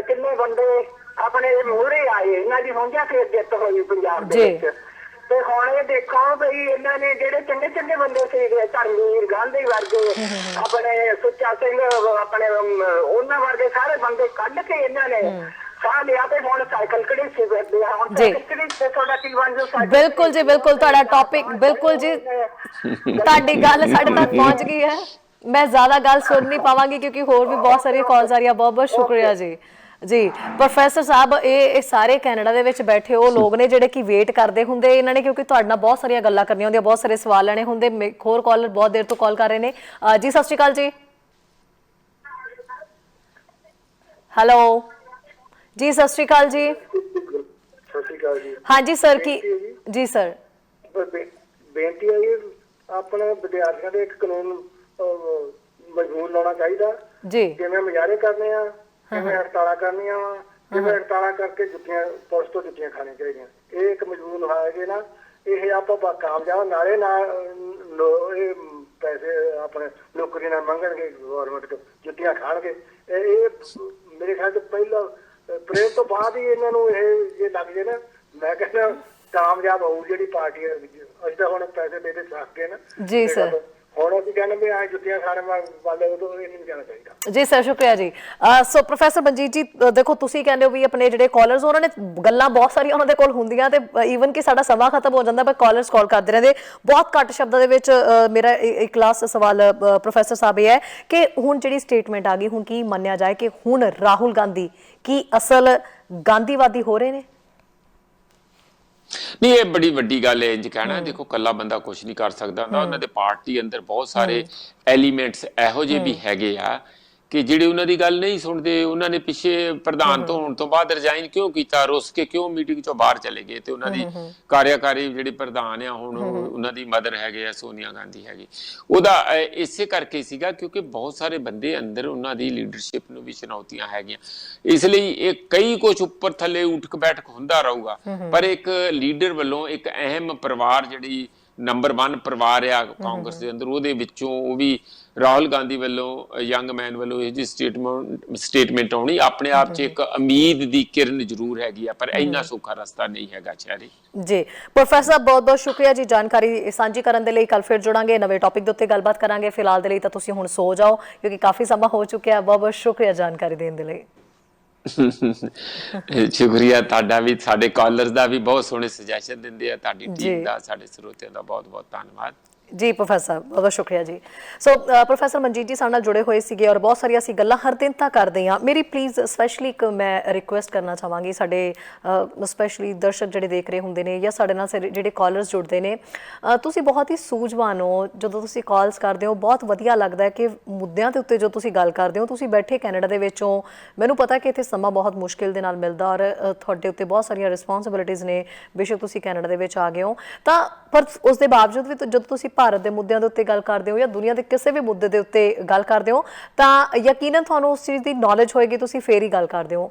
ਕਿੰਨੇ ਬੰਦੇ ਆਪਣੇ ਮੂਹਰੇ ਆਏ, ਇਹਨਾਂ ਦੀ ਹੁੰਜਾ ਫੇਰ ਜਿੱਤ ਹੋਈ ਪੰਜਾਬ ਦੇ ਵਿੱਚ। ਤੇ ਹੁਣ ਇਹ ਦੇਖੋ ਬਈ ਇਹਨਾਂ ਨੇ ਜਿਹੜੇ ਚੰਗੇ ਬੰਦੇ ਸੀਗੇ, ਧਰਮਵੀਰ ਗਾਂਧੀ ਵਰਗੇ, ਆਪਣੇ ਸੁੱਚਾ ਸਿੰਘ, ਆਪਣੇ ਉਹਨਾਂ ਵਰਗੇ ਸਾਰੇ ਬੰਦੇ ਕੱਢ ਕੇ ਇਹਨਾਂ ਨੇ ਸਾਹ ਲਿਆ ਤੇ ਹੁਣ ਸਾਈਕਲ ਕਿਹੜੀ ਸੀ ਕਰਦੇ ਆ ਹੁਣ ਜੀ। ਕਿਹੜੀ ਤੇ ਤੁਹਾਡਾ ਕੀ ਬਣ ਜੋ ਸਾਈਕਲ ਬਿਲਕੁਲ ਜੀ, ਬਿਲਕੁਲ ਤੁਹਾਡਾ ਟੌਪਿਕ ਬਿਲਕੁਲ ਜੀ, ਤੁਹਾਡੀ ਗੱਲ ਸਾਡੇ ਤੱਕ ਪਹੁੰਚ ਗਈ ਹੈ। ਮੈਂ ਜ਼ਿਆਦਾ ਗੱਲ ਸੁਣ ਨਹੀਂ ਪਾਵਾਂਗੀ ਕਿਉਂਕਿ ਹੋਰ ਵੀ ਬਹੁਤ ਸਾਰੀਆਂ ਕਾਲਸ ਆ ਰਹੀਆਂ। ਬਹੁਤ ਬਹੁਤ ਸ਼ੁਕਰੀਆ ਜੀ। ਜੀ ਪ੍ਰੋਫੈਸਰ ਸਾਹਿਬ, ਇਹ ਸਾਰੇ ਕੈਨੇਡਾ ਦੇ ਵਿੱਚ ਬੈਠੇ ਉਹ ਲੋਕ ਨੇ ਜਿਹੜੇ ਕਿ ਵੇਟ ਕਰਦੇ ਹੁੰਦੇ ਇਹਨਾਂ ਨੇ, ਕਿਉਂਕਿ ਤੁਹਾਡੇ ਨਾਲ ਬਹੁਤ ਸਾਰੀਆਂ ਗੱਲਾਂ ਕਰਨੀਆਂ ਹੁੰਦੀਆਂ, ਬਹੁਤ ਸਾਰੇ ਸਵਾਲ ਲੈਣੇ ਹੁੰਦੇ। ਹੋਰ ਕਾਲਰ ਬਹੁਤ ਦੇਰ ਤੋਂ ਕਾਲ ਕਰ ਰਹੇ ਨੇ। ਜੀ ਸਤਿ ਸ਼੍ਰੀ ਅਕਾਲ ਜੀ। ਹੈਲੋ ਜੀ, ਸਤਿ ਸ਼੍ਰੀ ਅਕਾਲ ਜੀ। ਸਤਿ ਸ਼੍ਰੀ ਅਕਾਲ ਜੀ। ਹਾਂਜੀ ਸਰ, ਕੀ ਜੀ ਸਰ ਬੇਨਤੀ ਹੈ ਜੀ, ਆਪਣੇ ਵਿਦਿਆਰਥੀਆਂ ਦੇ ਇੱਕ ਕਾਨੂੰਨ ਮਜ਼ਬੂਤ ਲਾਉਣਾ ਚਾਹੀਦਾ ਜੀ। ਜਿਵੇਂ ਮੁਜ਼ਾਹਰੇ ਕਰਨੇ ਆ, ਕਿਵੇਂ ਹੜਤਾਲਾਂ ਕਰਨੀਆਂ ਵਾ, ਕਿਵੇਂ ਹੜਤਾਲਾਂ ਕਰਕੇ ਜੁੱਤੀਆਂ ਪੁਲਿਸ ਤੋਂ ਜੁੱਤੀਆਂ ਖਾਣੀਆਂ ਚਾਹੀਦੀਆਂ। ਇਹ ਇੱਕ ਮਜ਼ਬੂਤ ਲਾਏਗੇ ਨਾ, ਇਹ ਆਪਾਂ ਕਾਮਯਾਬ ਨਾਲੇ ਇਹ ਪੈਸੇ ਆਪਣੇ ਨੌਕਰੀ ਨਾਲ ਮੰਗਣਗੇ, ਗਵਰਨਮੈਂਟ ਤੋਂ ਜੁੱਤੀਆਂ ਖਾਣਗੇ। ਇਹ ਮੇਰੇ ਖਿਆਲ ਚ ਪਹਿਲਾਂ ਪ੍ਰੇਮ ਤੋਂ ਬਾਅਦ ਹੀ ਇਹਨਾਂ ਨੂੰ ਇਹ ਲੱਗ ਜੇ ਨਾ, ਮੈਂ ਕਹਿੰਦਾ ਕਾਮਯਾਬ ਹੋਊ ਜਿਹੜੀ ਪਾਰਟੀ। ਅਸੀਂ ਤਾਂ ਹੁਣ ਪੈਸੇ ਦੇ ਕੇ ਥੱਕ ਗਏ ਨਾ ਜੀ ਸਰ। ਹੁਣ ਅਸੀਂ ਕਹਿੰਦੇ ਵੀ ਆ ਜੁੱਤੀਆਂ ਖਾਣ ਵਾਲੇ ਉਦੋਂ ਇਹ ਨਹੀਂ ਜਾਣਾ ਚਾਹੀਦਾ। ਜੀ ਸਰ, ਸ਼ੁਕਰੀਆ ਜੀ। ਸੋ ਪ੍ਰੋਫੈਸਰ ਮਨਜੀਤ ਜੀ, ਦੇਖੋ ਤੁਸੀਂ ਕਹਿੰਦੇ ਹੋ ਵੀ ਆਪਣੇ ਜਿਹੜੇ ਕਾਲਰਸ ਉਹਨਾਂ ਨੇ ਗੱਲਾਂ ਬਹੁਤ ਸਾਰੀਆਂ ਉਹਨਾਂ ਦੇ ਕੋਲ ਹੁੰਦੀਆਂ ਤੇ ਈਵਨ ਕਿ ਸਾਡਾ ਸਮਾਂ ਖਤਮ ਹੋ ਜਾਂਦਾ ਪਰ ਕਾਲਰਸ ਕਾਲ ਕਰਦੇ ਰਹਿੰਦੇ। ਬਹੁਤ ਘੱਟ ਸ਼ਬਦਾਂ ਦੇ ਵਿੱਚ ਮੇਰਾ ਇੱਕ ਲਾਸਟ ਸਵਾਲ ਪ੍ਰੋਫੈਸਰ ਸਾਹਿਬ ਇਹ ਹੈ ਕਿ ਹੁਣ ਜਿਹੜੀ ਸਟੇਟਮੈਂਟ ਆ ਗਈ, ਹੁਣ ਕੀ ਮੰਨਿਆ ਜਾਏ ਕਿ ਹੁਣ ਰਾਹੁਲ ਗਾਂਧੀ ਕੀ ਅਸਲ ਗਾਂਧੀਵਾਦੀ ਹੋ ਰਹੇ ਨੇ? ਨਹੀਂ, ਇਹ ਬੜੀ ਵੱਡੀ ਗੱਲ ਹੈ ਇੰਜ ਕਹਿਣਾ। ਦੇਖੋ ਕੱਲਾ ਬੰਦਾ ਕੁਝ ਨਹੀਂ ਕਰ ਸਕਦਾ ਹੁੰਦਾ, ਉਹਨਾਂ ਦੇ ਪਾਰਟੀ ਅੰਦਰ ਬਹੁਤ ਸਾਰੇ ਐਲੀਮੈਂਟਸ ਇਹੋ ਜਿਹੇ ਵੀ ਹੈਗੇ ਆ ਕਿ ਜਿਹੜੇ ਉਹਨਾਂ ਦੀ ਗੱਲ ਨਹੀਂ ਸੁਣਦੇ। ਉਹਨਾਂ ਨੇ ਪਿੱਛੇ ਪ੍ਰਧਾਨ ਤੋਂ ਹੋਣ ਤੋਂ ਬਾਅਦ ਰਿਜ਼ਾਈਨ ਕਿਉਂ ਕੀਤਾ, ਰੁੱਸ ਕੇ ਕਿਉਂ ਮੀਟਿੰਗ ਚੋਂ ਬਾਹਰ ਚਲੇ ਗਏ? ਤੇ ਉਹਨਾਂ ਦੀ ਕਾਰਿਆਕਾਰੀ ਜਿਹੜੀ ਪ੍ਰਧਾਨ ਆ ਹੁਣ ਉਹਨਾਂ ਦੀ ਮਦਰ ਹੈਗੇ ਆ, ਸੋਨੀਆ ਗਾਂਧੀ ਹੈਗੀ। ਉਹਦਾ ਇਸੇ ਕਰਕੇ ਸੀਗਾ ਕਿਉਂਕਿ ਬਹੁਤ ਸਾਰੇ ਬੰਦੇ ਅੰਦਰ ਉਹਨਾਂ ਦੀ ਲੀਡਰਸ਼ਿਪ ਨੂੰ ਵੀ ਚੁਣੌਤੀਆਂ ਹੈਗੀਆਂ। ਇਸ ਲਈ ਇਹ ਕਈ ਕੁਝ ਉੱਪਰ ਥੱਲੇ ਉਠਕ ਬੈਠਕ ਹੁੰਦਾ ਰਹੂਗਾ, ਪਰ ਇੱਕ ਲੀਡਰ ਵੱਲੋਂ ਇੱਕ ਅਹਿਮ ਪਰਿਵਾਰ ਜਿਹੜੀ ਨੰਬਰ 1 ਪਰਿਵਾਰ ਆ ਕਾਂਗਰਸ ਦੇ ਅੰਦਰ, ਉਹਦੇ ਵਿੱਚੋਂ ਉਹ ਵੀ ਰਾਹੁਲ ਗਾਂਧੀ ਵੱਲੋਂ ਯੰਗ ਮੈਨ ਵੱਲੋਂ ਇਹ ਜੀ ਸਟੇਟਮੈਂਟ ਆਉਣੀ ਆਪਣੇ ਆਪ 'ਚ ਇੱਕ ਉਮੀਦ ਦੀ ਕਿਰਨ ਜ਼ਰੂਰ ਹੈਗੀ ਆ, ਪਰ ਇੰਨਾ ਸੌਖਾ ਰਸਤਾ ਨਹੀਂ ਹੈਗਾ ਸ਼ਹਿਰੀ। ਜੀ ਪ੍ਰੋਫੈਸਰ ਸਾਹਿਬ, ਬਹੁਤ ਬਹੁਤ ਸ਼ੁਕਰੀਆ ਜੀ ਜਾਣਕਾਰੀ ਸਾਂਝੀ ਕਰਨ ਦੇ ਲਈ। ਕੱਲ ਫਿਰ ਜੁੜਾਂਗੇ, ਨਵੇਂ ਟੌਪਿਕ ਦੇ ਉੱਤੇ ਗੱਲਬਾਤ ਕਰਾਂਗੇ। ਫਿਲਹਾਲ ਦੇ ਲਈ ਤਾਂ ਤੁਸੀਂ ਹੁਣ ਸੋ ਜਾਓ ਕਿਉਂਕਿ ਕਾਫੀ ਸਮਾਂ ਹੋ ਚੁੱਕਿਆ। ਬਹੁਤ ਬਹੁਤ ਸ਼ੁਕਰੀਆ ਜਾਣਕਾਰੀ ਦੇਣ ਦੇ ਲਈ। ਸ਼ੁਕਰੀਆ ਤੁਹਾਡਾ ਵੀ, ਸਾਡੇ ਕਾਲਰਸ ਦਾ ਵੀ ਬਹੁਤ ਸੋਹਣੇ ਸੁਜੈਸ਼ਨ ਦਿੰਦੇ ਆ, ਤੁਹਾਡੀ ਟੀਮ ਦਾ, ਸਾਡੇ ਸਰੋਤਿਆਂ ਦਾ ਬਹੁਤ ਬਹੁਤ ਧੰਨਵਾਦ ਜੀ। ਪ੍ਰੋਫੈਸਰ ਸਾਹਿਬ ਬਹੁਤ ਬਹੁਤ ਸ਼ੁਕਰੀਆ ਜੀ। ਸੋ ਪ੍ਰੋਫੈਸਰ ਮਨਜੀਤ ਜੀ ਸਾਡੇ ਨਾਲ ਜੁੜੇ ਹੋਏ ਸੀਗੇ ਔਰ ਬਹੁਤ ਸਾਰੀਆਂ ਅਸੀਂ ਗੱਲਾਂ ਹਰ ਦਿਨ ਤਾਂ ਕਰਦੇ ਹਾਂ। ਮੇਰੀ ਪਲੀਜ਼ ਸਪੈਸ਼ਲੀ ਇੱਕ ਮੈਂ ਰਿਕੁਐਸਟ ਕਰਨਾ ਚਾਹਾਂਗੀ, ਸਾਡੇ ਸਪੈਸ਼ਲੀ ਦਰਸ਼ਕ ਜਿਹੜੇ ਦੇਖ ਰਹੇ ਹੁੰਦੇ ਨੇ ਜਾਂ ਸਾਡੇ ਨਾਲ ਜਿਹੜੇ ਕਾਲਰਸ ਜੁੜਦੇ ਨੇ, ਤੁਸੀਂ ਬਹੁਤ ਹੀ ਸੂਝਵਾਨ ਹੋ। ਜਦੋਂ ਤੁਸੀਂ ਕਾਲਸ ਕਰਦੇ ਹੋ ਬਹੁਤ ਵਧੀਆ ਲੱਗਦਾ ਹੈ ਕਿ ਮੁੱਦਿਆਂ ਦੇ ਉੱਤੇ ਜੋ ਤੁਸੀਂ ਗੱਲ ਕਰਦੇ ਹੋ, ਤੁਸੀਂ ਬੈਠੇ ਕੈਨੇਡਾ ਦੇ ਵਿੱਚੋਂ, ਮੈਨੂੰ ਪਤਾ ਕਿ ਇੱਥੇ ਸਮਾਂ ਬਹੁਤ ਮੁਸ਼ਕਿਲ ਦੇ ਨਾਲ ਮਿਲਦਾ ਔਰ ਤੁਹਾਡੇ ਉੱਤੇ ਬਹੁਤ ਸਾਰੀਆਂ ਰਿਸਪੌਂਸਿਬਿਲਿਟੀਜ਼ ਨੇ, ਬੇਸ਼ੱਕ ਤੁਸੀਂ ਕੈਨੇਡਾ ਦੇ ਵਿੱਚ ਆ ਗਏ ਹੋ ਤਾਂ, ਪਰ ਉਸ ਦੇ ਬਾਵਜੂਦ ਵੀ ਜਦੋਂ ਤੁਸੀਂ ਭਾਰਤ ਦੇ ਮੁੱਦਿਆਂ ਦੇ ਉੱਤੇ ਗੱਲ ਕਰਦੇ ਹੋ ਜਾਂ ਦੁਨੀਆ ਦੇ ਕਿਸੇ ਵੀ ਮੁੱਦੇ ਦੇ ਉੱਤੇ ਗੱਲ ਕਰਦੇ ਹੋ ਤਾਂ ਯਕੀਨਨ ਤੁਹਾਨੂੰ ਉਸ ਚੀਜ਼ ਦੀ ਨੌਲੇਜ ਹੋਏਗੀ, ਤੁਸੀਂ ਫੇਰ ਹੀ ਗੱਲ ਕਰਦੇ ਹੋ।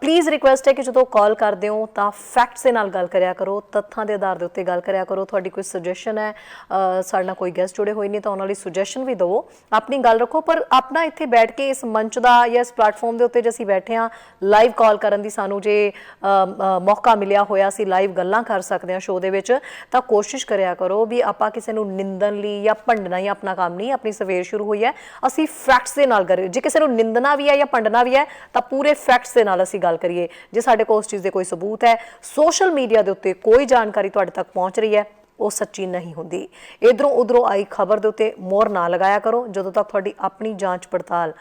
ਪਲੀਜ਼ ਰਿਕੁਐਸਟ ਹੈ ਕਿ ਜਦੋਂ ਕਾਲ ਕਰਦੇ ਹੋ ਤਾਂ ਫੈਕਟਸ ਦੇ ਨਾਲ ਗੱਲ ਕਰਿਆ ਕਰੋ, ਤੱਥਾਂ ਦੇ ਆਧਾਰ ਦੇ ਉੱਤੇ ਗੱਲ ਕਰਿਆ ਕਰੋ। ਤੁਹਾਡੀ ਕੋਈ ਸੁਜੈਸ਼ਨ ਹੈ, ਸਾਡੇ ਨਾਲ ਕੋਈ ਗੈਸਟ ਜੁੜੇ ਹੋਏ ਨੇ ਤਾਂ ਉਹਨਾਂ ਲਈ ਸੁਜੈਸ਼ਨ ਵੀ ਦਿਓ, ਆਪਣੀ ਗੱਲ ਰੱਖੋ, ਪਰ ਆਪਣਾ ਇੱਥੇ ਬੈਠ ਕੇ ਇਸ ਮੰਚ ਦਾ ਜਾਂ ਇਸ ਪਲੇਟਫਾਰਮ ਦੇ ਉੱਤੇ ਜੇ ਅਸੀਂ ਬੈਠੇ ਹਾਂ ਲਾਈਵ ਕਾਲ ਕਰਨ ਦੀ, ਸਾਨੂੰ ਜੇ ਮੌਕਾ ਮਿਲਿਆ ਹੋਇਆ ਅਸੀਂ ਲਾਈਵ ਗੱਲਾਂ ਕਰ ਸਕਦੇ ਹਾਂ ਸ਼ੋਅ ਦੇ ਵਿੱਚ, ਤਾਂ ਕੋਸ਼ਿਸ਼ ਕਰਿਆ ਕਰੋ ਵੀ ਆਪਾਂ ਕਿਸੇ ਨੂੰ ਨਿੰਦਣ ਲਈ ਜਾਂ ਭੰਡਣਾ ਹੀ ਆਪਣਾ ਕੰਮ ਨਹੀਂ। ਆਪਣੀ ਸਵੇਰ ਸ਼ੁਰੂ ਹੋਈ ਹੈ, ਅਸੀਂ ਫੈਕਟਸ ਦੇ ਨਾਲ ਕਰੀਏ। ਜੇ ਕਿਸੇ ਨੂੰ ਨਿੰਦਣਾ ਵੀ ਹੈ ਜਾਂ ਭੰਡਣਾ ਵੀ ਹੈ ਤਾਂ ਪੂਰੇ ਫੈਕਟਸ ਦੇ ਨਾਲ ਅਸੀਂ ਗੱਲ ਕਰੀਏ। ਜੇ ਸਾਡੇ ਕੋਲ ਉਸ ਚੀਜ਼ ਦੇ ਕੋਈ ਸਬੂਤ ਹੈ, ਸੋਸ਼ਲ ਮੀਡੀਆ ਦੇ ਉੱਤੇ ਕੋਈ ਜਾਣਕਾਰੀ ਤੁਹਾਡੇ ਤੱਕ ਪਹੁੰਚ ਰਹੀ ਹੈ, ਉਹ ਸੱਚੀ ਨਹੀਂ ਹੁੰਦੀ। ਇਧਰੋਂ ਉਧਰੋਂ ਆਈ ਖਬਰ ਦੇ ਉੱਤੇ ਮੋਹਰ ਨਾ ਲਗਾਇਆ ਕਰੋ ਜਦੋਂ ਤੱਕ ਤੁਹਾਡੀ ਆਪਣੀ ਜਾਂਚ ਪੜਤਾਲ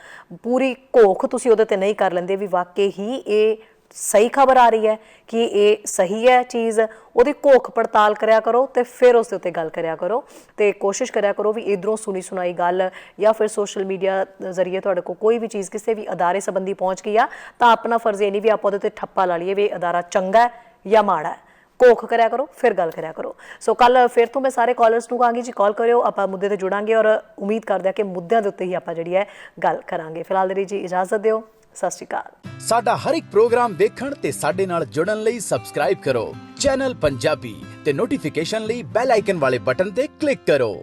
ਪੂਰੀ ਘੋਖ ਤੁਸੀਂ ਉਹਦੇ ਤੇ ਨਹੀਂ ਕਰ ਲੈਂਦੇ ਵੀ ਵਾਕਈ ਹੀ ਇਹ ਸਹੀ ਖਬਰ ਆ ਰਹੀ ਹੈ ਕਿ ਇਹ ਸਹੀ ਹੈ ਚੀਜ਼, ਉਹਦੀ ਘੋਖ ਪੜਤਾਲ ਕਰਿਆ ਕਰੋ ਤੇ ਫਿਰ ਉਸ ਦੇ ਉੱਤੇ ਗੱਲ ਕਰਿਆ ਕਰੋ। ਤੇ ਕੋਸ਼ਿਸ਼ ਕਰਿਆ ਕਰੋ ਵੀ ਇਧਰੋਂ ਸੁਣੀ ਸੁਣਾਈ ਗੱਲ ਜਾਂ ਫਿਰ ਸੋਸ਼ਲ ਮੀਡੀਆ ਜ਼ਰੀਏ ਤੁਹਾਡੇ ਕੋਲ ਕੋਈ ਵੀ ਚੀਜ਼ ਕਿਸੇ ਵੀ ਅਦਾਰੇ ਸੰਬੰਧੀ ਪਹੁੰਚ ਗਈ ਆ ਤਾਂ ਆਪਣਾ ਫਰਜ਼ ਇਹ ਨਹੀਂ ਵੀ ਆਪਾਂ ਉਹਦੇ ਤੇ ਠੱਪਾ ਲਾ ਲਈਏ ਵੀ ਅਦਾਰਾ ਚੰਗਾ ਜਾਂ ਮਾੜਾ ਹੈ। ਘੋਖ ਕਰਿਆ ਕਰੋ, ਫਿਰ ਗੱਲ ਕਰਿਆ ਕਰੋ। ਸੋ ਕੱਲ ਫਿਰ ਤੋਂ ਮੈਂ ਸਾਰੇ ਕਾਲਰਸ ਨੂੰ ਕਹਾਂਗੀ ਜੀ ਕਾਲ ਕਰਿਓ, ਆਪਾਂ ਮੁੱਦੇ ਤੇ ਜੁੜਾਂਗੇ ਔਰ ਉਮੀਦ ਕਰਦੇ ਹਾਂ ਕਿ ਮੁੱਦਿਆਂ ਦੇ ਉੱਤੇ ਹੀ ਆਪਾਂ ਜਿਹੜੀ ਹੈ ਗੱਲ ਕਰਾਂਗੇ। ਫਿਲਹਾਲ ਦੇ ਲਈ ਜੀ ਇਜਾਜ਼ਤ ਦਿਓ, ਸਤਿ ਸ਼੍ਰੀ ਅਕਾਲ। ਸਾਡਾ ਹਰ ਇੱਕ ਪ੍ਰੋਗਰਾਮ ਦੇਖਣ ਤੇ ਸਾਡੇ ਨਾਲ ਜੁੜਨ ਲਈ ਸਬਸਕ੍ਰਾਈਬ ਕਰੋ ਚੈਨਲ ਪੰਜਾਬੀ ਤੇ ਨੋਟੀਫਿਕੇਸ਼ਨ ਲਈ ਬੈਲ ਆਈਕਨ ਵਾਲੇ ਬਟਨ ਤੇ ਕਲਿੱਕ ਕਰੋ।